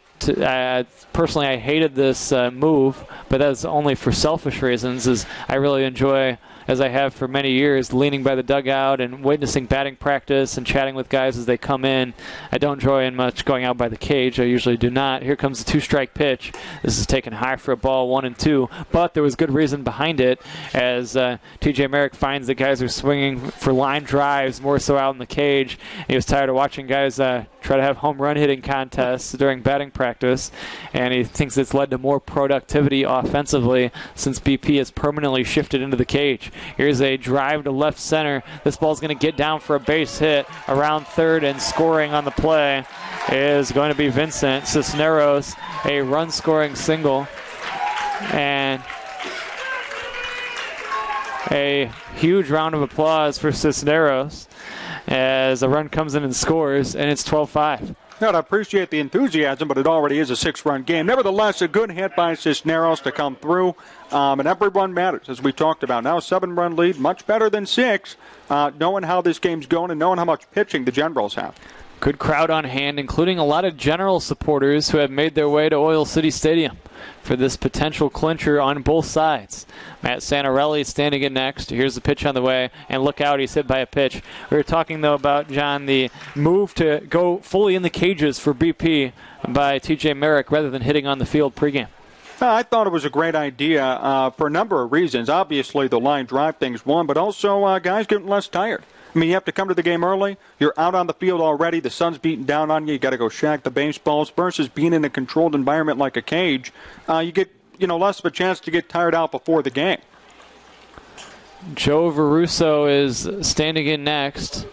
personally, I hated this move, but that's only for selfish reasons, as I really enjoy, as I have for many years, leaning by the dugout and witnessing batting practice and chatting with guys as they come in. I don't enjoy much going out by the cage. I usually do not. Here comes the 2-strike pitch. This is taken high for a ball, 1-2. But there was good reason behind it, as TJ Merrick finds that guys are swinging for line drives more so out in the cage. He was tired of watching guys try to have home run hitting contests during batting practice, and he thinks it's led to more productivity offensively since BP has permanently shifted into the cage. Here's a drive to left center. This ball's going to get down for a base hit around third, and scoring on the play is going to be Vincent Cisneros, a run-scoring single, and a huge round of applause for Cisneros as a run comes in and scores, and it's 12-5. I appreciate the enthusiasm, but it already is a 6-run game. Nevertheless, a good hit by Cisneros to come through, and every run matters, as we talked about. Now a 7-run lead, much better than 6, knowing how this game's going and knowing how much pitching the Generals have. Good crowd on hand, including a lot of General supporters who have made their way to Oil City Stadium for this potential clincher on both sides. Matt Santarelli standing in next. Here's the pitch on the way, and look out, he's hit by a pitch. We were talking, though, about, John, the move to go fully in the cages for BP by T.J. Merrick rather than hitting on the field pregame. I thought it was a great idea for a number of reasons. Obviously, the line drive thing's one, but also guys getting less tired. I mean, you have to come to the game early. You're out on the field already. The sun's beating down on you. You got to go shag the baseballs. Versus being in a controlled environment like a cage, you get less of a chance to get tired out before the game. Joe Veruso is standing in next.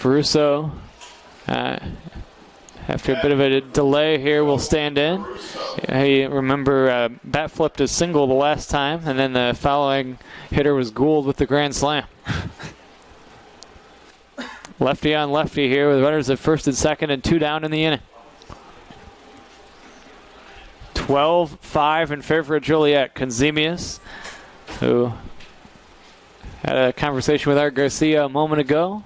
Veruso, after a bit of a delay here, will stand in. Remember, bat flipped a single the last time, and then the following hitter was Gould with the grand slam. Lefty on lefty here with runners at first and second and 2 down in the inning. 12-5 in favor of Joliet. Conzemius, who had a conversation with Art Garcia a moment ago,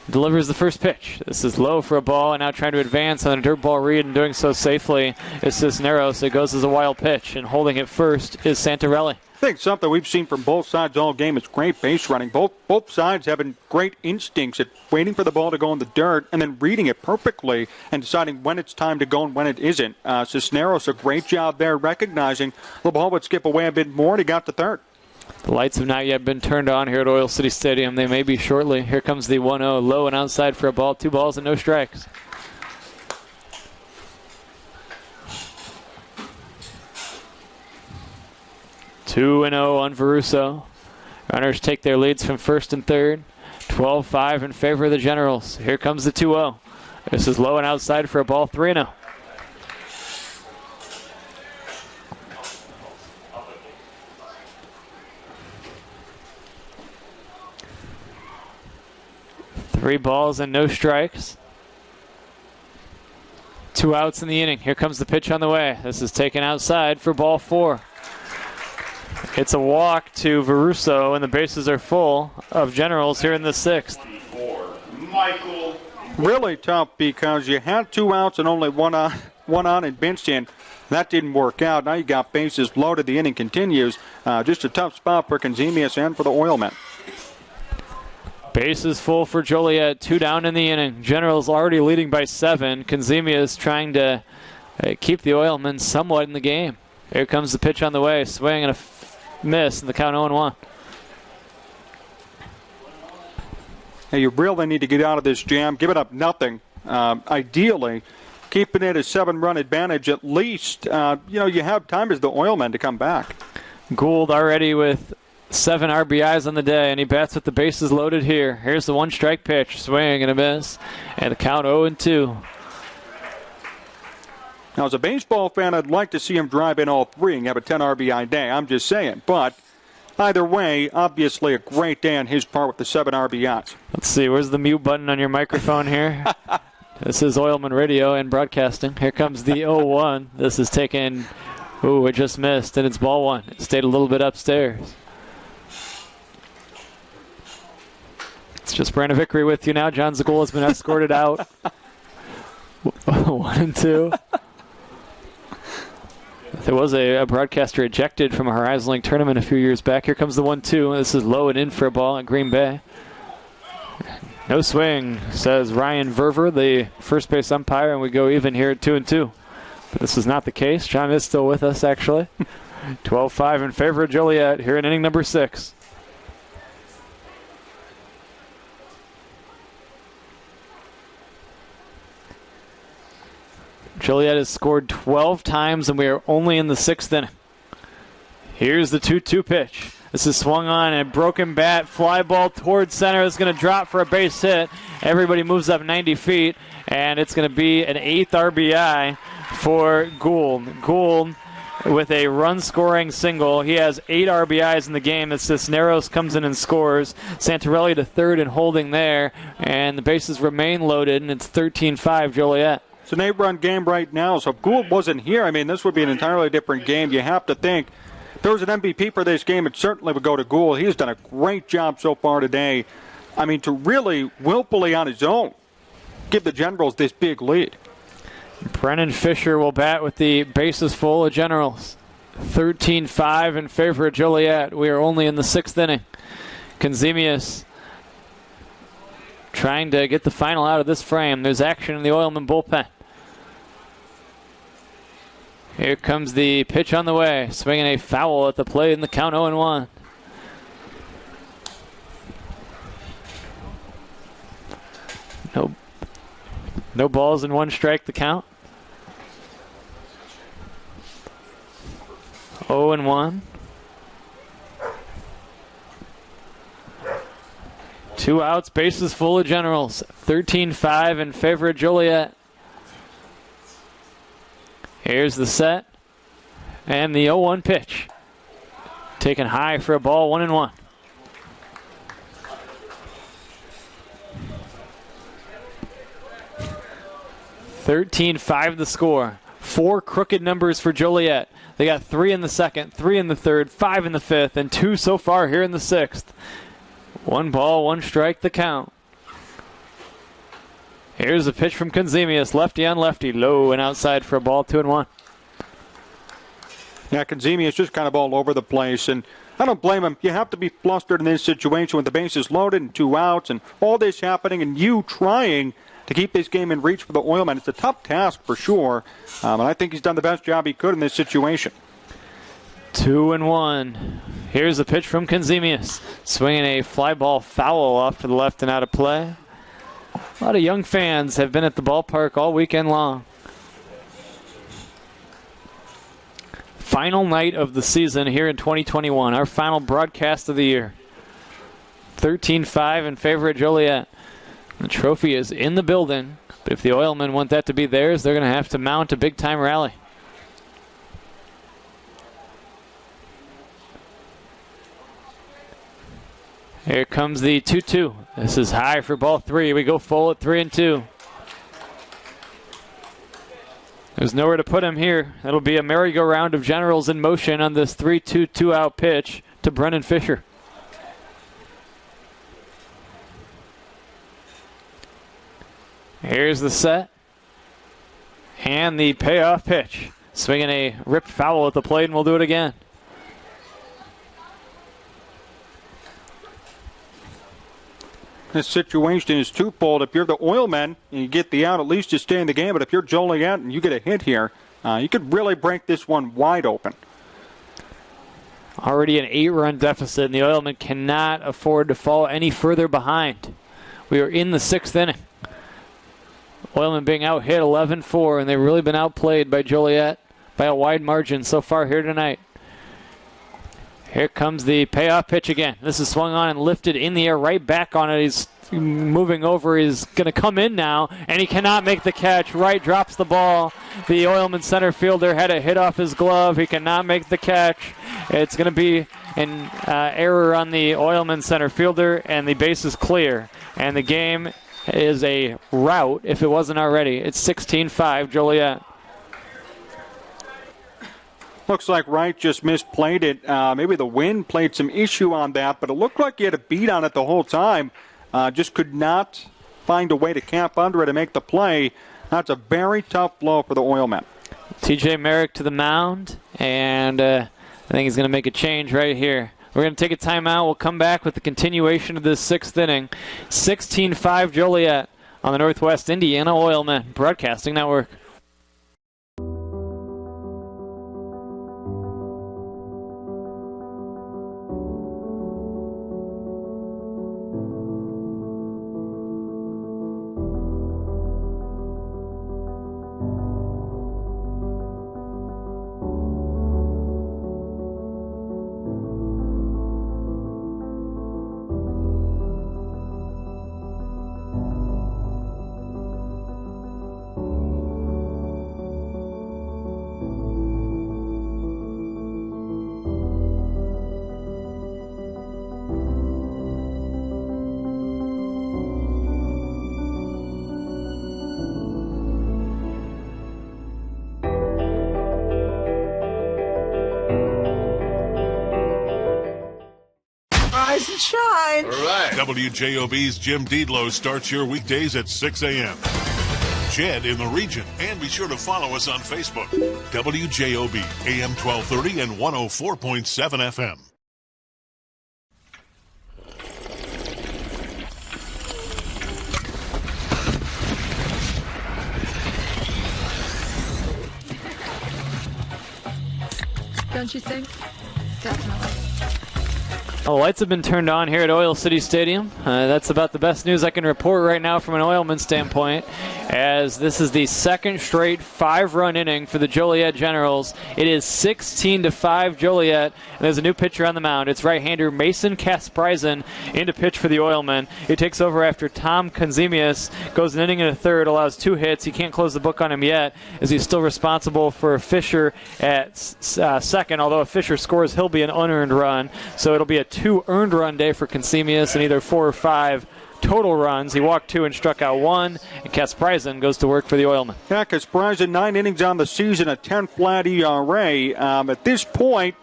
delivers the first pitch. This is low for a ball, and now trying to advance on a dirt ball read and doing so safely is Cisneros. It goes as a wild pitch, and holding it first is Santarelli. I think something we've seen from both sides all game is great base running. Both sides having great instincts at waiting for the ball to go in the dirt and then reading it perfectly and deciding when it's time to go and when it isn't. Cisneros, a great job there recognizing the ball would skip away a bit more, and he got to third. The lights have not yet been turned on here at Oil City Stadium. They may be shortly. Here comes the 1-0, low and outside for a ball. 2 balls and no strikes. Two and 0 on Veruso. Runners take their leads from first and third. 12-5 in favor of the Generals. Here comes the 2-0. This is low and outside for a ball. 3-0. Three balls and no strikes. 2 outs in the inning. Here comes the pitch on the way. This is taken outside for ball 4. It's a walk to Veruso, and the bases are full of Generals here in the 6th. Michael. Really tough because you had 2 outs and only one on and benched in. That didn't work out. Now you got bases loaded. The inning continues. Just a tough spot for Conzemius and for the Oilmen. Bases full for Joliet. 2 down in the inning. Generals already leading by 7. Conzemius trying to keep the Oilmen somewhat in the game. Here comes the pitch on the way. Swing and a miss, and the count 0-1. Hey, you really need to get out of this jam. Give it up nothing. Ideally, keeping it a 7-run advantage at least. You have time as the Oilmen to come back. Gould already with 7 RBIs on the day, and he bats with the bases loaded here. Here's the 1-strike pitch. Swing and a miss, and the count 0-2. Now, as a baseball fan, I'd like to see him drive in all 3 and have a 10 RBI day. I'm just saying. But either way, obviously a great day on his part with the 7 RBIs. Let's see. Where's the mute button on your microphone here? This is Oilman Radio and Broadcasting. Here comes the 0-1. This is taken. Ooh, it just missed, and it's ball 1. It stayed a little bit upstairs. It's just Brandon Vickery with you now. John Zagul has been escorted out. 1-2. There was a broadcaster ejected from a Horizon League tournament a few years back. Here comes the 1-2. This is low and in for a ball at Green Bay. No swing, says Ryan Verver, the first base umpire, and we go even here at 2-2. But this is not the case. John is still with us, actually. 12-5 in favor of Joliet here in inning number 6. Joliet has scored 12 times, and we are only in the 6th inning. Here's the 2-2 pitch. This is swung on, and a broken bat, fly ball towards center. It's going to drop for a base hit. Everybody moves up 90 feet, and it's going to be an 8th RBI for Gould. Gould with a run-scoring single. He has 8 RBIs in the game. It's Cisneros comes in and scores. Santorelli to third and holding there, and the bases remain loaded, and it's 13-5 Joliet. It's an 8-run game right now, so if Gould wasn't here, I mean, this would be an entirely different game. You have to think, if there was an MVP for this game, it certainly would go to Gould. He's done a great job so far today. I mean, to really willfully on his own give the Generals this big lead. Brennan Fisher will bat with the bases full of Generals. 13-5 in favor of Joliet. We are only in the 6th inning. Conzemius trying to get the final out of this frame. There's action in the Oilman bullpen. Here comes the pitch on the way. Swinging a foul at the plate in the count 0-1. No balls and 1 strike the count. 0-1. 2 outs, bases full of Generals. 13-5 in favor of Joliet. Here's the set. And the 0-1 pitch. Taken high for a ball, 1-1. $13-5 the score. 4 crooked numbers for Joliet. They got 3 in the second, 3 in the third, 5 in the fifth, and 2 so far here in the 6th. 1 ball, 1 strike the count. Here's a pitch from Conzemius. Lefty on lefty. Low and outside for a ball, 2-1. Yeah, Conzemius just kind of all over the place, and I don't blame him. You have to be flustered in this situation with the bases loaded and 2 outs and all this happening and you trying to keep this game in reach for the Oilmen. It's a tough task for sure, and I think he's done the best job he could in this situation. 2-1. Here's a pitch from Conzemius. Swinging a fly ball foul off to the left and out of play. A lot of young fans have been at the ballpark all weekend long. Final night of the season here in 2021. Our final broadcast of the year. 13-5 in favor of Joliet. The trophy is in the building, but if the Oilmen want that to be theirs, they're going to have to mount a big-time rally. Here comes the 2-2. This is high for ball 3. We go full at 3-2. There's nowhere to put him here. It'll be a merry-go-round of Generals in motion on this 3-2 2-out pitch to Brennan Fisher. Here's the set. And the payoff pitch. Swinging a ripped foul at the plate, and we'll do it again. This situation is twofold. If you're the Oilmen and you get the out, at least you stay in the game. But if you're Joliet and you get a hit here, you could really break this one wide open. Already an 8-run deficit, and the Oilmen cannot afford to fall any further behind. We are in the 6th inning. Oilmen being out hit 11-4, and they've really been outplayed by Joliet by a wide margin so far here tonight. Here comes the payoff pitch again. This is swung on and lifted in the air, right back on it. He's moving over. He's going to come in now, and he cannot make the catch. Wright drops the ball. The Oilman center fielder had a hit off his glove. He cannot make the catch. It's going to be an error on the Oilman center fielder, and the base is clear. And the game is a rout if it wasn't already. It's 16-5 Joliet. Looks like Wright just misplayed it. Maybe the wind played some issue on that, but it looked like he had a beat on it the whole time. Just could not find a way to camp under it and make the play. That's a very tough blow for the Oilmen. TJ Merrick to the mound, and I think he's going to make a change right here. We're going to take a timeout. We'll come back with the continuation of this 6th inning. 16-5 Joliet on the Northwest Indiana Oilmen Broadcasting Network. rise and shine. All right. WJOB's Jim Deedlow starts your weekdays at 6 a.m. Jed in the region. And be sure to follow us on Facebook. WJOB, AM 1230 and 104.7 FM. Don't you think? Definitely. Well, lights have been turned on here at Oil City Stadium. That's about the best news I can report right now from an Oilman standpoint, as this is the second straight 5-run inning for the Joliet Generals. It is 16-5 Joliet, and there's a new pitcher on the mound. It's right-hander Mason Kasprisen in to pitch for the Oilmen. He takes over after Tom Konzemius goes an inning and a third, allows 2 hits. He can't close the book on him yet, as he's still responsible for Fisher at second. Although if Fisher scores, he'll be an unearned run, so it'll be a 2 earned run day for Konzemius and either 4 or 5 total runs. He walked 2 and struck out 1, and Kasprisen goes to work for the Oilmen. Yeah, Kasprisen, 9 innings on the season, a 10 flat ERA. At this point,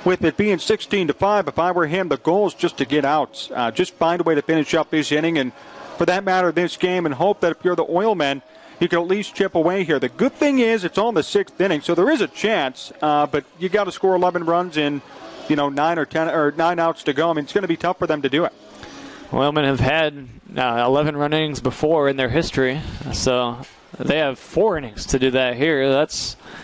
with it being 16-5, if I were him, the goal is just to get outs. Just find a way to finish up this inning, and for that matter, this game, and hope that if you're the Oilmen, you can at least chip away here. The good thing is it's on the 6th inning, so there is a chance, but you got to score 11 runs in 9 or 10 or 9 outs to go. I mean, it's going to be tough for them to do it. Oilmen have had 11 run innings before in their history, so they have 4 innings to do that here.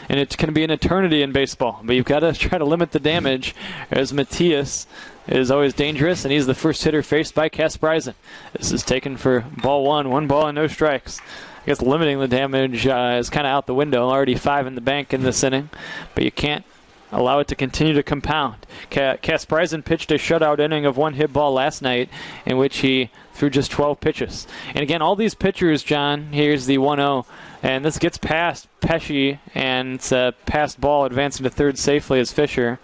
And it can be an eternity in baseball, but you've got to try to limit the damage, as Matthias is always dangerous, and he's the first hitter faced by Kasprisen. This is taken for ball 1 ball and no strikes. I guess limiting the damage is kind of out the window. Already 5 in the bank in this inning, but you can't allow it to continue to compound. Kasprisen pitched a shutout inning of 1 hit ball last night, in which he threw just 12 pitches. And again, all these pitchers, John, here's the 1-0, and this gets past Pesci, and it's a passed ball advancing to third safely as Fisher.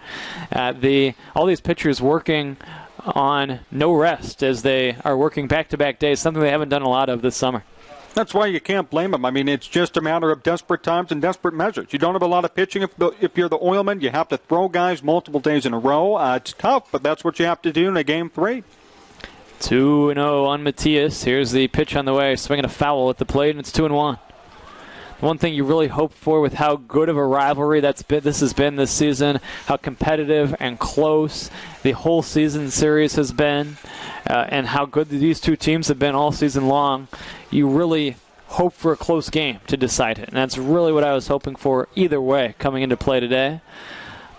All these pitchers working on no rest as they are working back-to-back days, something they haven't done a lot of this summer. That's why you can't blame them. I mean, it's just a matter of desperate times and desperate measures. You don't have a lot of pitching if you're the Oilmen. You have to throw guys multiple days in a row. It's tough, but that's what you have to do in a Game 3. 2-0 on Matthias. Here's the pitch on the way, swinging a foul at the plate, and it's 2-1. One thing you really hope for with how good of a rivalry this has been this season, how competitive and close the whole season series has been, and how good these two teams have been all season long, you really hope for a close game to decide it. And that's really what I was hoping for either way coming into play today.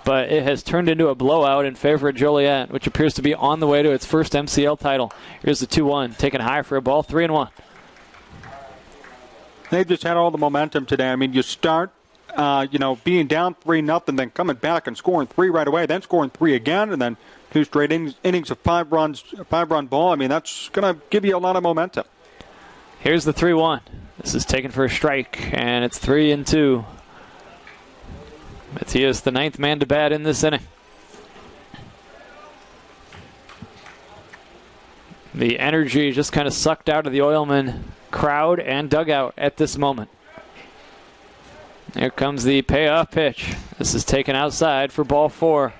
But it has turned into a blowout in favor of Joliet, which appears to be on the way to its first MCL title. Here's the 2-1, taken high for a ball, 3-1. They've just had all the momentum today. I mean, you start, being down 3-0, then coming back and scoring 3 right away, then scoring 3 again, and then 2 straight innings of 5-run ball. I mean, that's going to give you a lot of momentum. Here's the 3-1. This is taken for a strike, and it's 3-2. Matthias, the 9th man to bat in this inning. The energy just kind of sucked out of the Oilman crowd and dugout at this moment. Here comes the payoff pitch. This is taken outside for ball 4.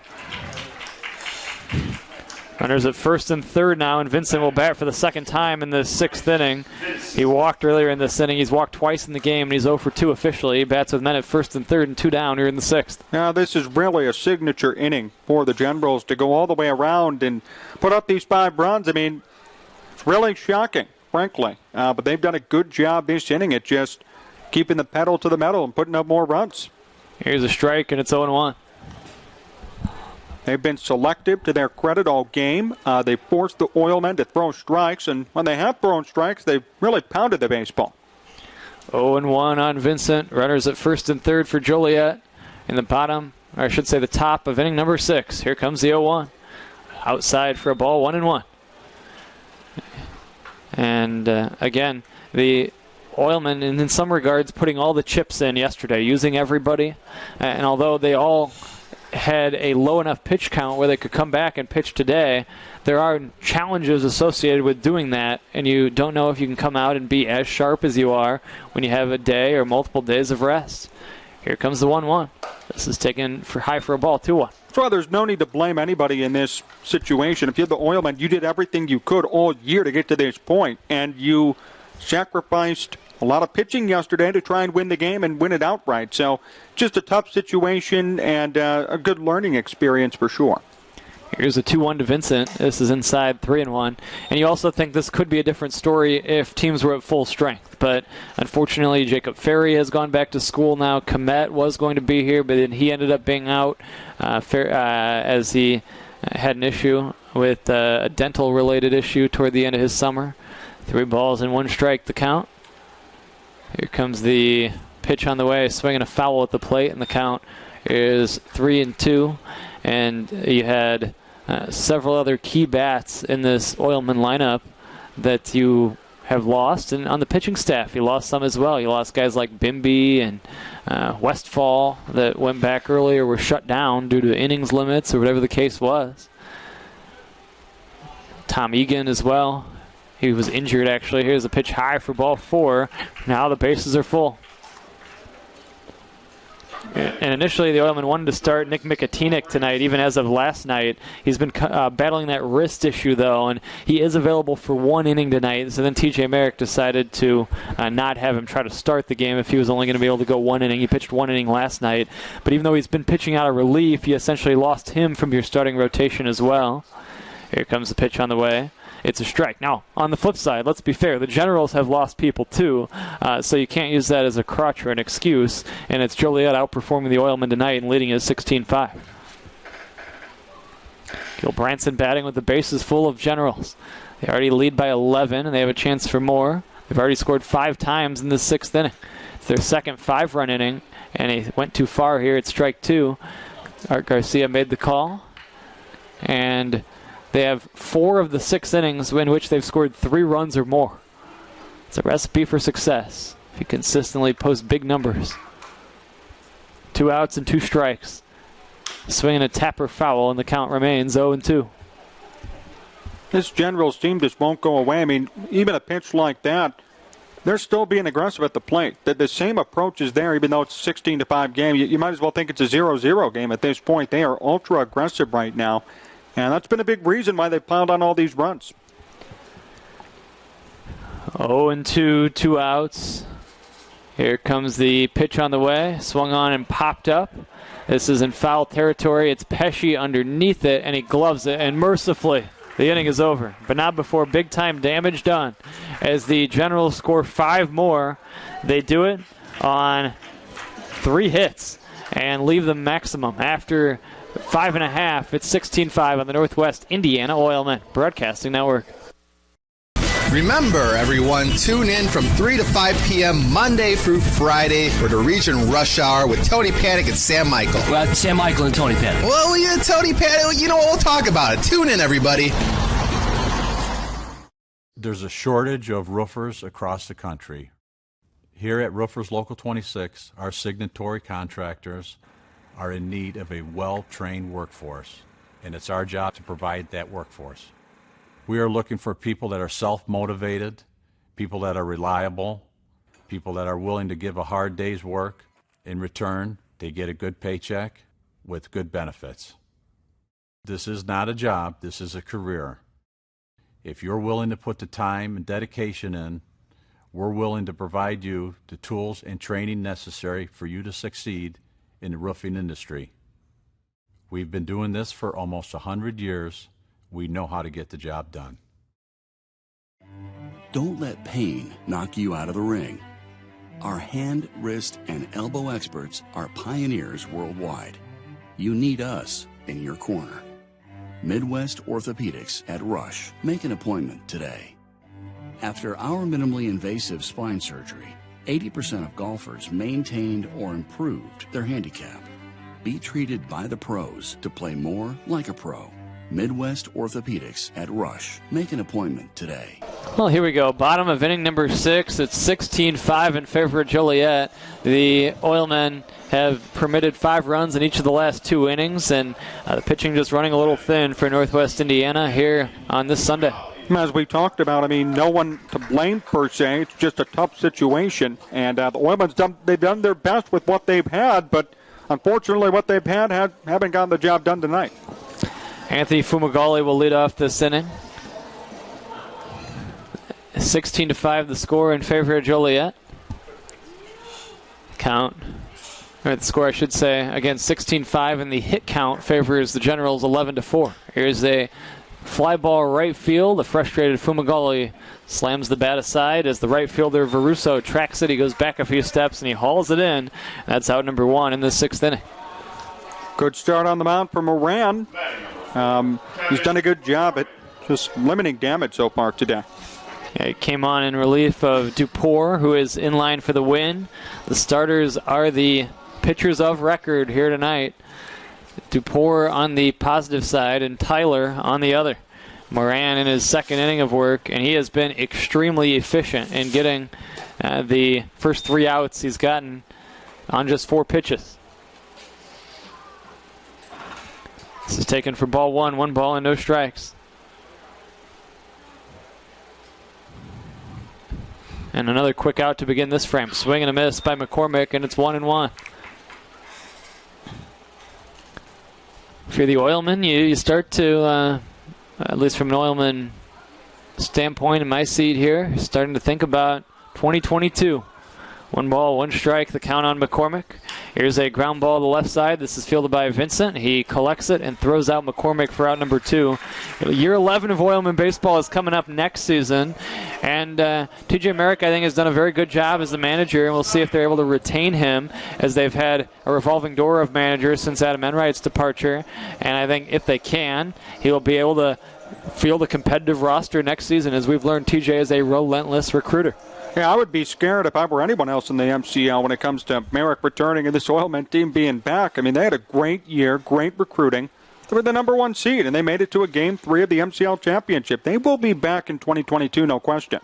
Runners at first and third now, and Vincent will bat for the second time in the 6th inning. He walked earlier in this inning. He's walked twice in the game, and he's 0 for 2 officially. He bats with men at first and third and 2 down here in the 6th. Now, this is really a signature inning for the Generals to go all the way around and put up these 5 runs. I mean, it's really shocking, frankly. But they've done a good job this inning at just keeping the pedal to the metal and putting up more runs. Here's a strike, and it's 0-1. They've been selective to their credit all game. They forced the Oilmen to throw strikes, and when they have thrown strikes, they've really pounded the baseball. 0-1 on Vincent. Runners at first and third for Joliet in the bottom, or I should say the top of inning number 6. Here comes the 0-1. Outside for a ball, 1-1. And again, the Oilmen, in some regards, putting all the chips in yesterday, using everybody. And although they all had a low enough pitch count where they could come back and pitch today, there are challenges associated with doing that, and you don't know if you can come out and be as sharp as you are when you have a day or multiple days of rest. Here comes the 1-1. This is taken for high for a ball, 2-1. That's why there's no need to blame anybody in this situation. If you're the Oilmen, you did everything you could all year to get to this point, and you sacrificed a lot of pitching yesterday to try and win the game and win it outright. So just a tough situation and a good learning experience for sure. Here's a 2-1 to Vincent. This is inside 3-1. And you also think this could be a different story if teams were at full strength. But unfortunately, Jacob Ferry has gone back to school now. Komet was going to be here, but then he ended up being out as he had an issue with a dental-related issue toward the end of his summer. 3 balls and 1 strike the count. Here comes the pitch on the way, swinging a foul at the plate, and the count is 3-2. And you had several other key bats in this Oilman lineup that you have lost. And on the pitching staff, you lost some as well. You lost guys like Bimby and Westfall that went back earlier, were shut down due to innings limits or whatever the case was. Tom Egan as well. He was injured, actually. Here's a pitch high for ball 4. Now the bases are full. And initially, the Oilmen wanted to start Nick Mikatinik tonight, even as of last night. He's been battling that wrist issue, though, and he is available for 1 inning tonight. So then T.J. Merrick decided to not have him try to start the game if he was only going to be able to go 1 inning. He pitched 1 inning last night. But even though he's been pitching out of relief, you essentially lost him from your starting rotation as well. Here comes the pitch on the way. It's a strike. Now, on the flip side, let's be fair. The Generals have lost people, too, so you can't use that as a crutch or an excuse. And it's Joliet outperforming the Oilmen tonight and leading at 16-5. Gil Branson batting with the bases full of Generals. They already lead by 11, and they have a chance for more. They've already scored 5 times in the 6th inning. It's their second 5-run inning, and he went too far here at strike 2. Art Garcia made the call, and they have 4 of the 6 innings in which they've scored 3 runs or more. It's a recipe for success if you consistently post big numbers. 2 outs and 2 strikes. Swinging a tapper foul, and the count remains 0-2. This Generals team just won't go away. I mean, even a pitch like that, they're still being aggressive at the plate. The same approach is there, even though it's a 16-5 game. You might as well think it's a 0-0 game at this point. They are ultra aggressive right now. And that's been a big reason why they've piled on all these runs. 0-2, 2 outs. Here comes the pitch on the way. Swung on and popped up. This is in foul territory. It's Pesci underneath it, and he gloves it. And mercifully, the inning is over. But not before big-time damage done. As the Generals score 5 more, they do it on 3 hits and leave the maximum after 5.5. It's 16-5 on the Northwest Indiana Oilmen Broadcasting Network. Remember, everyone, tune in from 3 to 5 p.m. Monday through Friday for the Region Rush Hour with Tony Panic and Sam Michael. Well, Sam Michael and Tony Panic. Well, yeah, Tony Panic, you know what? We'll talk about it. Tune in, everybody. There's a shortage of roofers across the country. Here at Roofers Local 26, our signatory contractors are in need of a well-trained workforce, and it's our job to provide that workforce. We are looking for people that are self-motivated, people that are reliable, people that are willing to give a hard day's work. In return, they get a good paycheck with good benefits. This is not a job, this is a career. If you're willing to put the time and dedication in, we're willing to provide you the tools and training necessary for you to succeed in the roofing industry. We've been doing this for almost 100 years. We know how to get the job done. Don't let pain knock you out of the ring. Our hand, wrist, and elbow experts are pioneers worldwide. You need us in your corner. Midwest Orthopedics at Rush. Make an appointment today. After our minimally invasive spine surgery, 80% of golfers maintained or improved their handicap. Be treated by the pros to play more like a pro. Midwest Orthopedics at Rush. Make an appointment today. Well, here we go. Bottom of inning number 6. It's 16-5 in favor of Joliet. The Oilmen have permitted 5 runs in each of the last 2 innings, and the pitching just running a little thin for Northwest Indiana here on this Sunday. As we talked about, I mean, no one to blame per se. It's just a tough situation, and the Oilmen's they've done their best with what they've had, but unfortunately, what they've had haven't gotten the job done tonight. Anthony Fumagalli will lead off this inning. 16-5 the score in favor of Joliet. The score, I should say. Again, 16-5, and the hit count favors the Generals 11-4. Here's a fly ball right field. The frustrated Fumagalli slams the bat aside as the right fielder Veruso tracks it. He goes back a few steps and he hauls it in. That's out number 1 in the 6th inning. Good start on the mound for Moran. He's done a good job at just limiting damage so far today. Yeah, he came on in relief of Dupour, who is in line for the win. The starters are the pitchers of record here tonight. Dupour on the positive side and Tyler on the other. Moran in his 2nd inning of work, and he has been extremely efficient in getting the first 3 outs he's gotten on just 4 pitches. This is taken for ball 1, 1 ball and no strikes. And another quick out to begin this frame. Swing and a miss by McCormick, and it's 1-1. If you're the Oilman, you start to, at least from an Oilman standpoint in my seat here, starting to think about 2022. 1 ball, 1 strike, the count on McCormick. Here's a ground ball to the left side. This is fielded by Vincent. He collects it and throws out McCormick for out number 2. Year 11 of Oilman baseball is coming up next season. And TJ Merrick, I think, has done a very good job as the manager, and we'll see if they're able to retain him, as they've had a revolving door of managers since Adam Enright's departure. And I think if they can, he will be able to field a competitive roster next season. As we've learned, TJ is a relentless recruiter. Yeah, I would be scared if I were anyone else in the MCL when it comes to Merrick returning and this Oilman team being back. I mean, they had a great year, great recruiting. They were the number 1 seed, and they made it to a Game 3 of the MCL Championship. They will be back in 2022, no question.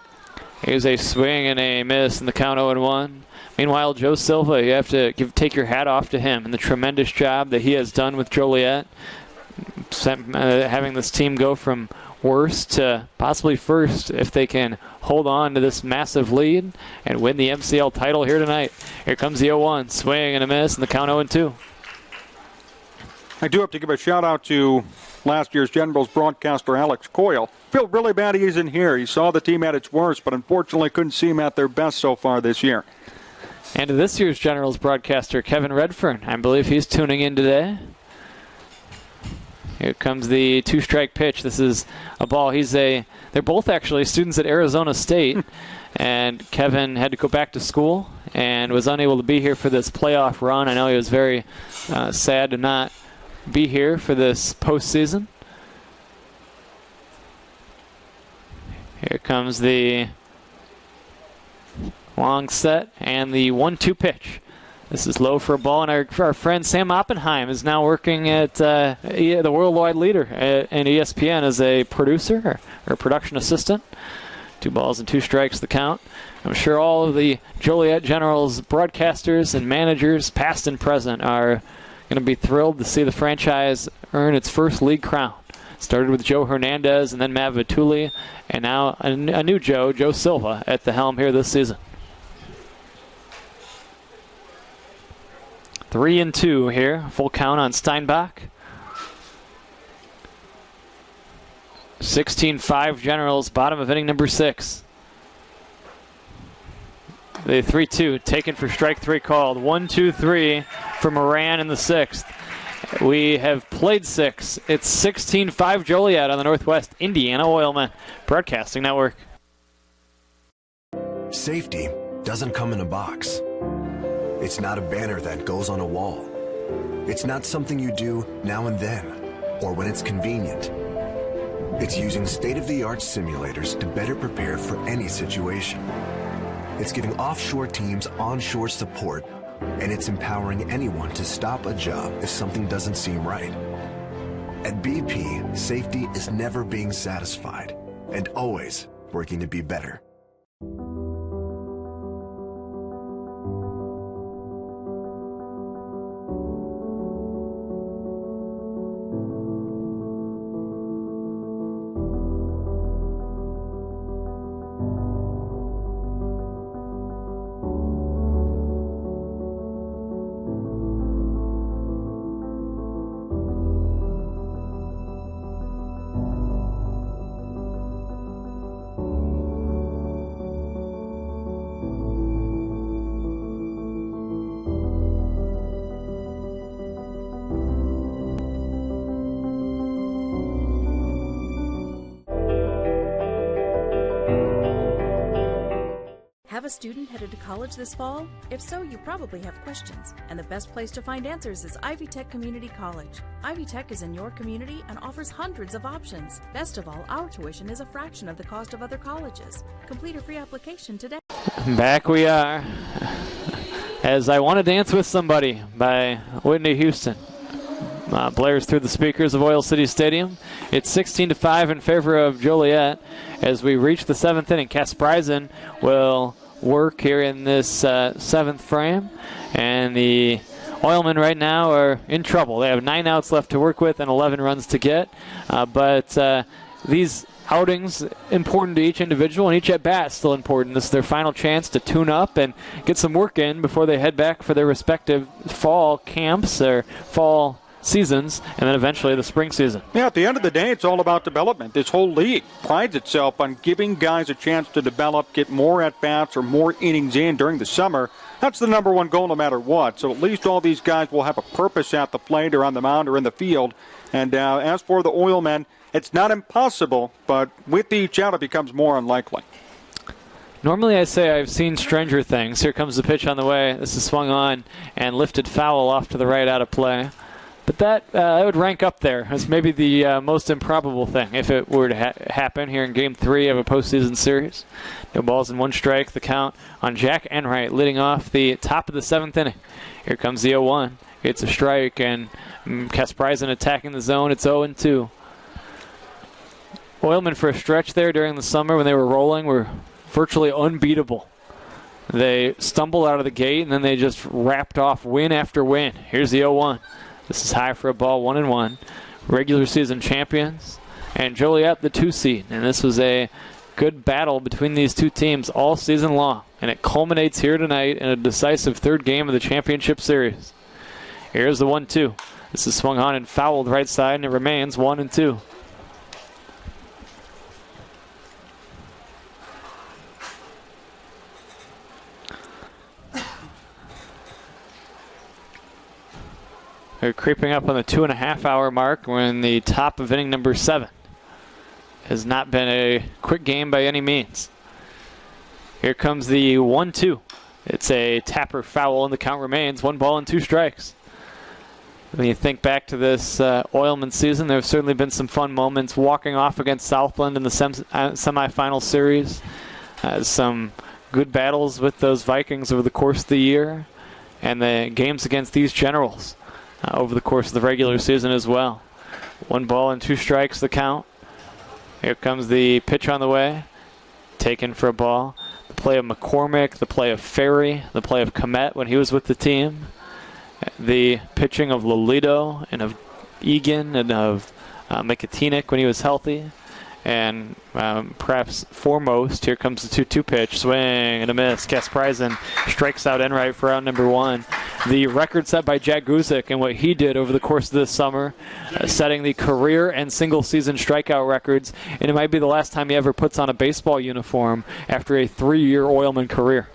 Here's a swing and a miss, and the count 0-1. Meanwhile, Joe Silva, you have to take your hat off to him and the tremendous job that he has done with Joliet, having this team go from worst to possibly first if they can hold on to this massive lead and win the MCL title here tonight. Here comes the 0-1. Swing and a miss, and the count 0-2. I do have to give a shout-out to last year's Generals broadcaster Alex Coyle. Feel really bad he isn't here. He saw the team at its worst, but unfortunately couldn't see them at their best so far this year. And to this year's Generals broadcaster, Kevin Redfern. I believe he's tuning in today. Here comes the 2-strike pitch. This is a ball. They're both actually students at Arizona State, and Kevin had to go back to school and was unable to be here for this playoff run. I know he was very sad to not be here for this postseason. Here comes the long set and the 1-2 pitch. This is low for a ball, and our friend Sam Oppenheim is now working at the worldwide leader in ESPN as a producer or production assistant. 2 balls and 2 strikes the count. I'm sure all of the Joliet Generals broadcasters and managers, past and present, are going to be thrilled to see the franchise earn its first league crown. Started with Joe Hernandez and then Matt Vituli, and now a new Joe Silva, at the helm here this season. 3-2 here. Full count on Steinbach. 16-5 Generals, bottom of inning number 6. The 3-2 taken for strike 3 called. 1-2-3 for Moran in the 6th. We have played 6. It's 16-5 Joliet on the Northwest Indiana Oilman Broadcasting Network. Safety doesn't come in a box. It's not a banner that goes on a wall. It's not something you do now and then, or when it's convenient. It's using state-of-the-art simulators to better prepare for any situation. It's giving offshore teams onshore support, and it's empowering anyone to stop a job if something doesn't seem right. At BP, safety is never being satisfied and always working to be better. a student headed to college this fall? If so, you probably have questions, and the best place to find answers is Ivy Tech Community College. Ivy Tech is in your community and offers hundreds of options. Best of all, our tuition is a fraction of the cost of other colleges. Complete a free application today. Back we are. As I Want to Dance with Somebody by Whitney Houston. Blares through the speakers of Oil City Stadium. It's 16-5 in favor of Joliet as we reach the 7th inning. Kasprisen will work here in this 7th frame, and the Oilmen right now are in trouble. They have 9 outs left to work with and 11 runs to get, but these outings important to each individual, and each at-bat still important. This is their final chance to tune up and get some work in before they head back for their respective fall camps or fall seasons, and then eventually the spring season. Yeah, at the end of the day, it's all about development. This whole league prides itself on giving guys a chance to develop, get more at-bats or more innings in during the summer. That's the number one goal no matter what. So at least all these guys will have a purpose at the plate or on the mound or in the field. And as for the Oilmen, it's not impossible, but with each out, it becomes more unlikely. Normally I say I've seen stranger things. Here comes the pitch on the way. This is swung on and lifted foul off to the right out of play. But that would rank up there as maybe the most improbable thing if it were to happen here in Game 3 of a postseason series. No balls and 1 strike. The count on Jack Enright leading off the top of the 7th inning. Here comes the 0-1. It's a strike, and Kasprisen attacking the zone. It's 0-2. Oilmen for a stretch there during the summer when they were rolling were virtually unbeatable. They stumbled out of the gate, and then they just wrapped off win after win. Here's the 0-1. This is high for a ball, 1-1. Regular season champions, and Joliet the 2 seed. And this was a good battle between these two teams all season long. And it culminates here tonight in a decisive 3rd game of the championship series. Here's the 1-2. This is swung on and fouled right side, and it remains 1-2. They're creeping up on the 2.5-hour mark. We're in the top of inning number 7. Has not been a quick game by any means. Here comes the 1-2. It's a tapper foul, and the count remains 1 ball and 2 strikes. When you think back to this Oilman season, there have certainly been some fun moments walking off against Southland in the semifinal series. Some good battles with those Vikings over the course of the year, and the games against these Generals over the course of the regular season as well. 1 ball and 2 strikes the count. Here comes the pitch on the way. Taken for a ball. The play of McCormick, the play of Ferry, the play of Komet when he was with the team. The pitching of Lolito and of Egan and of Mikatinik when he was healthy. And perhaps foremost, here comes the 2-2 pitch. Swing and a miss. Kasprisen strikes out Enright for out number 1. The record set by Jack Guzik and what he did over the course of this summer, setting the career and single-season strikeout records. And it might be the last time he ever puts on a baseball uniform after a 3-year Oilman career.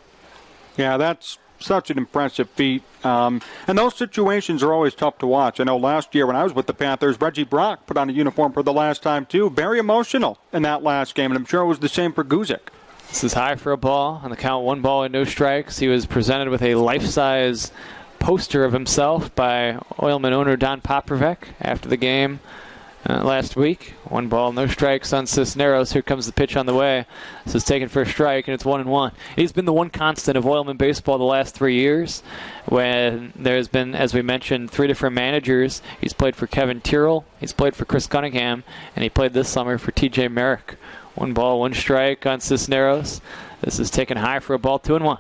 Yeah, that's such an impressive feat. And those situations are always tough to watch. I know last year when I was with the Panthers, Reggie Brock put on a uniform for the last time, too. Very emotional in that last game, and I'm sure it was the same for Guzik. This is high for a ball. On the count, 1 ball and no strikes. He was presented with a life-size poster of himself by Oilman owner Don Popovec after the game last week. 1 ball, no strikes on Cisneros. Here comes the pitch on the way. This is taken for a strike, and it's 1-1. He's been the one constant of Oilman baseball the last 3 years, when there's been, as we mentioned, 3 different managers. He's played for Kevin Tyrrell, he's played for Chris Cunningham, and he played this summer for TJ Merrick. 1 ball, 1 strike on Cisneros. This is taken high for a ball, 2-1.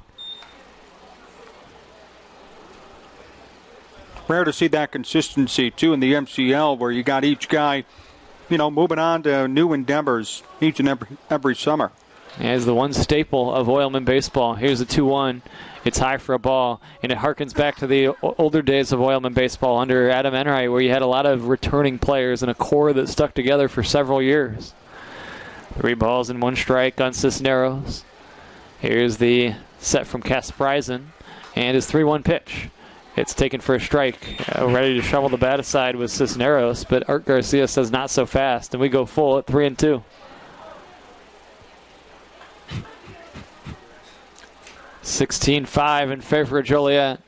Rare to see that consistency, too, in the MCL, where you got each guy, moving on to new endeavors each and every summer. Yeah, he's the one staple of Oilman baseball. Here's a 2-1. It's high for a ball, and it harkens back to the older days of Oilman baseball under Adam Enright, where you had a lot of returning players and a core that stuck together for several years. 3 balls and 1 strike on Cisneros. Here's the set from Kasprisen, and his 3-1 pitch. It's taken for a strike. Ready to shovel the bat aside with Cisneros, but Art Garcia says not so fast, and we go full at 3-2. 16-5 in favor of Joliet.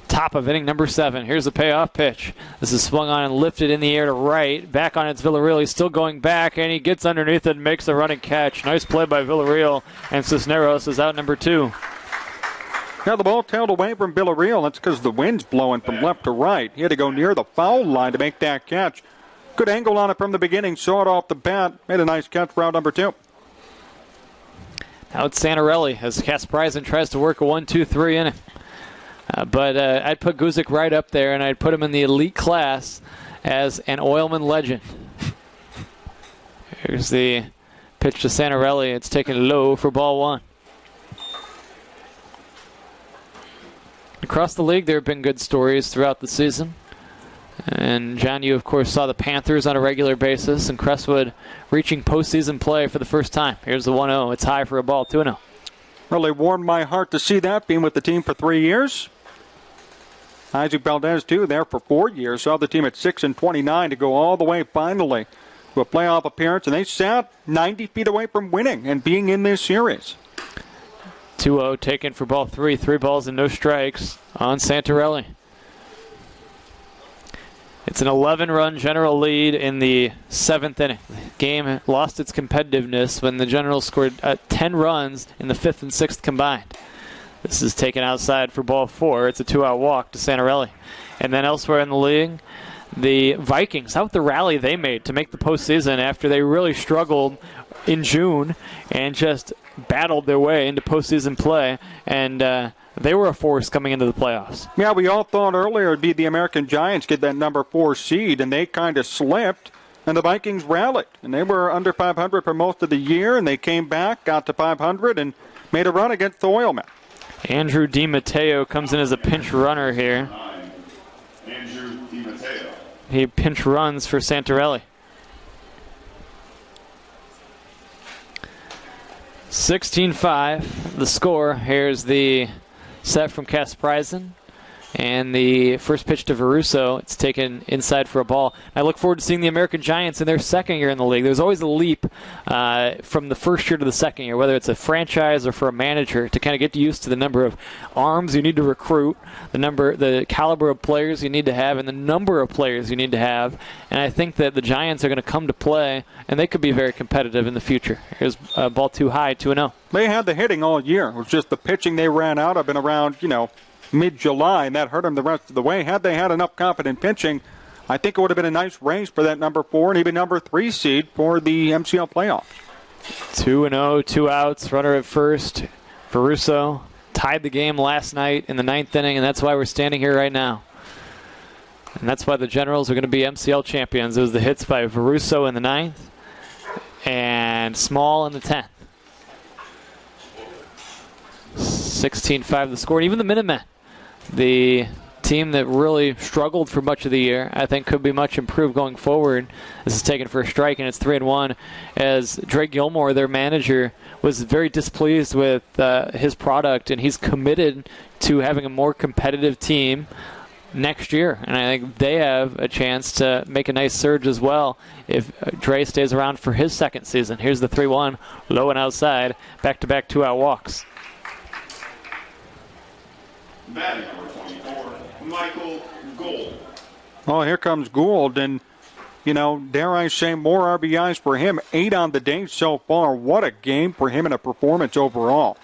Top of inning number 7. Here's the payoff pitch. This is swung on and lifted in the air to right. Back on it's Villarreal. He's still going back, and he gets underneath it and makes a running catch. Nice play by Villarreal, and Cisneros is out number 2. Now the ball tailed away from Villarreal. That's because the wind's blowing from left to right. He had to go near the foul line to make that catch. Good angle on it from the beginning. Saw it off the bat. Made a nice catch for out number 2. Now it's Santarelli as Kasparisen tries to work a 1-2-3 inning. But I'd put Guzik right up there, and I'd put him in the elite class as an Oilman legend. Here's the pitch to Santarelli. It's taken low for ball 1. Across the league, there have been good stories throughout the season. And, John, you, of course, saw the Panthers on a regular basis, and Crestwood reaching postseason play for the first time. Here's the 1-0. It's high for a ball, 2-0. Really warmed my heart to see that, being with the team for 3 years. Isaac Valdez, too, there for 4 years. Saw the team at 6-29 to go all the way finally to a playoff appearance, and they sat 90 feet away from winning and being in this series. 2-0 taken for ball 3. 3 balls and no strikes on Santarelli. It's an 11-run General lead in the 7th inning. The game lost its competitiveness when the Generals scored 10 runs in the 5th and 6th combined. This is taken outside for ball 4. It's a 2-out walk to Santarelli. And then elsewhere in the league, the Vikings, how about the rally they made to make the postseason after they really struggled in June and just battled their way into postseason play, and they were a force coming into the playoffs. Yeah, we all thought earlier it would be the American Giants get that number 4 seed, and they kind of slipped, and the Vikings rallied. And they were under 500 for most of the year, and they came back, got to 500, and made a run against the Oilmen. Andrew DiMatteo comes in as a pinch runner here. Andrew DiMatteo. He pinch runs for Santarelli. 16-5, the score. Here's the set from Kasparisen. And the first pitch to Veruso, it's taken inside for a ball. I look forward to seeing the American Giants in their second year in the league. There's always a leap from the first year to the second year, whether it's a franchise or for a manager, to kind of get used to the number of arms you need to recruit, the caliber of players you need to have, and the number of players you need to have. And I think that the Giants are going to come to play, and they could be very competitive in the future. Here's ball 2 high, 2-0. They had the hitting all year. It was just the pitching they ran out of in around, mid-July, and that hurt them the rest of the way. Had they had enough competent pitching, I think it would have been a nice race for that number 4 and even number 3 seed for the MCL playoffs. 2-0, 2 outs, runner at first. Veruso tied the game last night in the 9th inning, and that's why we're standing here right now. And that's why the Generals are going to be MCL champions. It was the hits by Veruso in the 9th and Small in the 10th. 16-5 the score. And even the Minutemen, the team that really struggled for much of the year, I think could be much improved going forward. This is taken for a strike, and it's 3-1 as Drake Gilmore, their manager, was very displeased with his product, and he's committed to having a more competitive team next year. And I think they have a chance to make a nice surge as well if Dre stays around for his second season. Here's the 3-1, low and outside, back-to-back 2-out walks. Batting number 24, Michael Gould. Oh, here comes Gould, and, dare I say, more RBIs for him. 8 on the day so far. What a game for him and a performance overall.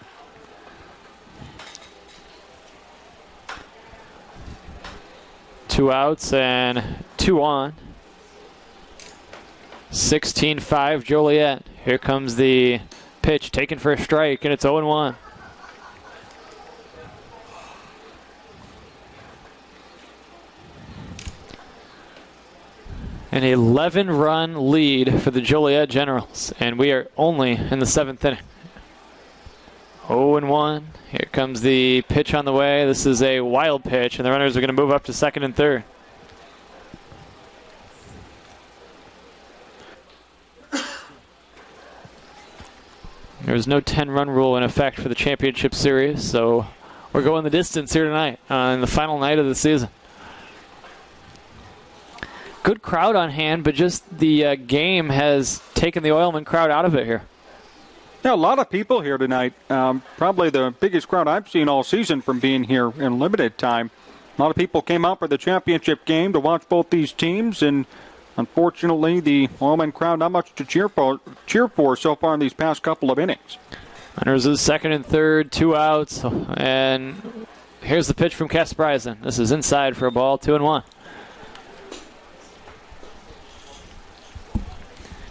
Two outs and 2 on. 16-5 Joliet. Here comes the pitch taken for a strike, and it's 0-1. An 11-run lead for the Joliet Generals, and we are only in the 7th inning. 0-1. Here comes the pitch on the way. This is a wild pitch, and the runners are going to move up to second and third. There's no 10-run rule in effect for the championship series, so we're going the distance here tonight on the final night of the season. Good crowd on hand, but just the game has taken the Oilman crowd out of it here. Yeah, a lot of people here tonight. Probably the biggest crowd I've seen all season from being here in limited time. A lot of people came out for the championship game to watch both these teams, and unfortunately, the Oilman crowd not much to cheer for so far in these past couple of innings. Runners is second and third, 2 outs, and here's the pitch from Kasparisen. This is inside for a ball, 2-1.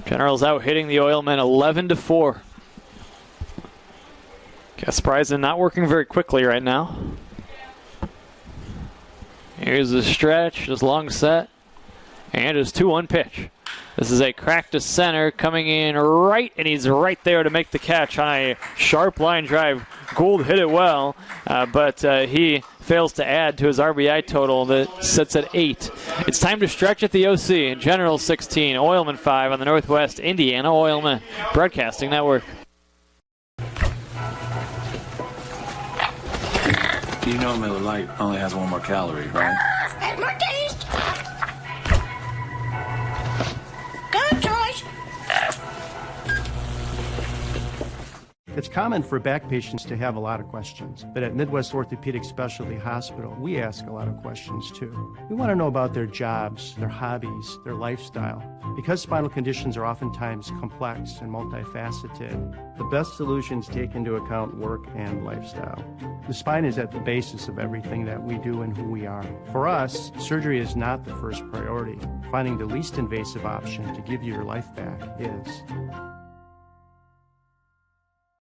Generals out hitting the Oilmen 11-4. Kasparisen not working very quickly right now. Here's the stretch, his long set, and his 2-1 pitch. This is a crack to center, coming in right, and he's right there to make the catch on a sharp line drive. Gould hit it well, but he fails to add to his RBI total that sits at 8. It's time to stretch at the OC. General 16, Oilman 5 on the Northwest Indiana Oilman Broadcasting Network. You know Miller Lite only has 1 more calorie, right? And more taste. Good choice. It's common for back patients to have a lot of questions, but at Midwest Orthopedic Specialty Hospital, we ask a lot of questions too. We want to know about their jobs, their hobbies, their lifestyle. Because spinal conditions are oftentimes complex and multifaceted, the best solutions take into account work and lifestyle. The spine is at the basis of everything that we do and who we are. For us, surgery is not the first priority. Finding the least invasive option to give you your life back is.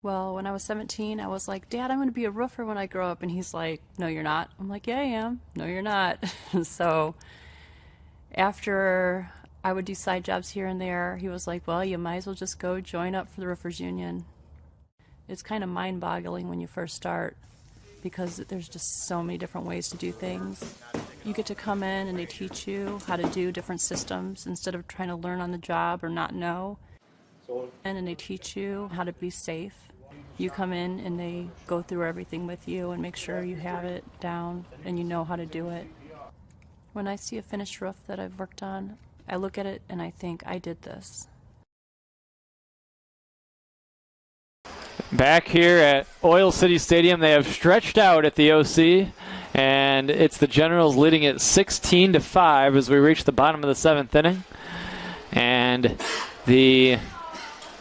Well, when I was 17, I was like, Dad, I'm going to be a roofer when I grow up. And he's like, no, you're not. I'm like, yeah, I am. No, you're not. So after I would do side jobs here and there, he was like, well, you might as well just go join up for the Roofers Union. It's kind of mind-boggling when you first start because there's just so many different ways to do things. You get to come in and they teach you how to do different systems instead of trying to learn on the job or not know. And they teach you how to be safe. You come in and they go through everything with you and make sure you have it down and you know how to do it. When I see a finished roof that I've worked on, I look at it and I think, I did this. Back here at Oil City Stadium, they have stretched out at the OC, and it's the Generals leading it 16-5 as we reach the bottom of the 7th inning. And the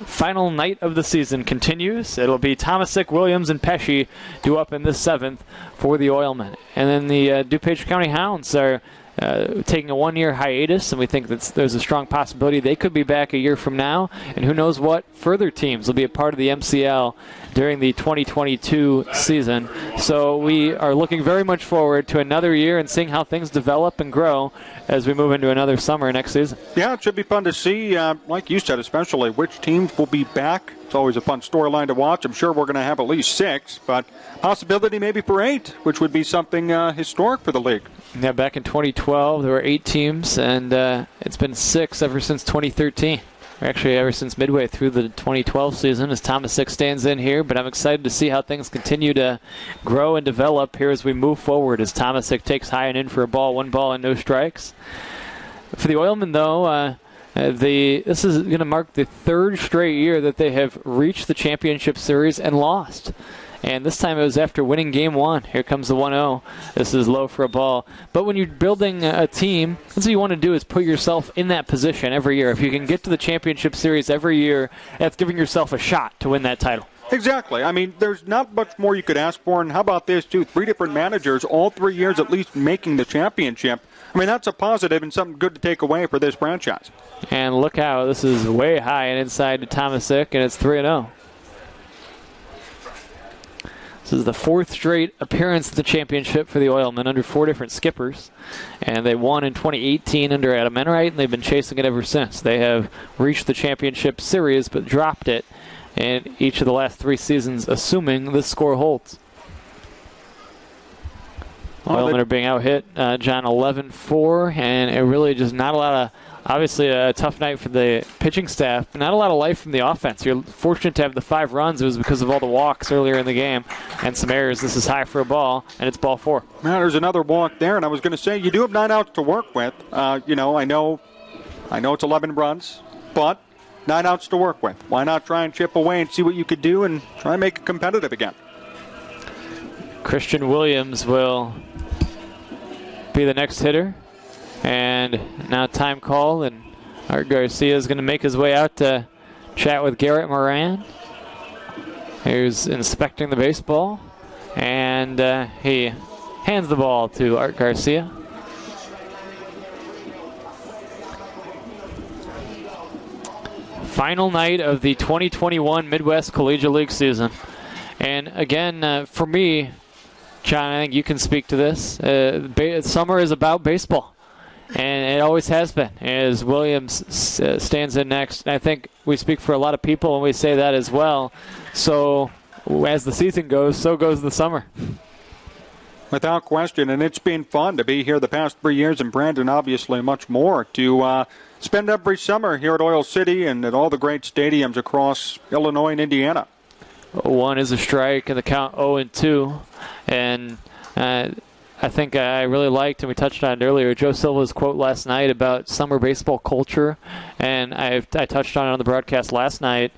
final night of the season continues. It'll be Tomasic, Williams, and Pesci due up in this 7th for the Oilmen. And then the DuPage County Hounds are taking a 1-year hiatus, and we think that there's a strong possibility they could be back a year from now. And who knows what further teams will be a part of the MCL during the 2022 season. So we are looking very much forward to another year and seeing how things develop and grow as we move into another summer next season. Yeah, it should be fun to see, like you said, especially which teams will be back. It's always a fun storyline to watch. I'm sure we're going to have at least 6, but possibility maybe for 8, which would be something historic for the league. Yeah, back in 2012, there were 8 teams, and it's been 6 ever since 2013. Actually, ever since midway through the 2012 season, as Tomasic stands in here. But I'm excited to see how things continue to grow and develop here as we move forward, as Tomasic takes high and in for a ball, 1 ball and no strikes. For the Oilmen, though, this is going to mark the 3rd straight year that they have reached the championship series and lost. And this time it was after winning game 1. Here comes the 1-0. This is low for a ball. But when you're building a team, that's what you want to do, is put yourself in that position every year. If you can get to the championship series every year, that's giving yourself a shot to win that title. Exactly. I mean, there's not much more you could ask for. And how about this, too? 3 different managers, all 3 years at least making the championship. I mean, that's a positive and something good to take away for this franchise. And look how this is way high and inside to Tomasic, and it's 3-0. This is the 4th straight appearance at the championship for the Oilmen under 4 different skippers. And they won in 2018 under Adam Enright, and they've been chasing it ever since. They have reached the championship series but dropped it in each of the last 3 seasons, assuming this score holds. Oilmen are being out-hit, John, 11-4, and it really just not a lot of, obviously a tough night for the pitching staff, but not a lot of life from the offense. You're fortunate to have the 5 runs. It was because of all the walks earlier in the game and some errors. This is high for a ball, and it's ball 4. Well, there's another walk there, and I was going to say, you do have 9 outs to work with. I know it's 11 runs, but 9 outs to work with. Why not try and chip away and see what you could do and try and make it competitive again? Christian Williams will be the next hitter. And now time call, and Art Garcia is going to make his way out to chat with Garrett Moran. He's inspecting the baseball, and he hands the ball to Art Garcia. Final night of the 2021 Midwest Collegiate League season. And again, for me, John, I think you can speak to this. Summer is about baseball, and it always has been, as Williams stands in next. And I think we speak for a lot of people when we say that as well. So as the season goes, so goes the summer. Without question, and it's been fun to be here the past 3 years, and Brandon obviously much more, to spend every summer here at Oil City and at all the great stadiums across Illinois and Indiana. 1 is a strike, and the count 0-2. And I think I really liked, and we touched on it earlier, Joe Silva's quote last night about summer baseball culture. And I touched on it on the broadcast last night,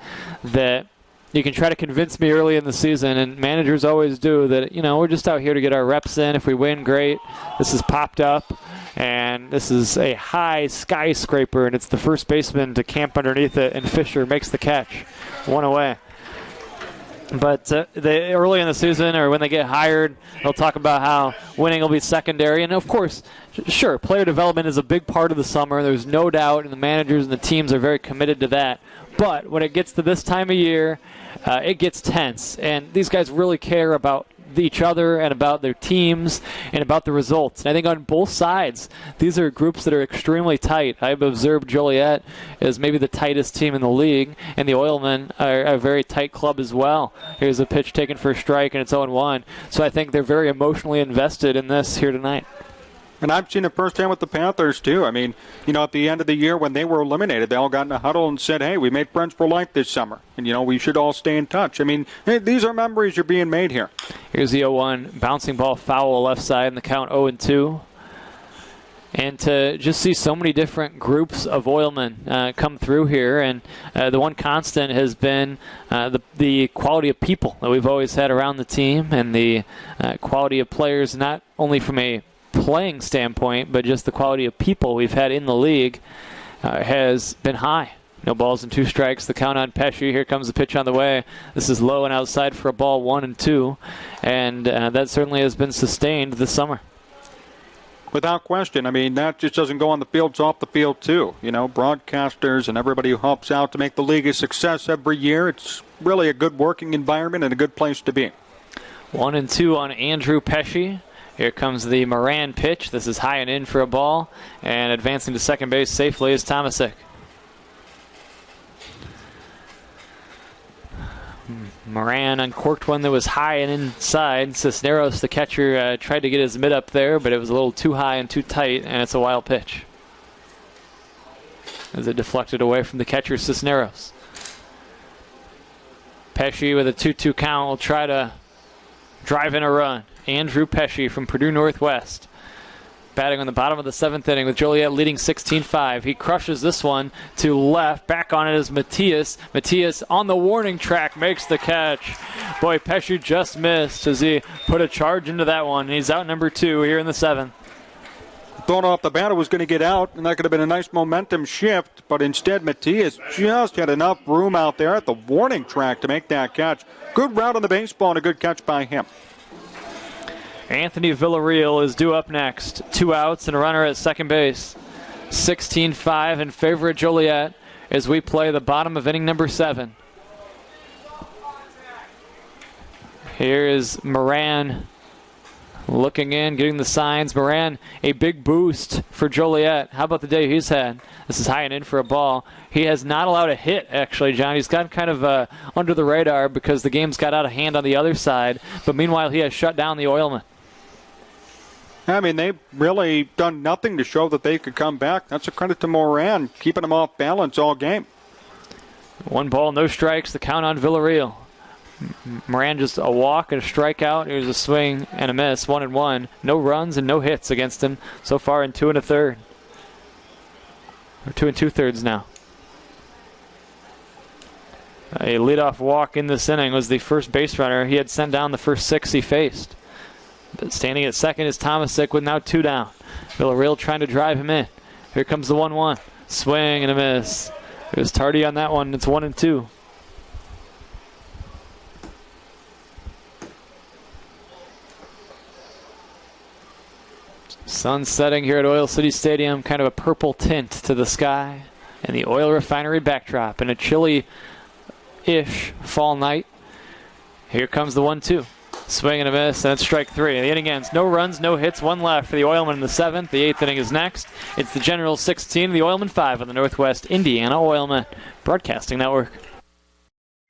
that you can try to convince me early in the season, and managers always do, that, we're just out here to get our reps in. If we win, great. This is popped up, and this is a high skyscraper, and it's the first baseman to camp underneath it, and Fisher makes the catch. 1 away. But early in the season, or when they get hired, they'll talk about how winning will be secondary. And, of course, sure, player development is a big part of the summer. There's no doubt, and the managers and the teams are very committed to that. But when it gets to this time of year, it gets tense. And these guys really care about each other and about their teams and about the results. And I think on both sides, these are groups that are extremely tight. I've observed Joliet as maybe the tightest team in the league, and the Oilmen are a very tight club as well. Here's a pitch taken for a strike, and it's 0-1. So I think they're very emotionally invested in this here tonight. And I've seen it firsthand with the Panthers, too. I mean, at the end of the year when they were eliminated, they all got in a huddle and said, hey, we made friends for life this summer. And, we should all stay in touch. I mean, these are memories you're being made here. Here's the 0-1. Bouncing ball foul left side, and the count 0-2. And to just see so many different groups of Oilmen come through here. And the one constant has been the quality of people that we've always had around the team, and the quality of players, not only from a playing standpoint, but just the quality of people we've had in the league has been high. No balls and 2 strikes. The count on Pesci. Here comes the pitch on the way. This is low and outside for a ball, 1-2. And that certainly has been sustained this summer. Without question. I mean, that just doesn't go on the field, it's off the field, too. Broadcasters and everybody who helps out to make the league a success every year. It's really a good working environment and a good place to be. 1-2 on Andrew Pesci. Here comes the Moran pitch. This is high and in for a ball. And advancing to second base safely is Tomasic. Moran uncorked one that was high and inside. Cisneros, the catcher, tried to get his mitt up there, but it was a little too high and too tight, and it's a wild pitch. As it deflected away from the catcher, Cisneros. Pesci with a 2-2 count will try to drive in a run. Andrew Pesci from Purdue Northwest, batting on the bottom of the 7th inning with Joliet leading 16-5. He crushes this one to left. Back on it is Matias. Matias on the warning track makes the catch. Boy, Pesci just missed as he put a charge into that one. He's out number 2 here in the 7th. Thought off the bat it was going to get out, and that could have been a nice momentum shift, but instead Matias just had enough room out there at the warning track to make that catch. Good route on the baseball and a good catch by him. Anthony Villarreal is due up next. 2 outs and a runner at second base. 16-5 in favor of Joliet as we play the bottom of inning number 7. Here is Moran looking in, getting the signs. Moran, a big boost for Joliet. How about the day he's had? This is high and in for a ball. He has not allowed a hit, actually, John. He's gotten kind of under the radar because the game's got out of hand on the other side. But meanwhile, he has shut down the Oilmen. I mean, they've really done nothing to show that they could come back. That's a credit to Moran, keeping them off balance all game. 1 ball, no strikes. The count on Villarreal. Moran just a walk and a strikeout. Here's a swing and a miss, 1-1. No runs and no hits against him so far in 2 1/3. Or 2 2/3 now. A leadoff walk in this inning was the first base runner. He had sent down the first 6 he faced. But standing at second is Tomasic with now 2 down. Villarreal trying to drive him in. Here comes the 1-1. Swing and a miss. It was tardy on that one. It's 1-2. Sun setting here at Oil City Stadium, kind of a purple tint to the sky, and the oil refinery backdrop in a chilly-ish fall night. Here comes the 1-2. Swing and a miss, and it's strike 3. The inning ends. No runs, no hits, 1 left for the Oilmen in the 7th. The 8th inning is next. It's the Generals 16, the Oilmen 5 on the Northwest Indiana Oilmen Broadcasting Network.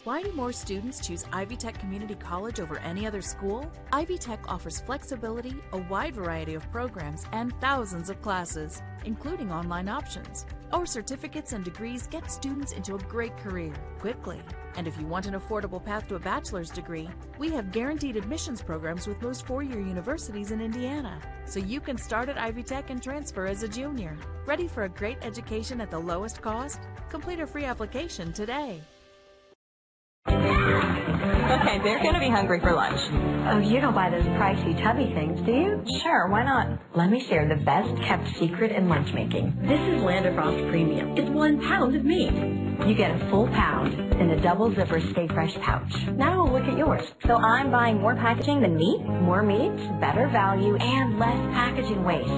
Why do more students choose Ivy Tech Community College over any other school? Ivy Tech offers flexibility, a wide variety of programs, and thousands of classes, including online options. Our certificates and degrees get students into a great career quickly. And if you want an affordable path to a bachelor's degree, we have guaranteed admissions programs with most four-year universities in Indiana. So you can start at Ivy Tech and transfer as a junior. Ready for a great education at the lowest cost? Complete a free application today. Okay, they're gonna be hungry for lunch. Oh, you don't buy those pricey tubby things, do you? Sure, why not? Let me share the best kept secret in lunch making. This is Land Frost Premium. It's 1 pound of meat. You get a full pound in a double zipper Stay Fresh pouch. Now look at yours. So I'm buying more packaging than meat? More meat, better value, and less packaging waste.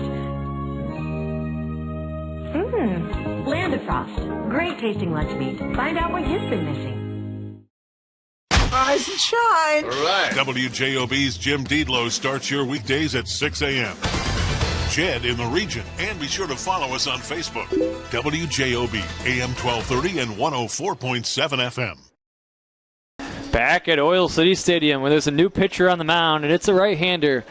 Land Frost. Great tasting lunch meat. Find out what you've been missing. Rise and shine. All right. WJOB's Jim Deedlow starts your weekdays at 6 a.m. Jed in the region. And be sure to follow us on Facebook. WJOB, AM 1230 and 104.7 FM. Back at Oil City Stadium, where there's a new pitcher on the mound, and it's a right-hander,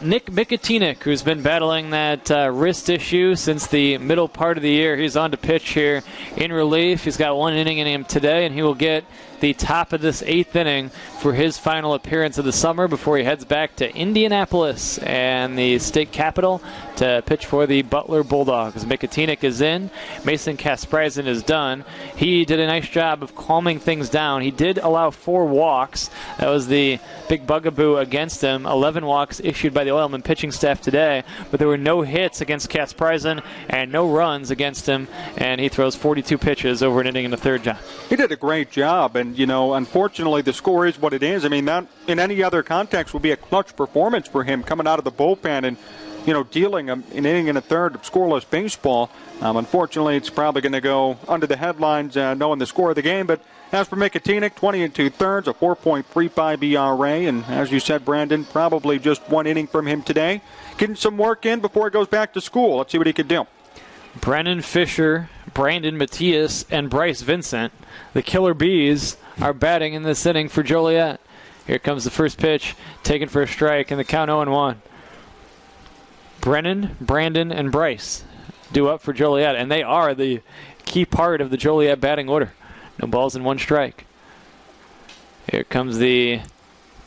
Nick Mikatinik, who's been battling that wrist issue since the middle part of the year. He's on to pitch here in relief. He's got 1 inning in him today, and he will get the top of this 8th inning for his final appearance of the summer before he heads back to Indianapolis and the state capital to pitch for the Butler Bulldogs. Mikatinik is in. Mason Kasprzyzyn is done. He did a nice job of calming things down. He did allow 4 walks. That was the big bugaboo against him. 11 walks issued by the Oilman pitching staff today, but there were no hits against Kasprzyzyn and no runs against him, and he throws 42 pitches over an inning in the 3rd, John. He did a great job, and, you know, unfortunately the score is what it is. I mean, that in any other context would be a clutch performance for him coming out of the bullpen and, you know, dealing an inning and a third of scoreless baseball. Unfortunately, it's probably going to go under the headlines knowing the score of the game. But as for Mikatinik, 20 2/3, a 4.35 ERA. And as you said, Brandon, probably just 1 inning from him today. Getting some work in before he goes back to school. Let's see what he could do. Brennan Fisher, Brandon Matias, and Bryce Vincent, the Killer Bees, are batting in this inning for Joliet. Here comes the first pitch, taken for a strike, and the count 0-1. Brennan, Brandon, and Bryce due up for Joliet, and they are the key part of the Joliet batting order. No balls and 1 strike. Here comes the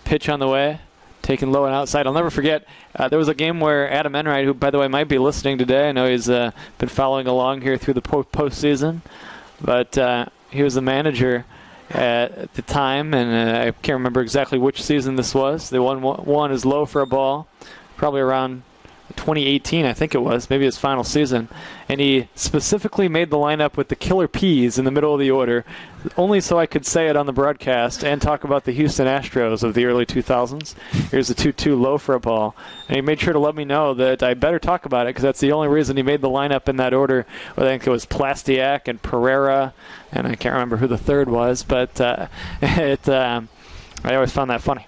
pitch on the way, taken low and outside. I'll never forget, there was a game where Adam Enright, who, by the way, might be listening today. I know he's been following along here through the postseason, but he was the manager at the time, and I can't remember exactly which season this was. They won is low for a ball, probably around 2018, I think it was, maybe his final season, and he specifically made the lineup with the Killer Peas in the middle of the order, only so I could say it on the broadcast and talk about the Houston Astros of the early 2000s. Here's the 2-2 low for a ball, and he made sure to let me know that I better talk about it because that's the only reason he made the lineup in that order. I think it was Plastiak and Pereira, and I can't remember who the third was, but I always found that funny.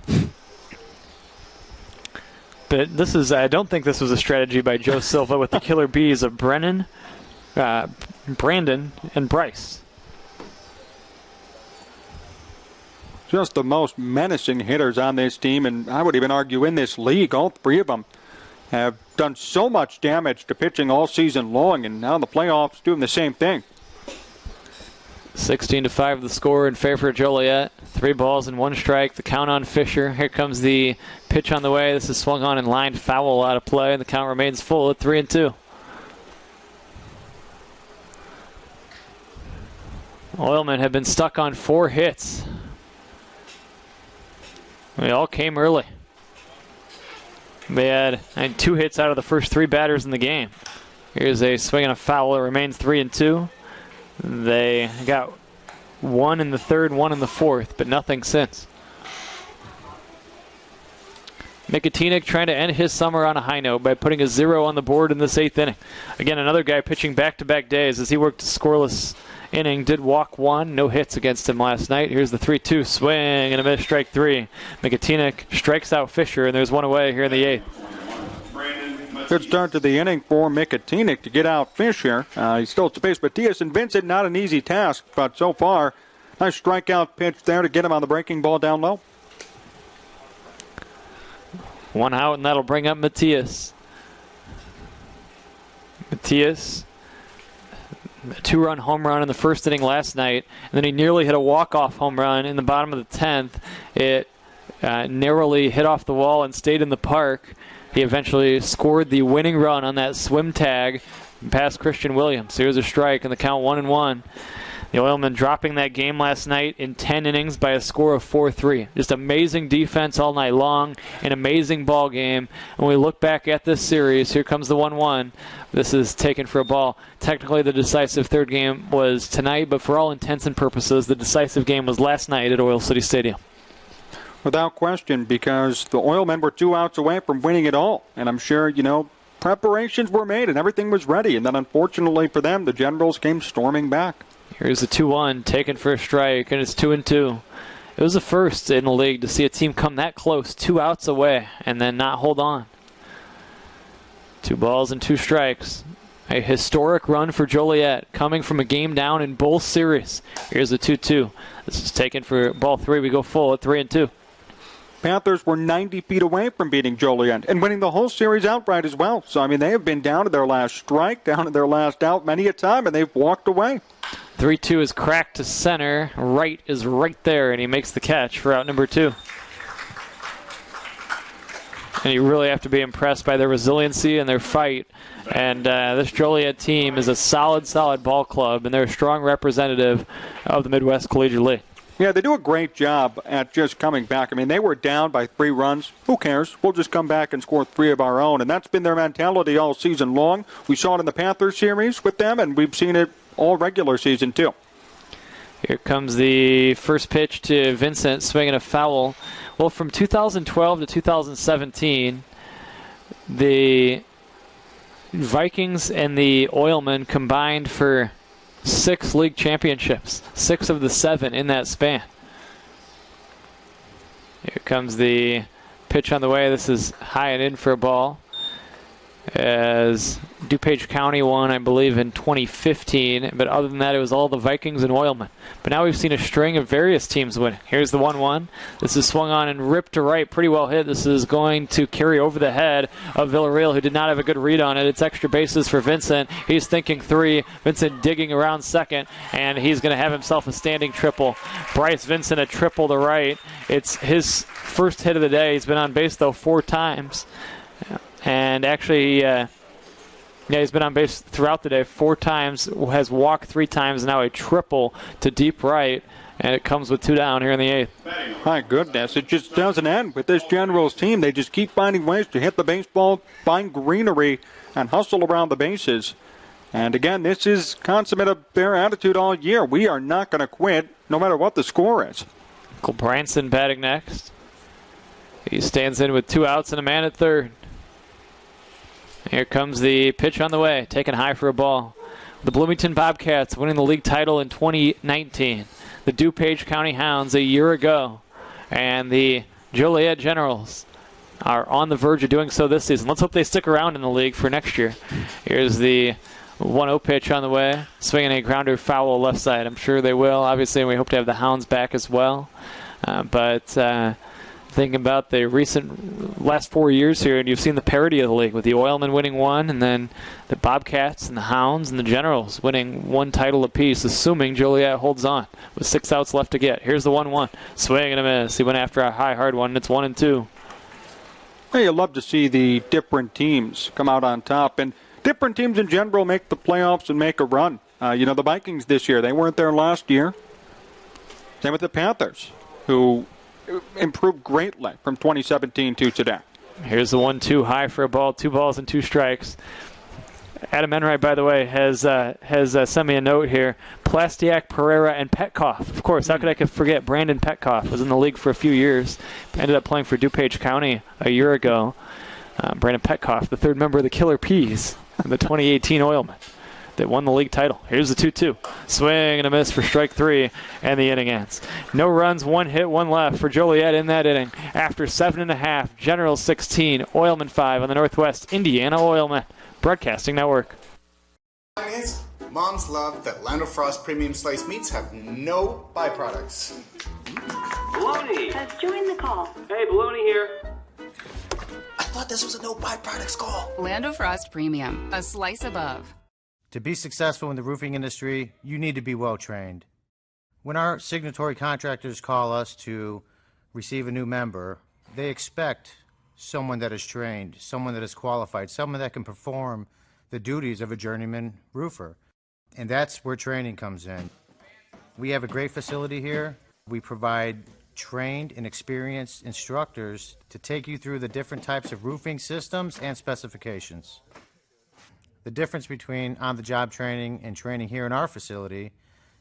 But I don't think this was a strategy by Joe Silva with the Killer Bees of Brennan, Brandon, and Bryce. Just the most menacing hitters on this team, and I would even argue in this league. All 3 of them have done so much damage to pitching all season long, and now in the playoffs doing the same thing. 16-5 the score in favor of Joliet. 3 balls and 1 strike. The count on Fisher. Here comes the pitch on the way. This is swung on and lined foul out of play, and the count remains full at 3-2. Oilman had been stuck on 4 hits. They all came early. They had 2 hits out of the first 3 batters in the game. Here's a swing and a foul. It remains 3-2. They got 1 in the 3rd, 1 in the 4th, but nothing since. Mikatinik trying to end his summer on a high note by putting a 0 on the board in this 8th inning. Again, another guy pitching back-to-back days as he worked a scoreless inning. Did walk 1, no hits against him last night. Here's the 3-2 swing and a miss, strike 3. Mikatinik strikes out Fisher, and there's 1 away here in the 8th. Good start to the inning for Mikatinik to get out Fisher. He still at the base. Matias and Vincent, not an easy task, but so far, nice strikeout pitch there to get him on the breaking ball down low. 1 out, and that'll bring up Matias. Matias, a 2-run home run in the first inning last night, and then he nearly hit a walk-off home run in the bottom of the 10th. It narrowly hit off the wall and stayed in the park. He eventually scored the winning run on that swim tag past Christian Williams. Here's a strike, and the count 1-1. The Oilmen dropping that game last night in 10 innings by a score of 4-3. Just amazing defense all night long, an amazing ball game. When we look back at this series, here comes the 1-1. This is taken for a ball. Technically, the decisive 3rd game was tonight, but for all intents and purposes, the decisive game was last night at Oil City Stadium. Without question, because the Oilmen were 2 outs away from winning it all. And I'm sure, preparations were made and everything was ready. And then unfortunately for them, the Generals came storming back. Here's a 2-1 taken for a strike, and it's 2-2. It was the first in the league to see a team come that close, 2 outs away, and then not hold on. 2 balls and 2 strikes. A historic run for Joliet, coming from a game down in both series. Here's a 2-2. This is taken for ball 3. We go full at 3-2. Panthers were 90 feet away from beating Joliet and winning the whole series outright as well. So, they have been down to their last strike, down to their last out many a time, and they've walked away. 3-2 is cracked to center. Right is right there, and he makes the catch for out number 2. And you really have to be impressed by their resiliency and their fight. And this Joliet team is a solid ball club, and they're a strong representative of the Midwest Collegiate League. Yeah, they do a great job at just coming back. They were down by 3 runs. Who cares? We'll just come back and score 3 of our own. And that's been their mentality all season long. We saw it in the Panthers series with them, and we've seen it all regular season too. Here comes the first pitch to Vincent, swinging a foul. Well, from 2012 to 2017, the Vikings and the Oilmen combined for 6 league championships, 6 of the 7 in that span. Here comes the pitch on the way. This is high and in for a ball. As DuPage County won, I believe, in 2015. But other than that, it was all the Vikings and Oilmen. But now we've seen a string of various teams win. Here's the 1-1. This is swung on and ripped to right. Pretty well hit. This is going to carry over the head of Villarreal, who did not have a good read on it. It's extra bases for Vincent. He's thinking 3. Vincent digging around second, and he's going to have himself a standing triple. Bryce Vincent a triple to right. It's his first hit of the day. He's been on base, though, 4 times. And actually, he's been on base throughout the day 4 times, has walked 3 times, now a triple to deep right, and it comes with 2 down here in the 8th. My goodness, it just doesn't end with this Generals team. They just keep finding ways to hit the baseball, find greenery, and hustle around the bases. And again, this is consummate of their attitude all year. We are not going to quit, no matter what the score is. Michael Branson batting next. He stands in with 2 outs and a man at third. Here comes the pitch on the way, taken high for a ball. The Bloomington Bobcats winning the league title in 2019. The DuPage County Hounds a year ago. And the Joliet Generals are on the verge of doing so this season. Let's hope they stick around in the league for next year. Here's the 1-0 pitch on the way. Swinging a grounder foul left side. I'm sure they will. Obviously, we hope to have the Hounds back as well. Thinking about the recent last 4 years here, and you've seen the parity of the league with the Oilmen winning 1, and then the Bobcats and the Hounds and the Generals winning 1 title apiece, assuming Joliet holds on with 6 outs left to get. Here's the 1-1. Swing and a miss. He went after a high, hard one, and it's 1-2. Hey, you love to see the different teams come out on top, and different teams in general make the playoffs and make a run. The Vikings this year, they weren't there last year. Same with the Panthers, who improved greatly from 2017 to today. Here's the 1-2 high for a ball, 2 balls and 2 strikes. Adam Enright, by the way, has sent me a note here. Plastiak, Pereira, and Petkoff. Of course, how could I forget Brandon Petkoff? Was in the league for a few years. Ended up playing for DuPage County a year ago. Brandon Petkoff, the third member of the Killer Peas, the 2018 Oilmen that won the league title. Here's the 2-2. Swing and a miss for strike 3, and the inning ends. No runs, 1 hit, 1 left for Joliet in that inning. After 7.5, Generals 16, Oilmen 5 on the Northwest Indiana Oilmen Broadcasting Network. Moms love that Land of Frost premium sliced meats have no byproducts. Baloney! Let's join the call. Hey, Baloney here. I thought this was a no byproducts call. Lando Frost Premium, a slice above. To be successful in the roofing industry, you need to be well trained. When our signatory contractors call us to receive a new member, they expect someone that is trained, someone that is qualified, someone that can perform the duties of a journeyman roofer. And that's where training comes in. We have a great facility here. We provide trained and experienced instructors to take you through the different types of roofing systems and specifications. The difference between on-the-job training and training here in our facility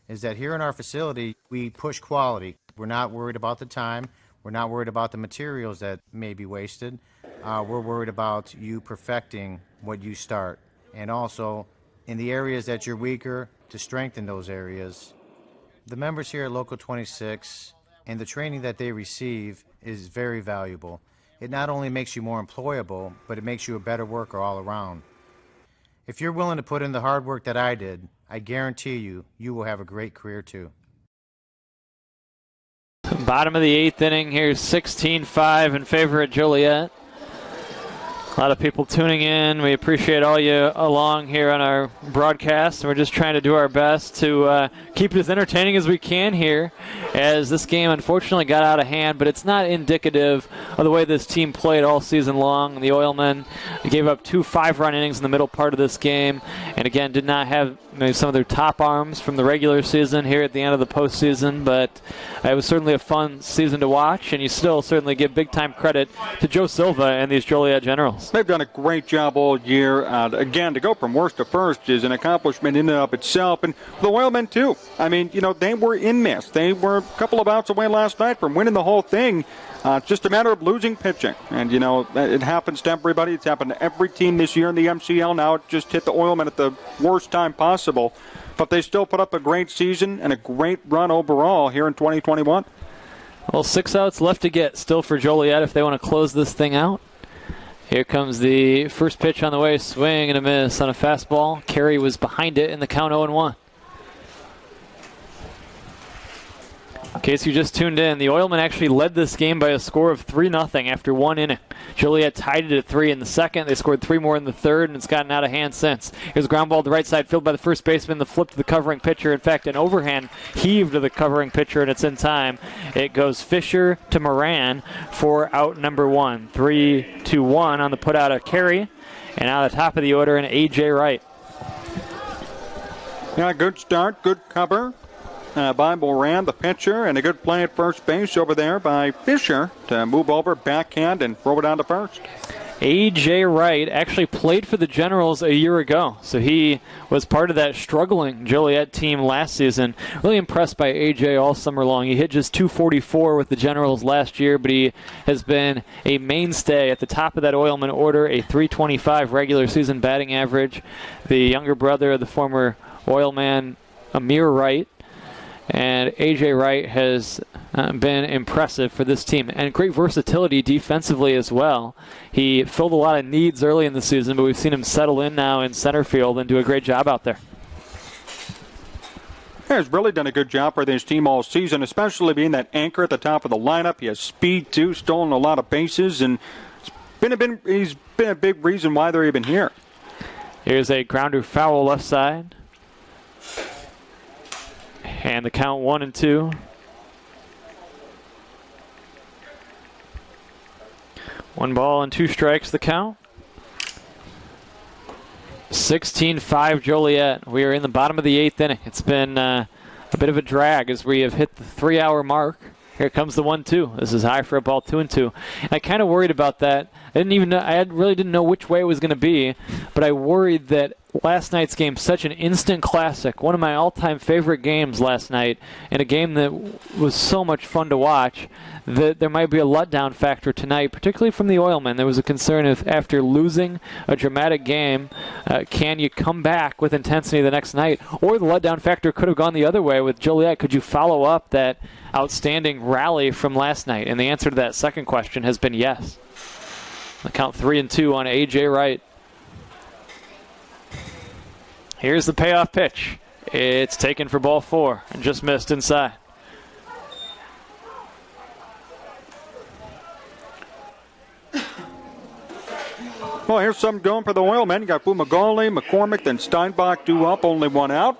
is that here in our facility, we push quality. We're not worried about the time. We're not worried about the materials that may be wasted. We're worried about you perfecting what you start. And also, in the areas that you're weaker, to strengthen those areas. The members here at Local 26 and the training that they receive is very valuable. It not only makes you more employable, but it makes you a better worker all around. If you're willing to put in the hard work that I did, I guarantee you, you will have a great career too. Bottom of the 8th inning here, 16-5 in favor of Joliet. A lot of people tuning in. We appreciate all you along here on our broadcast. We're just trying to do our best to keep it as entertaining as we can here, as this game unfortunately got out of hand, but it's not indicative of the way this team played all season long. The Oilmen gave up 2 5-run innings in the middle part of this game, and again did not have maybe some of their top arms from the regular season here at the end of the postseason, but it was certainly a fun season to watch, and you still certainly give big-time credit to Joe Silva and these Joliet Generals. They've done a great job all year. Again, to go from worst to first is an accomplishment in and of itself, and the Oilmen too. I mean, they were in this. They were a couple of outs away last night from winning the whole thing. It's just a matter of losing pitching. And, it happens to everybody. It's happened to every team this year in the MCL. Now it just hit the Oilmen at the worst time possible. But they still put up a great season and a great run overall here in 2021. Well, 6 outs left to get still for Joliet if they want to close this thing out. Here comes the first pitch on the way. Swing and a miss on a fastball. Carey was behind it in the count 0-1. In case you just tuned in, the Oilmen actually led this game by a score of 3-0 after 1 inning. Joliet tied it at 3 in the second. They scored 3 more in the third, and it's gotten out of hand since. Here's a ground ball to the right side field by the first baseman. The flip to the covering pitcher. In fact, an overhand heave to the covering pitcher, and it's in time. It goes Fisher to Moran for out number 1. 3-1 on the put out of Carey. And now the top of the order, and A.J. Wright. Yeah, good start, good cover by Moran, the pitcher, and a good play at first base over there by Fisher to move over, backhand, and throw it down to first. A.J. Wright actually played for the Generals a year ago, so he was part of that struggling Joliet team last season. Really impressed by A.J. all summer long. He hit just .244 with the Generals last year, but he has been a mainstay at the top of that Oilman order, a .325 regular season batting average. The younger brother of the former Oilman, Amir Wright. And A.J. Wright has been impressive for this team. And great versatility defensively as well. He filled a lot of needs early in the season, but we've seen him settle in now in center field and do a great job out there. Yeah, he's really done a good job for this team all season, especially being that anchor at the top of the lineup. He has speed, too, stolen a lot of bases, and he's been a big reason why they're even here. Here's a grounder foul left side. And the count 1-2. 1 ball and 2 strikes the count. 16-5 Joliet. We are in the bottom of the 8th inning. It's been a bit of a drag as we have hit the 3-hour mark. Here comes the 1-2. This is high for a ball, 2-2. I kind of worried about that. I really didn't know which way it was going to be, but I worried that last night's game, such an instant classic, one of my all-time favorite games last night, and a game that was so much fun to watch, that there might be a letdown factor tonight, particularly from the Oilmen. There was a concern if after losing a dramatic game, can you come back with intensity the next night? Or the letdown factor could have gone the other way with Joliet. Could you follow up that outstanding rally from last night? And the answer to that second question has been yes. The count 3-2 on A.J. Wright. Here's the payoff pitch. It's taken for ball 4 and just missed inside. Well, here's some going for the Oilmen. You got Fumagalli, McCormick, then Steinbach due up, only one out.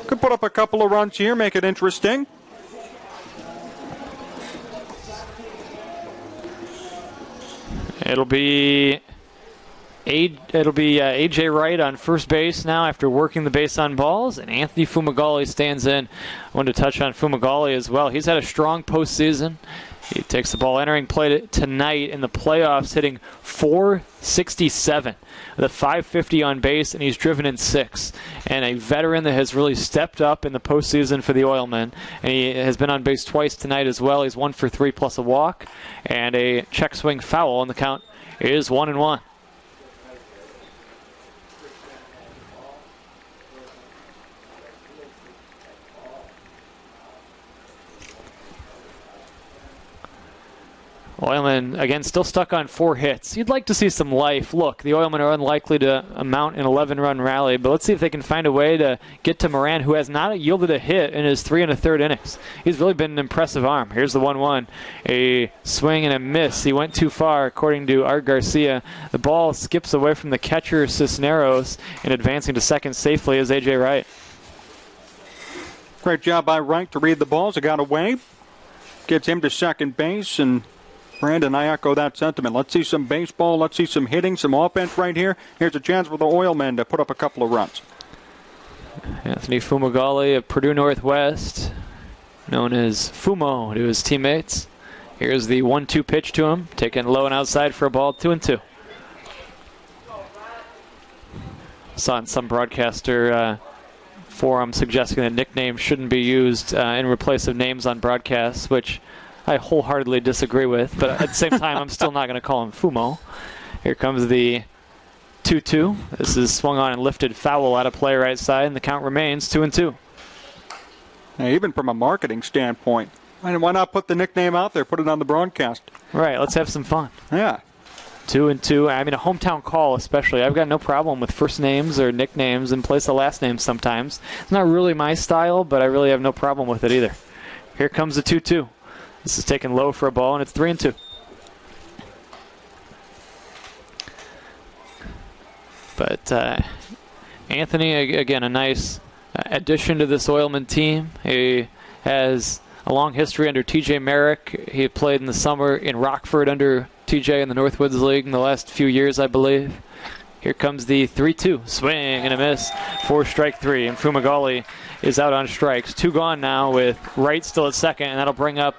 Could put up a couple of runs here, make it interesting. It'll be A.J. Wright on first base now after working the base on balls, and Anthony Fumagalli stands in. I wanted to touch on Fumagalli as well. He's had a strong postseason. He takes the ball entering play tonight in the playoffs, hitting .467 with a .550 on base, and he's driven in 6. And a veteran that has really stepped up in the postseason for the Oilmen. And he has been on base twice tonight as well. He's 1 for 3 plus a walk and a check swing foul, and the count is 1-1. Oilmen, again, still stuck on 4 hits. You'd like to see some life. Look, the Oilmen are unlikely to amount an 11-run rally, but let's see if they can find a way to get to Moran, who has not yielded a hit in his 3 1/3 innings. He's really been an impressive arm. Here's the 1-1. A swing and a miss. He went too far, according to Art Garcia. The ball skips away from the catcher, Cisneros, and advancing to second safely is A.J. Wright. Great job by Wright to read the balls. It got away. Gets him to second base, and Brandon, I echo that sentiment. Let's see some baseball. Let's see some hitting, some offense right here. Here's a chance for the Oilmen to put up a couple of runs. Anthony Fumagalli of Purdue Northwest, known as Fumo to his teammates. Here's the 1-2 pitch to him, taken low and outside for a ball, 2-2. Saw in some broadcaster forum suggesting that nicknames shouldn't be used in place of names on broadcasts, which I wholeheartedly disagree with, but at the same time, I'm still not going to call him Fumo. Here comes the 2-2. This is swung on and lifted foul out of play right side, and the count remains 2-2. Now, even from a marketing standpoint, why not put the nickname out there, put it on the broadcast? Right, let's have some fun. Yeah. 2-2. I mean, a hometown call especially. I've got no problem with first names or nicknames in place of last names sometimes. It's not really my style, but I really have no problem with it either. Here comes the 2-2. This is taken low for a ball, and it's 3-2. But Anthony, again, a nice addition to this Oilman team. He has a long history under T.J. Merrick. He played in the summer in Rockford under T.J. in the Northwoods League in the last few years, I believe. Here comes the 3-2. Swing and a miss for strike 3. And Fumagalli is out on strikes. 2 gone now with Wright still at second, and that'll bring up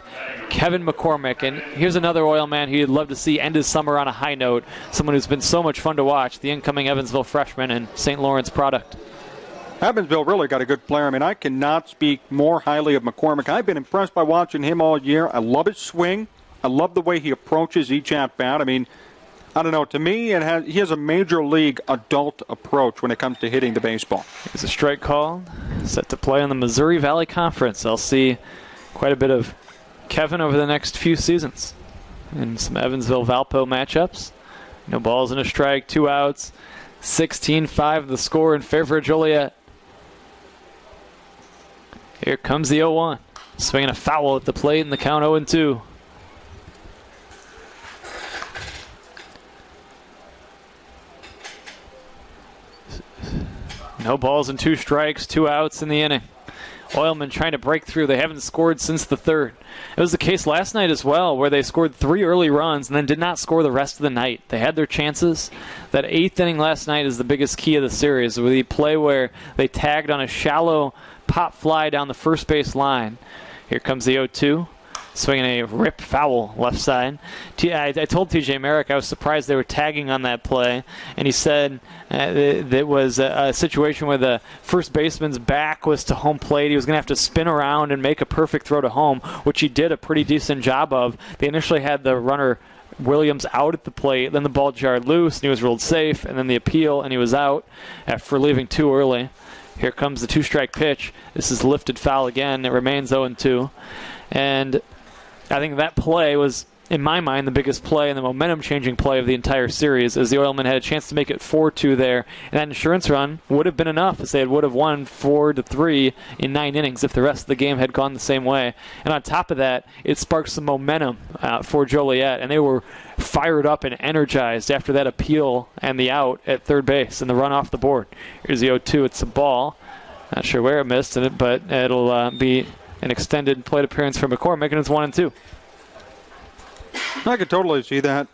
Kevin McCormick. And here's another Oilman who you'd love to see end his summer on a high note. Someone who's been so much fun to watch, the incoming Evansville freshman and St. Lawrence product. Evansville really got a good player. I mean, I cannot speak more highly of McCormick. I've been impressed by watching him all year. I love his swing. I love the way he approaches each at-bat. I mean, I don't know. To me, he has a major league adult approach when it comes to hitting the baseball. Here's a strike call. Set to play in the Missouri Valley Conference. I'll see quite a bit of Kevin over the next few seasons in some Evansville-Valpo matchups. No balls and a strike, 2 outs. 16-5 the score in favor of Joliet. Here comes the 0-1. Swinging a foul at the plate and the count 0-2. No balls and 2 strikes, 2 outs in the inning. Oilman trying to break through. They haven't scored since the third. It was the case last night as well, where they scored 3 early runs and then did not score the rest of the night. They had their chances. That 8th inning last night is the biggest key of the series, with the play where they tagged on a shallow pop fly down the first base line. Here comes the 0-2. Swinging a rip foul left side. I told TJ Merrick I was surprised they were tagging on that play, and he said that was a situation where the first baseman's back was to home plate. He was going to have to spin around and make a perfect throw to home, which he did a pretty decent job of. They initially had the runner Williams out at the plate, then the ball jarred loose, and he was ruled safe, and then the appeal, and he was out for leaving too early. Here comes the 2-strike pitch. This is lifted foul again. It remains 0-2. And I think that play was, in my mind, the biggest play and the momentum-changing play of the entire series, as the Oilmen had a chance to make it 4-2 there. And that insurance run would have been enough, as they would have won 4-3 in 9 innings if the rest of the game had gone the same way. And on top of that, it sparked some momentum for Joliet, and they were fired up and energized after that appeal and the out at third base and the run off the board. Here's the 0-2. It's a ball. Not sure where it missed, but it'll be an extended plate appearance for McCord, making it 1-2. I could totally see that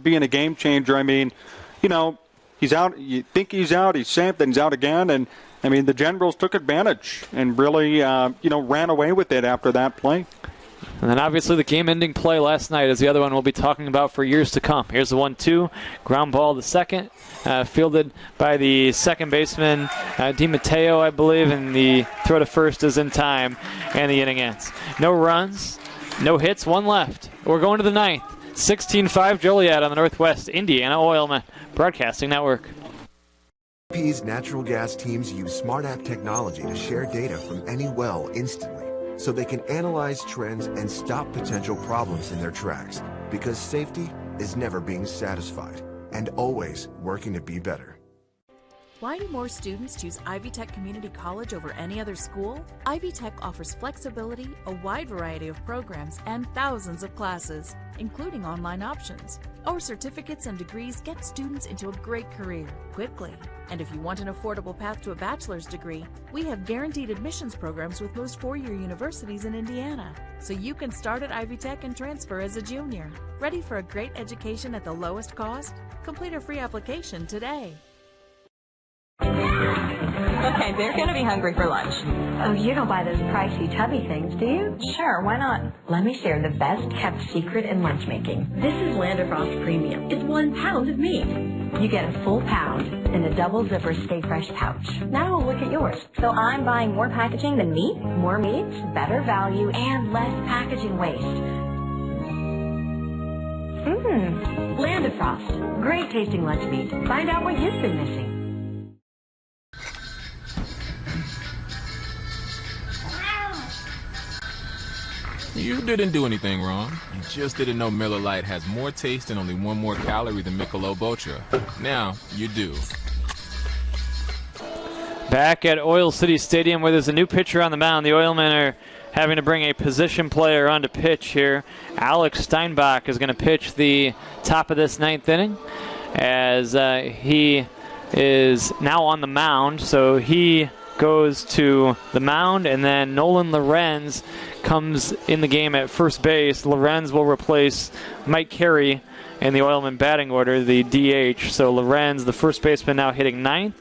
being a game changer. I mean, he's out. You think he's out. He's safe. Then he's out again. And, I mean, the Generals took advantage and really, ran away with it after that play. And then obviously the game-ending play last night is the other one we'll be talking about for years to come. Here's the 1-2. Ground ball to second. Fielded by the second baseman, DiMatteo, I believe, and the throw to first is in time, and the inning ends. No runs, no hits, 1 left. We're going to the 9th. 16-5 Joliet on the Northwest Indiana Oilmen Broadcasting Network. UP's natural gas teams use smart app technology to share data from any well instantly, so they can analyze trends and stop potential problems in their tracks, because safety is never being satisfied and always working to be better. Why do more students choose Ivy Tech Community College over any other school? Ivy Tech offers flexibility, a wide variety of programs, and thousands of classes, including online options. Our certificates and degrees get students into a great career quickly. And if you want an affordable path to a bachelor's degree, we have guaranteed admissions programs with most 4-year universities in Indiana. So you can start at Ivy Tech and transfer as a junior. Ready for a great education at the lowest cost? Complete a free application today. Okay, they're going to be hungry for lunch. Oh, you don't buy those pricey tubby things, do you? Sure, why not? Let me share the best kept secret in lunch making. This is Landerfrost Premium. It's 1 pound of meat. You get a full pound in a double zipper Stay Fresh pouch. Now look at yours. So I'm buying more packaging than meat? More meat, better value, and less packaging waste. Landerfrost. Great tasting lunch meat. Find out what you've been missing. You didn't do anything wrong. You just didn't know Miller Lite has more taste and only 1 more calorie than Michelob Ultra. Now, you do. Back at Oil City Stadium, where there's a new pitcher on the mound, the Oilmen are having to bring a position player on to pitch here. Alex Steinbach is going to pitch the top of this 9th inning, as he is now on the mound. So he goes to the mound, and then Nolan Lorenz comes in the game at first base. Lorenz will replace Mike Carey in the Oilman batting order, the DH. So Lorenz, the first baseman, now hitting 9th.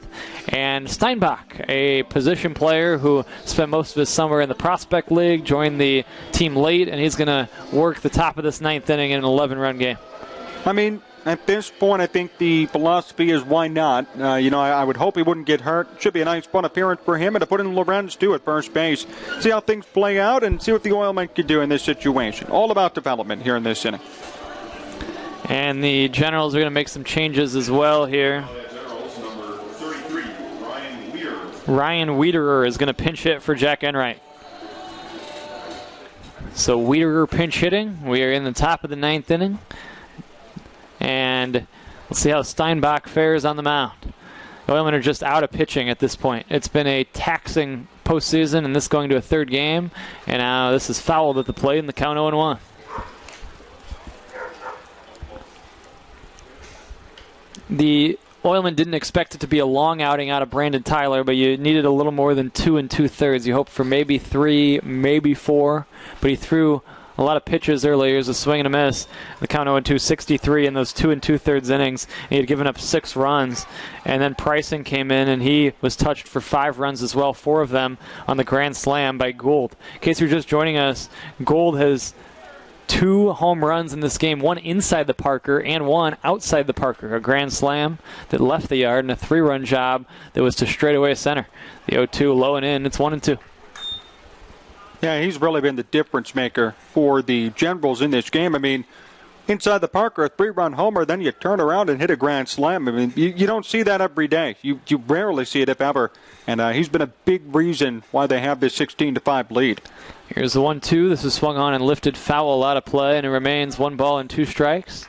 And Steinbach, a position player who spent most of his summer in the Prospect League, joined the team late, and he's going to work the top of this 9th inning in an 11-run game. I mean, at this point, I think the philosophy is why not. I would hope he wouldn't get hurt. Should be a nice, fun appearance for him, and to put in Lorenz, too, at first base. See how things play out and see what the Oilmen could do in this situation. All about development here in this inning. And the Generals are going to make some changes as well here. Number 33, Ryan Weeder. Ryan Wiederer is going to pinch hit for Jack Enright. So Wiederer pinch hitting. We are in the top of the 9th inning. And we'll see how Steinbach fares on the mound. The Oilmen are just out of pitching at this point. It's been a taxing postseason, and this going to a 3rd game. And now this is fouled at the plate, and the count 0-1. The Oilman didn't expect it to be a long outing out of Brandon Tyler, but you needed a little more than 2 2/3. You hoped for maybe 3, maybe 4, but he threw a lot of pitches early. Here's a swing and a miss. The count 0-2, 63 in those 2 2/3 innings. He had given up 6 runs, and then Pricing came in, and he was touched for 5 runs as well, 4 of them on the grand slam by Gould. In case you're just joining us, Gould has 2 home runs in this game, 1 inside the Parker and 1 outside the Parker. A grand slam that left the yard and a 3-run job that was to straightaway center. The 0-2 low and in. It's 1-2. Yeah, he's really been the difference maker for the Generals in this game. I mean, inside the Parker, a 3-run homer, then you turn around and hit a grand slam. I mean, you don't see that every day. You rarely see it, if ever. And he's been a big reason why they have this 16-5 lead. Here's the 1-2. This is swung on and lifted foul out of play, and it remains 1 ball and 2 strikes.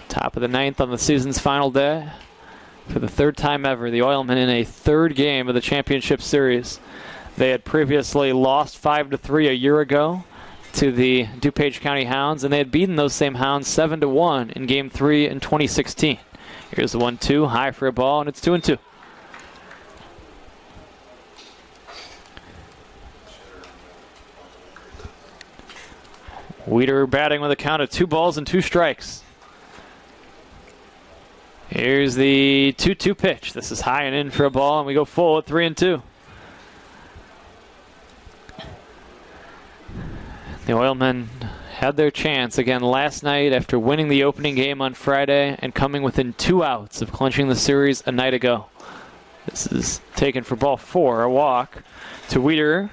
Top of the 9th on the season's final day. For the 3rd time ever, the Oilmen in a 3rd game of the championship series. They had previously lost 5-3 a year ago to the DuPage County Hounds, and they had beaten those same Hounds 7-1 in Game 3 in 2016. Here's the 1-2, high for a ball, and it's 2-2. Weeder batting with a count of 2 balls and 2 strikes. Here's the 2-2 pitch. This is high and in for a ball, and we go full at 3-2. The Oilmen had their chance again last night after winning the opening game on Friday and coming within 2 outs of clinching the series a night ago. This is taken for ball 4, a walk to Weeder.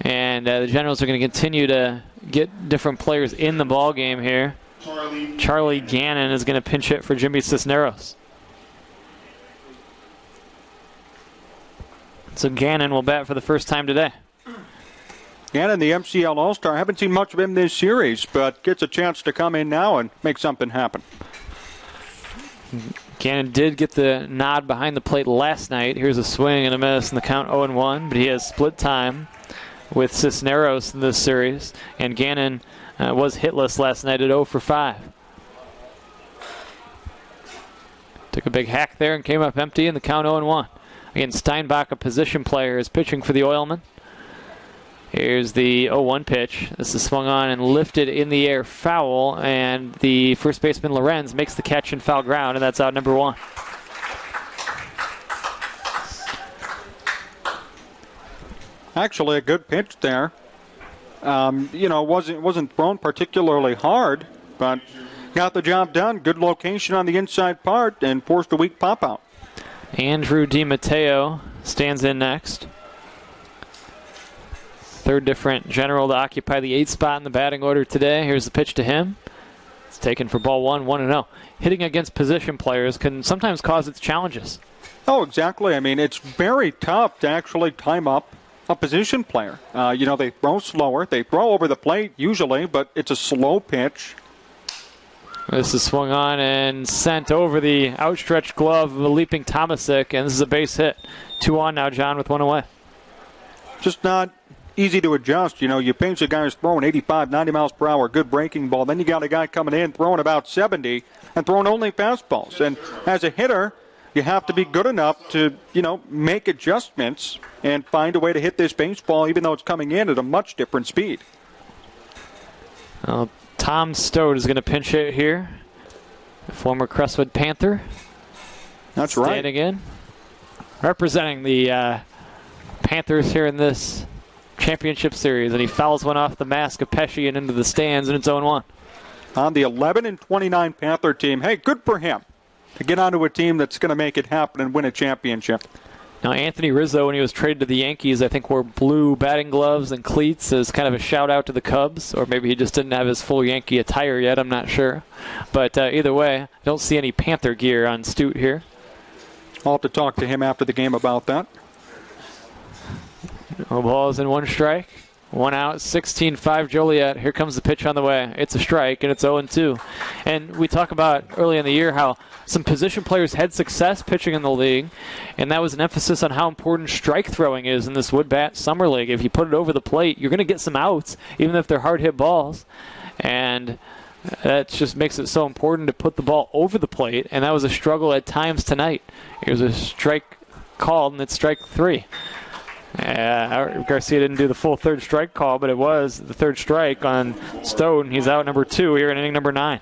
And the Generals are going to continue to get different players in the ball game here. Charlie Gannon is going to pinch hit for Jimmy Cisneros. So Gannon will bat for the first time today. Gannon, the MCL All-Star, haven't seen much of him this series, but gets a chance to come in now and make something happen. Gannon did get the nod behind the plate last night. Here's a swing and a miss, and the count 0-1, but he has split time with Cisneros in this series, and Gannon was hitless last night at 0-5. Took a big hack there and came up empty, and the count 0-1. Again, Steinbach, a position player, is pitching for the Oilmen. Here's the 0-1 pitch. This is swung on and lifted in the air, foul, and the first baseman Lorenz makes the catch in foul ground, and that's out number 1. Actually, a good pitch there. Wasn't thrown particularly hard, but got the job done. Good location on the inside part and forced a weak pop out. Andrew DiMatteo stands in next. 3rd different General to occupy the 8th spot in the batting order today. Here's the pitch to him. It's taken for ball 1, 1-0. Hitting against position players can sometimes cause its challenges. Oh, exactly. I mean, it's very tough to actually time up a position player. They throw slower. They throw over the plate usually, but it's a slow pitch. This is swung on and sent over the outstretched glove of a leaping Tomasic, and this is a base hit. 2 on now, John, with 1 away. Just not easy to adjust. You pinch a guy who's throwing 85, 90 miles per hour, good breaking ball. Then you got a guy coming in throwing about 70 and throwing only fastballs. And as a hitter, you have to be good enough to, make adjustments and find a way to hit this baseball, even though it's coming in at a much different speed. Tom Stote is going to pinch hit here. Former Crestwood Panther. That's right. Standing in. Representing the Panthers here in this championship series, and he fouls one off the mask of Pesci and into the stands, and it's 0-1. On the 11-29 Panther team. Hey, good for him to get onto a team that's going to make it happen and win a championship. Now, Anthony Rizzo, when he was traded to the Yankees, I think wore blue batting gloves and cleats as kind of a shout-out to the Cubs, or maybe he just didn't have his full Yankee attire yet, I'm not sure. But either way, I don't see any Panther gear on Stute here. I'll have to talk to him after the game about that. No balls and 1 strike. 1 out, 16-5 Joliet. Here comes the pitch on the way. It's a strike, and it's 0-2. And we talk about early in the year how some position players had success pitching in the league, and that was an emphasis on how important strike throwing is in this Wood Bat Summer League. If you put it over the plate, you're going to get some outs, even if they're hard-hit balls. And That just makes it so important to put the ball over the plate, and that was a struggle at times tonight. Here's a strike called, and it's strike 3. Garcia didn't do the full third strike call, but it was the third strike on Stone. He's out number 2 here in inning number 9.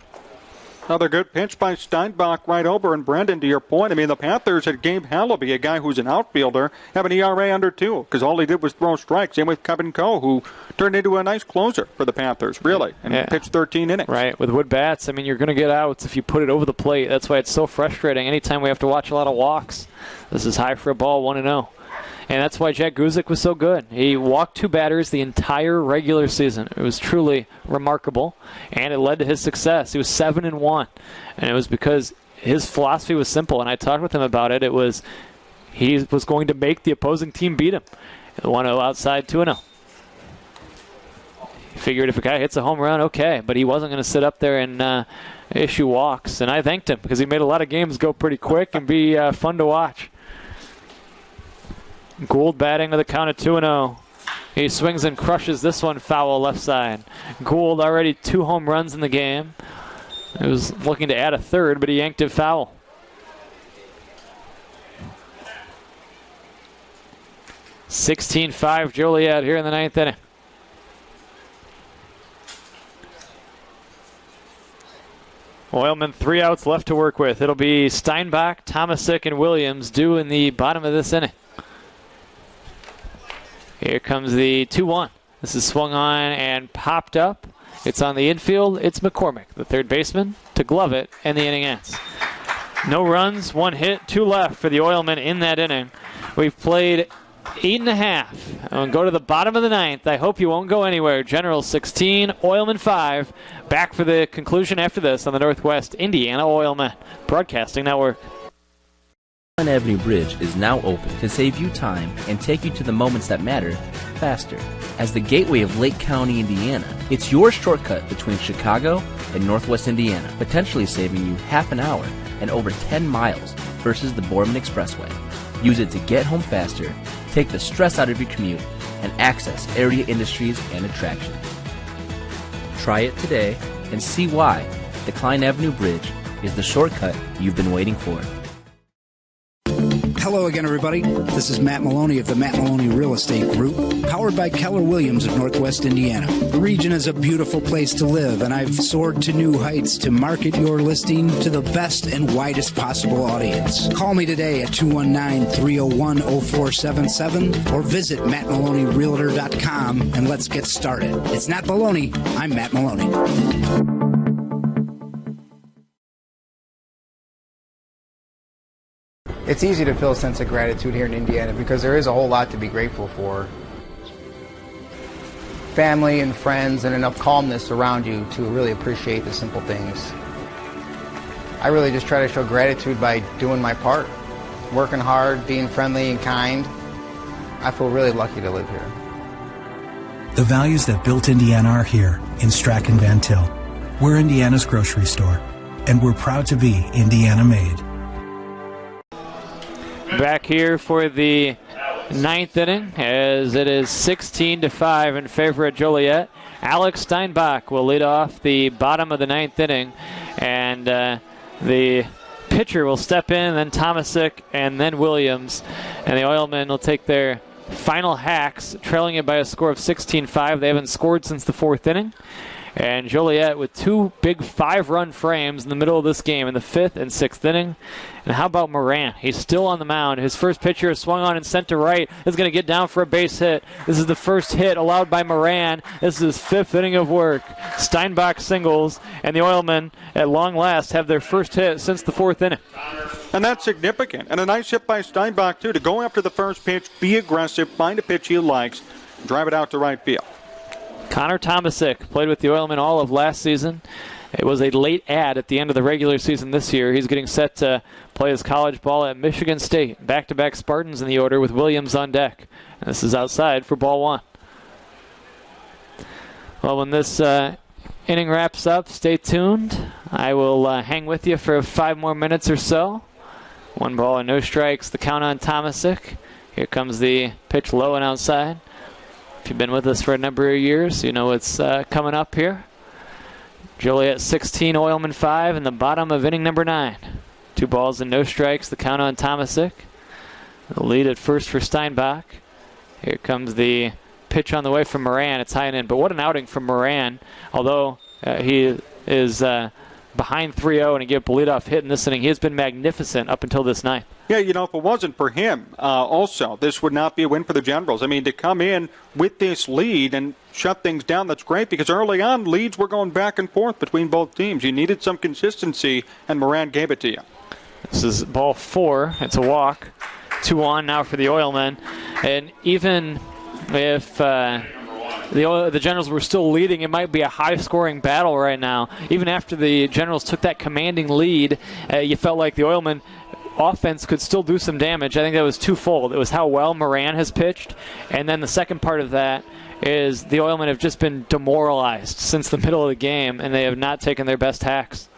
Another good pitch by Steinbach right over. And Brendan, to your point, I mean, the Panthers had Gabe Hallaby, a guy who's an outfielder, have an ERA under 2 because all he did was throw strikes. Same with Kevin Coe, who turned into a nice closer for the Panthers, really, and pitched 13 innings. Right, with wood bats, I mean, you're going to get outs if you put it over the plate. That's why it's so frustrating anytime we have to watch a lot of walks. This is high for a ball, 1-0. And that's why Jack Guzik was so good. He walked 2 batters the entire regular season. It was truly remarkable, and it led to his success. He was 7-1, and it was because his philosophy was simple, and I talked with him about it. It was he was going to make the opposing team beat him. 1-0 outside, 2-0. He figured if a guy hits a home run, okay, but he wasn't going to sit up there and issue walks, and I thanked him because he made a lot of games go pretty quick and be fun to watch. Gould batting to the count of 2-0. He swings and crushes this one foul left side. Gould already 2 home runs in the game. He was looking to add a third, but he yanked it foul. (16-5) Joliet here in the 9th inning. Oilman 3 outs left to work with. It'll be Steinbach, Tomasic, and Williams due in the bottom of this inning. Here comes the 2-1. This is swung on and popped up. It's on the infield. It's McCormick, the third baseman, to glove it, and the inning ends. No runs, 1 hit, 2 left for the Oilmen in that inning. We've played 8.5. And go to the bottom of the 9th. I hope you won't go anywhere. Generals 16, Oilmen 5. Back for the conclusion after this on the Northwest Indiana Oilmen Broadcasting Network. Avenue Bridge is now open to save you time and take you to the moments that matter faster. As the gateway of Lake County, Indiana, it's your shortcut between Chicago and Northwest Indiana, potentially saving you half an hour and over 10 miles versus the Borman Expressway. Use it to get home faster, take the stress out of your commute, and access area industries and attractions. Try it today and see why the Klein Avenue Bridge is the shortcut you've been waiting for. Hello again, everybody. This is Matt Maloney of the Matt Maloney Real Estate Group, powered by Keller Williams of Northwest Indiana. The region is a beautiful place to live, and I've soared to new heights to market your listing to the best and widest possible audience. Call me today at 219-301-0477 or visit mattmaloneyrealtor.com and let's get started. It's not Maloney. I'm Matt Maloney. It's easy to feel a sense of gratitude here in Indiana because there is a whole lot to be grateful for. Family and friends and enough calmness around you to really appreciate the simple things. I really just try to show gratitude by doing my part, working hard, being friendly and kind. I feel really lucky to live here. The values that built Indiana are here in Strachan Van Til. We're Indiana's grocery store, and we're proud to be Indiana made. Back here for the 9th inning as it is 16-5 in favor of Joliet. Alex Steinbach will lead off the bottom of the 9th inning, and the pitcher will step in, then Tomasic, and then Williams, and the Oilmen will take their final hacks, trailing it by a score of 16-5. They haven't scored since the 4th inning. And Joliet with 2 big 5-run frames in the middle of this game in the 5th and 6th inning. And how about Moran? He's still on the mound. His first pitcher is swung on and sent to right. Is going to get down for a base hit. This is the first hit allowed by Moran. This is his 5th inning of work. Steinbach singles, and the Oilmen at long last have their first hit since the 4th inning. And that's significant. And a nice hit by Steinbach, too, to go after the first pitch, be aggressive, find a pitch he likes, drive it out to right field. Connor Tomasic played with the Oilmen all of last season. It was a late add at the end of the regular season this year. He's getting set to play his college ball at Michigan State. Back-to-back Spartans in the order with Williams on deck. And this is outside for ball 1. Well, when this inning wraps up, stay tuned. I will hang with you for 5 more minutes or so. 1 ball and no strikes. The count on Tomasic. Here comes the pitch low and outside. If you've been with us for a number of years, you know what's coming up here. Joliet 16, Oilman 5 in the bottom of inning number 9. 2 balls and no strikes, the count on Tomasic. The lead at first for Steinbach. Here comes the pitch on the way from Moran. It's high and in, but what an outing from Moran. Although he is behind 3-0 and he gave a leadoff hit in this inning, he has been magnificent up until this night. Yeah, if it wasn't for him, also, this would not be a win for the Generals. I mean, to come in with this lead and shut things down, that's great, because early on, leads were going back and forth between both teams. You needed some consistency, and Moran gave it to you. This is ball 4. It's a walk. 2 on now for the Oilmen. And even if the Generals were still leading, it might be a high-scoring battle right now. Even after the Generals took that commanding lead, you felt like the Oilmen offense could still do some damage. I think that was twofold. It was how well Moran has pitched, and then the second part of that is the Oilmen have just been demoralized since the middle of the game, and they have not taken their best hacks.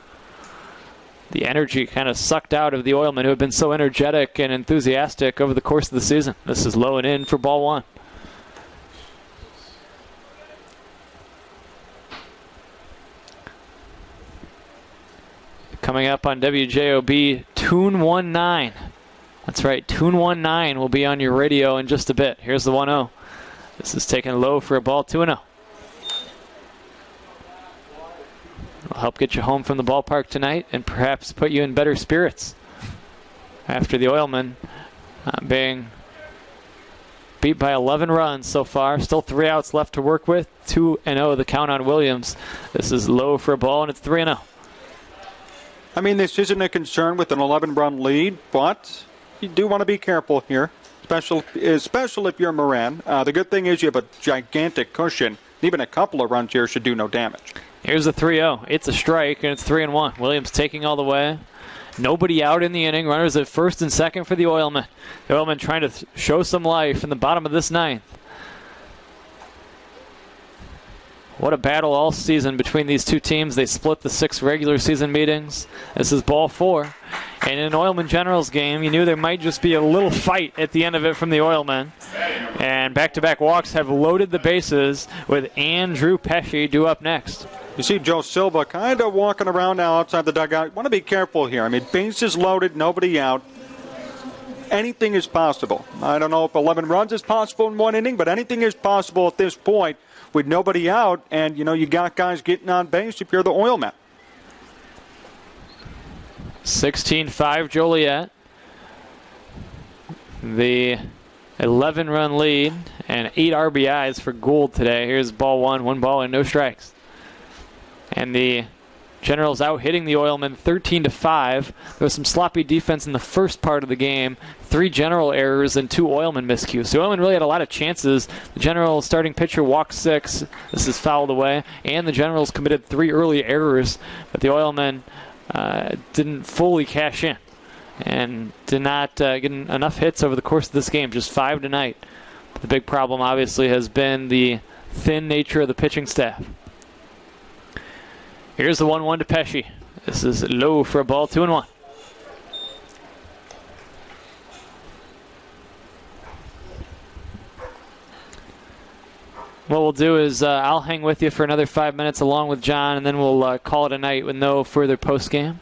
The energy kind of sucked out of the Oilmen, who have been so energetic and enthusiastic over the course of the season. This is low and in for ball 1. Coming up on WJOB, Tune 19. That's right, Tune 19 will be on your radio in just a bit. Here's the 1-0. This is taken low for a ball, 2-0. It'll help get you home from the ballpark tonight and perhaps put you in better spirits after the Oilmen being beat by 11 runs so far. Still 3 outs left to work with. 2-0 the count on Williams. This is low for a ball, and it's 3-0. I mean, this isn't a concern with an 11-run lead, but you do want to be careful here, especially if you're Moran. The good thing is you have a gigantic cushion. Even a couple of runs here should do no damage. Here's the 3-0. It's a strike, and it's 3-1. Williams taking all the way. Nobody out in the inning. Runners at first and second for the Oilmen. The Oilmen trying to show some life in the bottom of this ninth. What a battle all season between these two teams. They split the 6 regular season meetings. This is ball 4. And in an Oilman Generals game, you knew there might just be a little fight at the end of it from the Oilmen. And back-to-back walks have loaded the bases with Andrew Pesci due up next. You see Joe Silva kind of walking around now outside the dugout. You want to be careful here. I mean, bases loaded, nobody out. Anything is possible. I don't know if 11 runs is possible in one inning, but anything is possible at this point with nobody out, and you got guys getting on base if you're the Oilmen. 16-5 Joliet. The 11-run lead and 8 RBIs for Gould today. Here's ball 1, 1 ball and no strikes. And the Generals out hitting the Oilmen 13-5. There was some sloppy defense in the first part of the game. 3 General errors and 2 Oilmen miscues. So Oilmen really had a lot of chances. The Generals starting pitcher walked 6. This is fouled away. And the Generals committed 3 early errors. But the Oilmen didn't fully cash in and did not get enough hits over the course of this game. Just 5 tonight. But the big problem obviously has been the thin nature of the pitching staff. Here's the 1-1 to Pesci. This is low for a ball, 2-1. What we'll do is I'll hang with you for another 5 minutes along with John, and then we'll call it a night with no further postgame.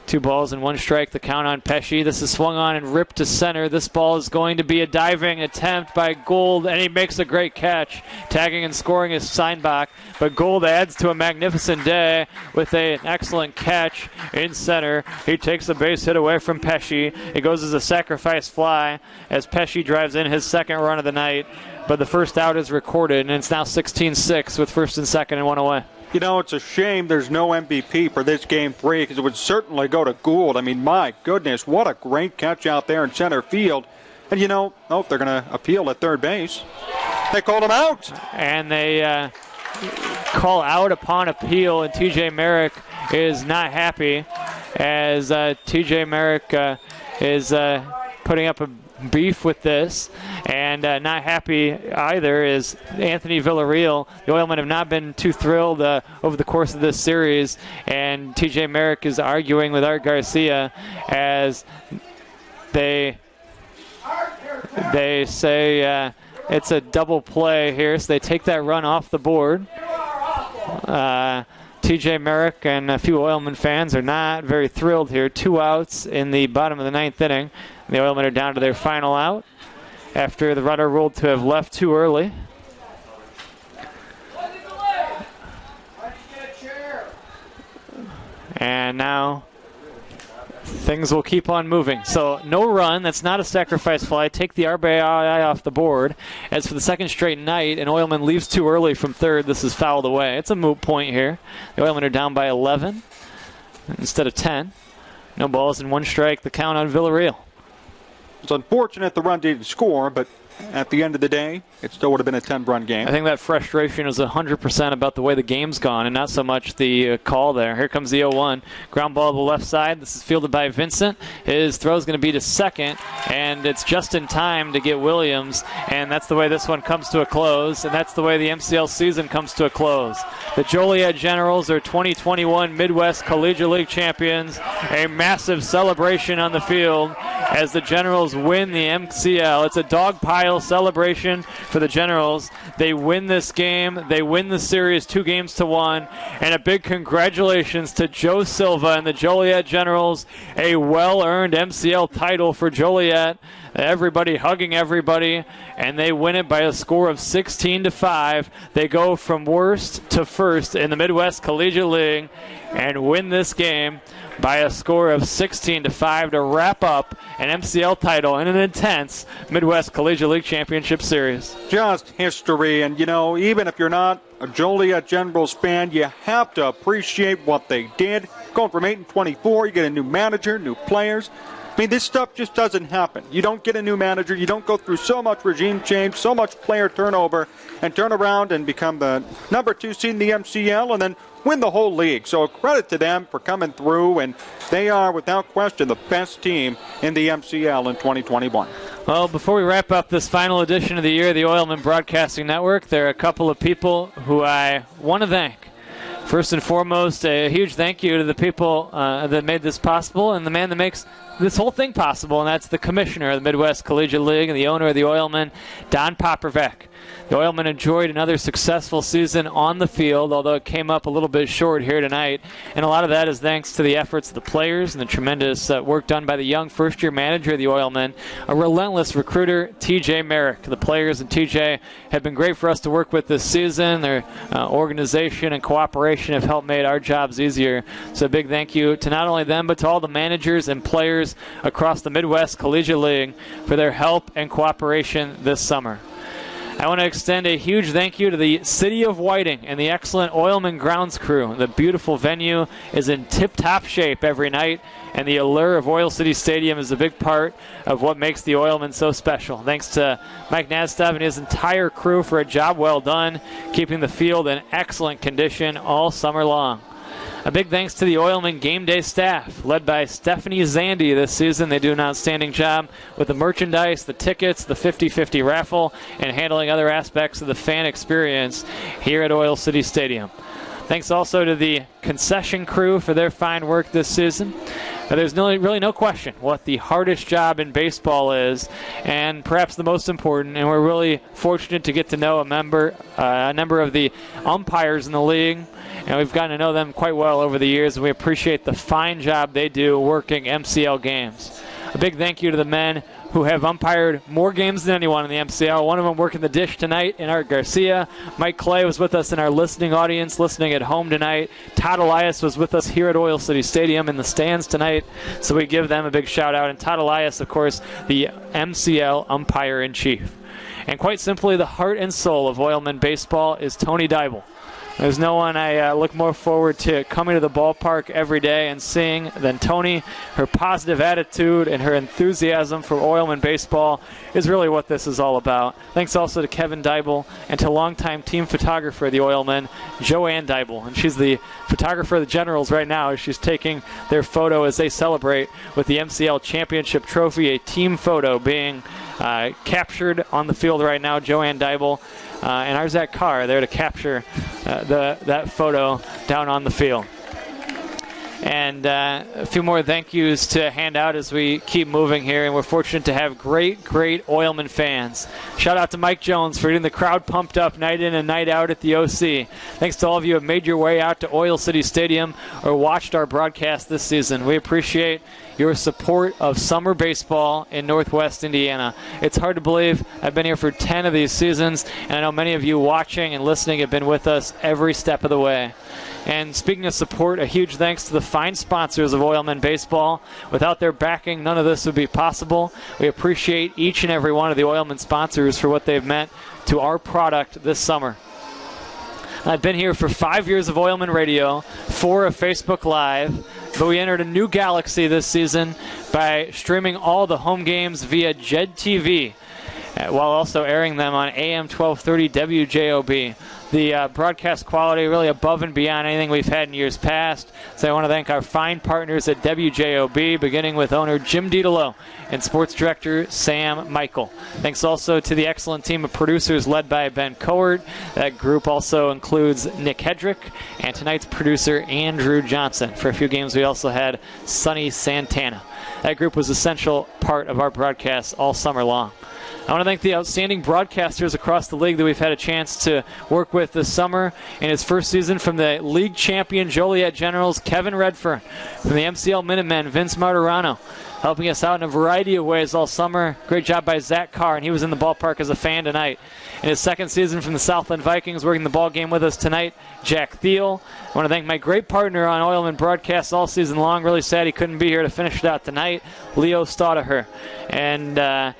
2 balls and 1 strike, the count on Pesci. This is swung on and ripped to center. This ball is going to be a diving attempt by Gould, and he makes a great catch. Tagging and scoring is Steinbach, but Gould adds to a magnificent day with an excellent catch in center. He takes a base hit away from Pesci. It goes as a sacrifice fly as Pesci drives in his 2nd run of the night, but the first out is recorded, and it's now 16-6 with 1st and 2nd and 1 away. It's a shame there's no MVP for this Game 3 because it would certainly go to Gould. I mean, my goodness, what a great catch out there in center field. And, they're going to appeal at third base. They called him out. And they call out upon appeal, and T.J. Merrick is not happy as T.J. Merrick is putting up a beef with this, and not happy either is Anthony Villarreal. The Oilmen have not been too thrilled over the course of this series, and TJ Merrick is arguing with Art Garcia as they say it's a double play here, so they take that run off the board. TJ Merrick and a few Oilman fans are not very thrilled here. 2 outs in the bottom of the 9th inning. The Oilmen are down to their final out after the runner ruled to have left too early. And now things will keep on moving. So no run. That's not a sacrifice fly. Take the RBI off the board. As for the second straight night, an Oilman leaves too early from third. This is fouled away. It's a moot point here. The Oilmen are down by 11 instead of 10. No balls and 1 strike. The count on Villarreal. It's unfortunate the run didn't score, but at the end of the day, it still would have been a 10-run game. I think that frustration is 100% about the way the game's gone and not so much the call there. Here comes the 0-1. Ground ball to the left side. This is fielded by Vincent. His throw is going to be to second, and it's just in time to get Williams, and that's the way this one comes to a close, and that's the way the MCL season comes to a close. The Joliet Generals are 2021 Midwest Collegiate League champions. A massive celebration on the field as the Generals win the MCL. It's a dog pile celebration for the Generals. They win this game. They win the series 2-1, and a big congratulations to Joe Silva and the Joliet Generals. A well-earned MCL title for Joliet. Everybody hugging everybody, and they win it by a score of 16-5. They go from worst to first in the Midwest Collegiate League and win this game by a score of 16-5 to wrap up an MCL title in an intense Midwest Collegiate League Championship Series. Just history, and even if you're not a Joliet Generals fan, you have to appreciate what they did. Going from 8-24, you get a new manager, new players. I mean, this stuff just doesn't happen. You don't get a new manager. You don't go through so much regime change, so much player turnover, and turn around and become the number 2 seed in the MCL and then win the whole league. So credit to them for coming through, and they are, without question, the best team in the MCL in 2021. Well, before we wrap up this final edition of the year of the Oilman Broadcasting Network, there are a couple of people who I want to thank. First and foremost, a huge thank you to the people that made this possible and the man that makes this whole thing possible, and that's the commissioner of the Midwest Collegiate League and the owner of the Oilmen, Don Popovec. The Oilmen enjoyed another successful season on the field, although it came up a little bit short here tonight. And a lot of that is thanks to the efforts of the players and the tremendous work done by the young first-year manager of the Oilmen, a relentless recruiter, TJ Merrick. The players and TJ have been great for us to work with this season. Their organization and cooperation have helped make our jobs easier. So a big thank you to not only them, but to all the managers and players across the Midwest Collegiate League for their help and cooperation this summer. I want to extend a huge thank you to the City of Whiting and the excellent Oilman grounds crew. The beautiful venue is in tip-top shape every night, and the allure of Oil City Stadium is a big part of what makes the Oilmen so special. Thanks to Mike Nastov and his entire crew for a job well done, keeping the field in excellent condition all summer long. A big thanks to the Oilman game day staff, led by Stephanie Zandy this season. They do an outstanding job with the merchandise, the tickets, the 50-50 raffle, and handling other aspects of the fan experience here at Oil City Stadium. Thanks also to the concession crew for their fine work this season. There's really no question what the hardest job in baseball is, and perhaps the most important, and we're really fortunate to get to know a number of the umpires in the league, and we've gotten to know them quite well over the years, and we appreciate the fine job they do working MCL games. A big thank you to the men who have umpired more games than anyone in the MCL. One of them working the dish tonight in Art Garcia. Mike Clay was with us in our listening audience, listening at home tonight. Todd Elias was with us here at Oil City Stadium in the stands tonight, so we give them a big shout out. And Todd Elias, of course, the MCL umpire-in-chief. And quite simply, the heart and soul of Oilman baseball is Tony Dybel. There's no one I look more forward to coming to the ballpark every day and seeing than Tony. Her positive attitude and her enthusiasm for Oilman baseball is really what this is all about. Thanks also to Kevin Dybel and to longtime team photographer of the Oilmen, Joanne Dybel. And she's the photographer of the Generals right now as she's taking their photo as they celebrate with the MCL Championship Trophy, a team photo being captured on the field right now. Joanne Dybel and our Zach Carr there to capture that photo down on the field. And a few more thank yous to hand out as we keep moving here, and we're fortunate to have great Oilman fans. Shout out to Mike Jones for getting the crowd pumped up night in and night out at the OC. Thanks to all of you who have made your way out to Oil City Stadium or watched our broadcast this season. We appreciate your support of summer baseball in Northwest Indiana. It's hard to believe I've been here for 10 of these seasons, and I know many of you watching and listening have been with us every step of the way. And speaking of support, a huge thanks to the fine sponsors of Oilman Baseball. Without their backing, none of this would be possible. We appreciate each and every one of the Oilman sponsors for what they've meant to our product this summer. I've been here for 5 years of Oilman Radio, 4 of Facebook Live, but we entered a new galaxy this season by streaming all the home games via JED TV, while also airing them on AM 1230 WJOB. The broadcast quality really above and beyond anything we've had in years past. So I want to thank our fine partners at WJOB, beginning with owner Jim DiDello and sports director Sam Michael. Thanks also to the excellent team of producers led by Ben Cohort. That group also includes Nick Hedrick and tonight's producer Andrew Johnson. For a few games we also had Sonny Santana. That group was an essential part of our broadcast all summer long. I want to thank the outstanding broadcasters across the league that we've had a chance to work with this summer. In his first season, from the league champion Joliet Generals, Kevin Redfern. From the MCL Minutemen, Vince Martirano. Helping us out in a variety of ways all summer. Great job by Zach Carr, and he was in the ballpark as a fan tonight. In his second season from the Southland Vikings, working the ball game with us tonight, Jack Thiel. I want to thank my great partner on Oilman broadcasts all season long. Really sad he couldn't be here to finish it out tonight, Leo Staudaher. And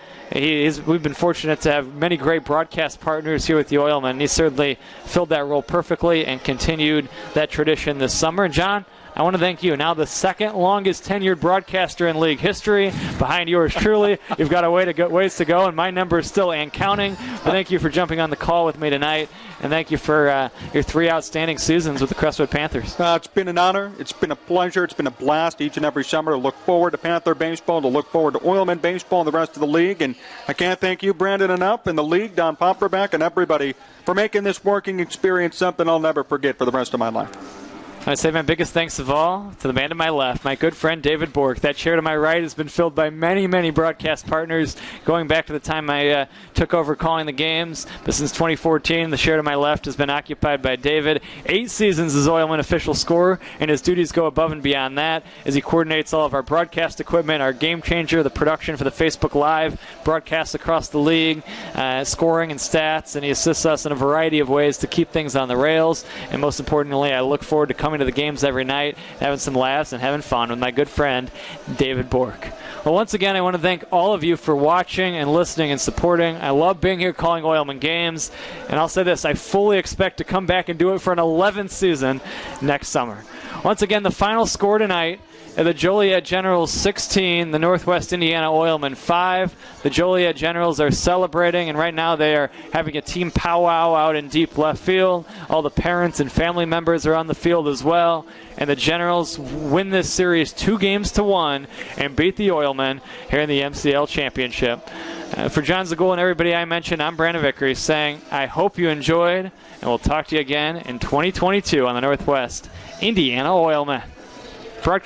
we've been fortunate to have many great broadcast partners here with the Oilman. He certainly filled that role perfectly and continued that tradition this summer. John, I want to thank you. Now the second longest tenured broadcaster in league history, behind yours truly. You've got ways to go, and my number is still and counting. But thank you for jumping on the call with me tonight, and thank you for your 3 outstanding seasons with the Crestwood Panthers. It's been an honor. It's been a pleasure. It's been a blast each and every summer to look forward to Panther baseball, to look forward to Oilman baseball and the rest of the league. And I can't thank you, Brandon, enough, and the league, Don Popperback, and everybody for making this working experience something I'll never forget for the rest of my life. I say my biggest thanks of all to the man to my left, my good friend David Bork. That chair to my right has been filled by many broadcast partners going back to the time I took over calling the games. But since 2014, the chair to my left has been occupied by David. 8 seasons as Oilman official scorer, and his duties go above and beyond that as he coordinates all of our broadcast equipment, our game changer, the production for the Facebook Live broadcasts across the league, scoring and stats, and he assists us in a variety of ways to keep things on the rails. And most importantly, I look forward to coming to the games every night, having some laughs and having fun with my good friend David Bork. Well, once again, I want to thank all of you for watching and listening and supporting. I love being here calling Oilman games, and I'll say this, I fully expect to come back and do it for an 11th season next summer. Once again, the final score tonight, the Joliet Generals 16, the Northwest Indiana Oilmen 5. The Joliet Generals are celebrating, and right now they are having a team powwow out in deep left field. All the parents and family members are on the field as well. And the Generals win this series 2-1 and beat the Oilmen here in the MCL Championship. For John Zagul and everybody I mentioned, I'm Brandon Vickery saying I hope you enjoyed, and we'll talk to you again in 2022 on the Northwest Indiana Oilmen broadcast.